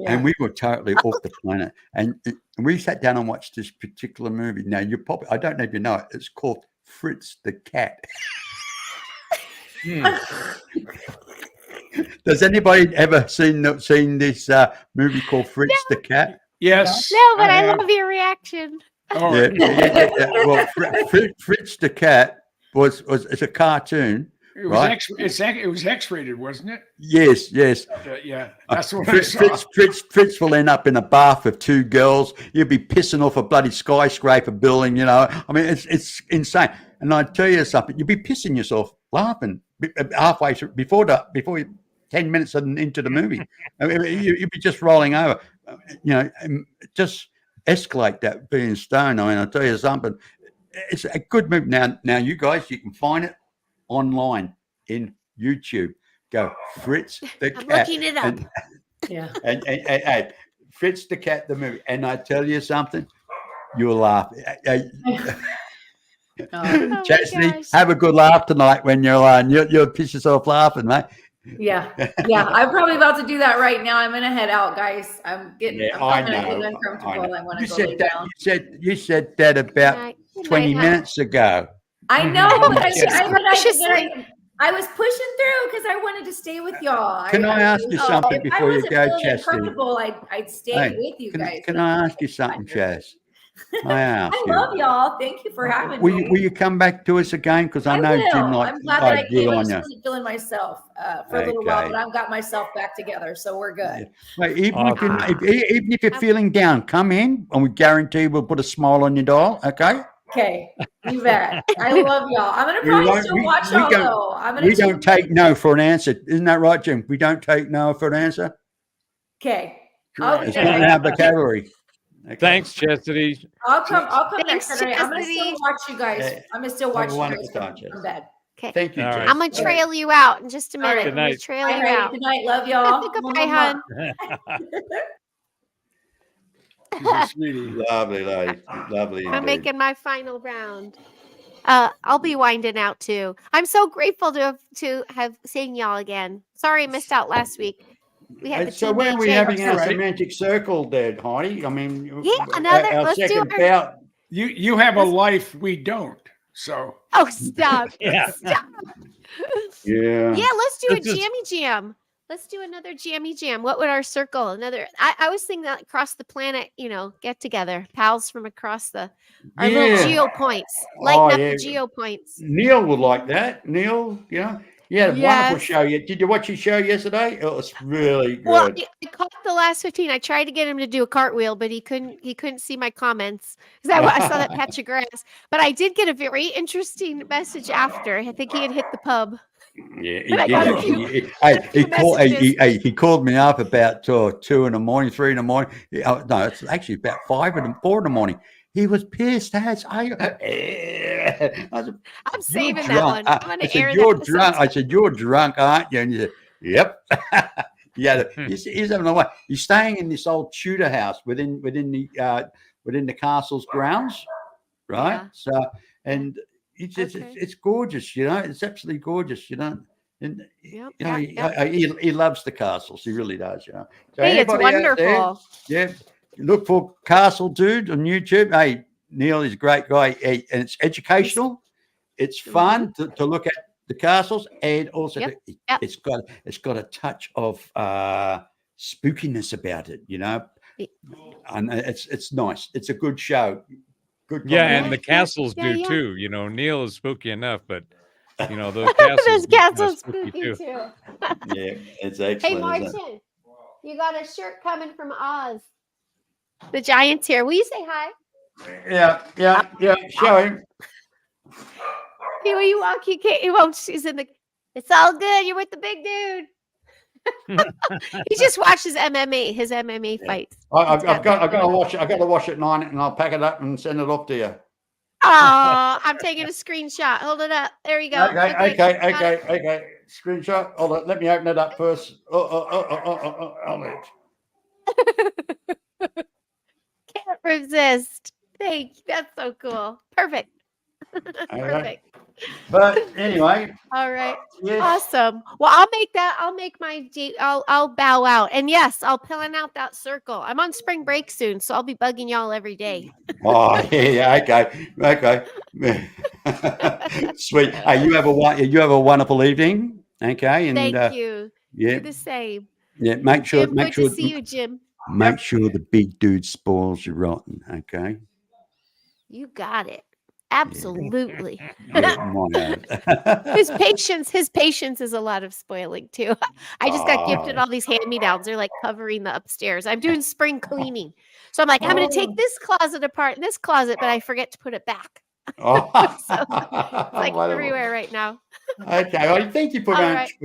And we were totally off the planet. And we sat down and watched this particular movie. Now I don't know if you know it. It's called Fritz the Cat. Does anybody ever seen this movie called Fritz the Cat? Yes. No, but I love your reaction. Oh, yeah. Well, Fritz the Cat it's a cartoon. It was it was X-rated, wasn't it? Yes. Yeah, that's what I saw. Fritz will end up in a bath with two girls. You'll be pissing off a bloody skyscraper building, you know. I mean, it's insane. And I tell you something, you'll be pissing yourself laughing halfway through before 10 minutes into the movie. I mean, you'll be just rolling over, you know, just escalate that being stoned. I mean, I'll tell you something. It's a good movie. Now, you guys, you can find it online in YouTube. Go Fritz the Cat. I'm looking it up. And Fritz the Cat, the movie. And I tell you something, you'll laugh. Chastity, have a good laugh tonight when you're on. You'll piss yourself laughing, mate. Yeah. I'm probably about to do that right now. I'm gonna head out, guys. I'm getting uncomfortable. I want to go lay down. You said that about 20 minutes ago. I know, but I was pushing through because I wanted to stay with y'all. Can I ask you something before you go, Chastity? I'd stay with you guys. Can I ask you something, Chaz? I love y'all. Thank you for having me. Will you come back to us again? Because I know Jim I'm glad that I came. I just wasn't feeling myself for a little while, but I've got myself back together, so we're good. Well, even if you're feeling down, come in, and we guarantee we'll put a smile on your dial. Okay. Okay, you bet. I love y'all. I'm gonna probably still watch y'all though. We don't take no for an answer, isn't that right, Jim? We don't take no for an answer. Okay. It's not in our vocabulary. Okay. Thanks, Chastity. I'll come next Saturday. I'm gonna still watch you guys. I'm gonna still watch you guys from bed. Okay. Thank you. I'm gonna trail you out in just a minute. Good night. Trail you out. Good night. Love y'all. Goodbye, hon. Lovely lady. Lovely. I'm making my final round. I'll be winding out too. I'm so grateful to have seen y'all again. Sorry I missed out last week. We had So when are we having our semantic circle there, Heidi? I mean, let's do bout. You have a life, we don't. So. Oh, stop! Yeah. Stop. Yeah. Yeah, let's do a jammy jam. Let's do another jammy jam. What would our circle? I was thinking that across the planet, get together, pals from across our little geo points, lighten up the geo points. Neil would like that. Neil, he had a wonderful show. Did you watch his show yesterday? It was really good. Well, I caught the last 15. I tried to get him to do a cartwheel, but he couldn't see my comments because I saw that patch of grass. But I did get a very interesting message after. I think he had hit the pub. Yeah, he called me up about 2 in the morning, 3 in the morning. No, it's actually about 4 in the morning. He was pissed. I'm saving that one. I'm going I to said, air "You're that. drunk." I said, "You're drunk, aren't you?" And he said, "Yep." Yeah, he's having a way. He's staying in this old Tudor house within the castle's grounds, right? Yeah. So, and it's gorgeous, It's absolutely gorgeous, And he loves the castles. He really does, So Hey, it's anybody out there, wonderful. look for Castle Dude on YouTube. Hey, Neil is a great guy, and it's educational. It's fun to look at the castles, and also it's got a touch of spookiness about it, And it's nice. It's a good show. Good. Yeah, and the castles do too. Neil is spooky enough, but those castles Those are castles spooky spooky too. too. Yeah, it's excellent. Hey, Martin, you got a shirt coming from Oz. The Giant's here. Will you say hi? Yeah. Show him. Hey, will you walk? You can't. He won't. She's in the. It's all good. You're with the big dude. He just watched his MMA fights. I've got to watch it. I got to watch it at 9, and I'll pack it up and send it off to you. Oh, I'm taking a screenshot. Hold it up. There you go. Okay. Screenshot. Hold on. Let me open it up first. Hold it. Can't resist. Thank you. That's so cool. Perfect. Perfect. But anyway. All right. Yes. Awesome. Well, I'll make my I'll bow out. And yes, I'll plan out that circle. I'm on spring break soon, so I'll be bugging y'all every day. Oh, yeah. Okay. Sweet. Hey, you have a wonderful evening. Okay. And thank you. Yeah. Do the same. Yeah. Make sure. Jim, good to see you, Jim. Make sure the big dude spoils you rotten. Okay. You got it. Absolutely. Yeah, his patience is a lot of spoiling too. I just got gifted all these hand-me-downs. They're like covering the upstairs. I'm doing spring cleaning. So I'm like, I'm going to take this closet apart and this closet, but I forget to put it back. So it's like everywhere right now. Okay. Well, thank you for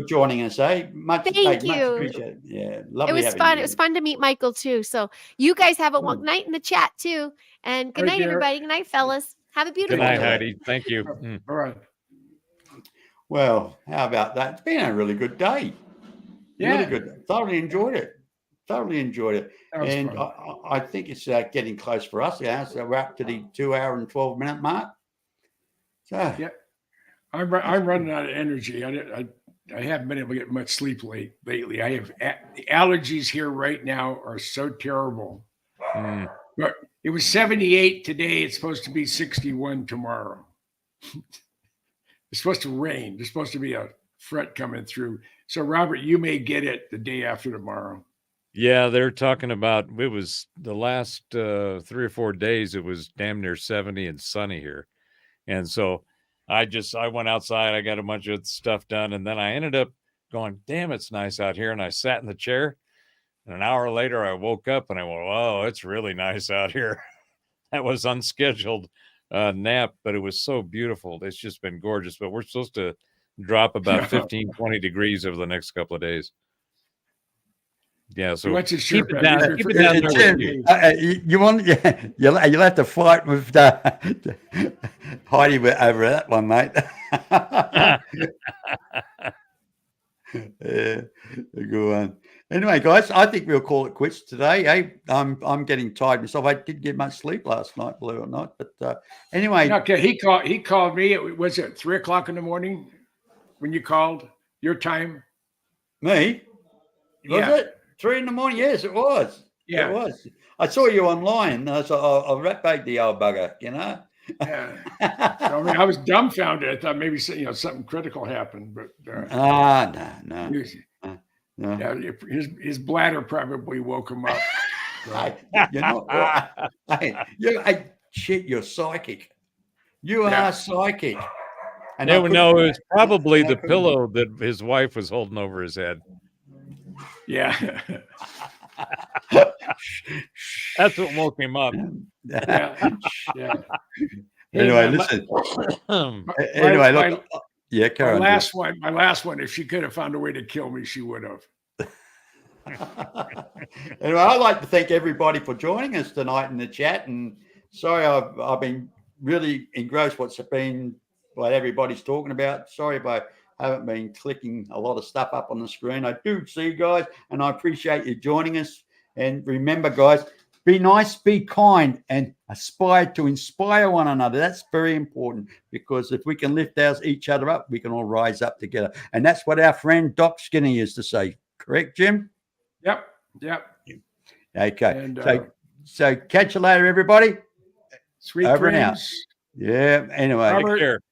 joining us. Much you. Much appreciated. Yeah. Lovely. It was fun. It was fun to meet Michael too. So you guys have a night in the chat too. And good night, everybody. Good night, fellas. Have a beautiful night, Heidi. Thank you. All right. Well, how about that? It's been a really good day. Yeah. Really good. Thoroughly enjoyed it. And I think it's getting close for us. Yeah. So we're up to the 2 hour and 12-minute mark. So yeah, I'm running out of energy. I haven't been able to get much sleep lately. I have the allergies here right now are so terrible. But it was 78 today. It's supposed to be 61 tomorrow. It's supposed to rain. There's supposed to be a front coming through. So Robert, you may get it the day after tomorrow. Yeah, they're talking about it was the last 3 or 4 days. It was damn near 70 and sunny here. And so I went outside, I got a bunch of stuff done, and then I ended up going, damn, it's nice out here. And I sat in the chair, and an hour later I woke up and I went, oh, it's really nice out here. That was unscheduled nap, but it was so beautiful. It's just been gorgeous. But we're supposed to drop about 15, 20 degrees over the next couple of days. Yeah, so keep it down. Keep it down there with you. You'll have to fight with Heidi over that one, mate. Yeah, a good one. Anyway, guys, I think we'll call it quits today. Hey, I'm getting tired myself. I didn't get much sleep last night, believe it or not. But anyway, okay. He called me. Was it 3 o'clock in the morning when you called your time? Me? Was it 3 in the morning? Yes, it was. Yeah, it was. I saw you online. So I'll rat bag the old bugger. Yeah. So, I mean, I was dumbfounded. I thought maybe something critical happened, but no. Yeah, his bladder probably woke him up. So. You're psychic. You are psychic. And no, it was probably the pillow that his wife was holding over his head. Yeah. That's what woke him up. Yeah. Anyway, listen. Anyway, look. Yeah, Karen. My last one. If she could have found a way to kill me, she would have. Anyway, I'd like to thank everybody for joining us tonight in the chat and Sorry, I've been really engrossed what everybody's talking about. Sorry if I haven't been clicking a lot of stuff up on the screen. I do see you guys, and I appreciate you joining us. And remember, guys, be nice, be kind, and aspire to inspire one another. That's very important, because if we can lift each other up, we can all rise up together. And that's what our friend Doc Skinner used to say. Correct, Jim? Yep. Okay. And, so catch you later, everybody. Sweet Over and out. dreams. Yeah. Anyway. Robert,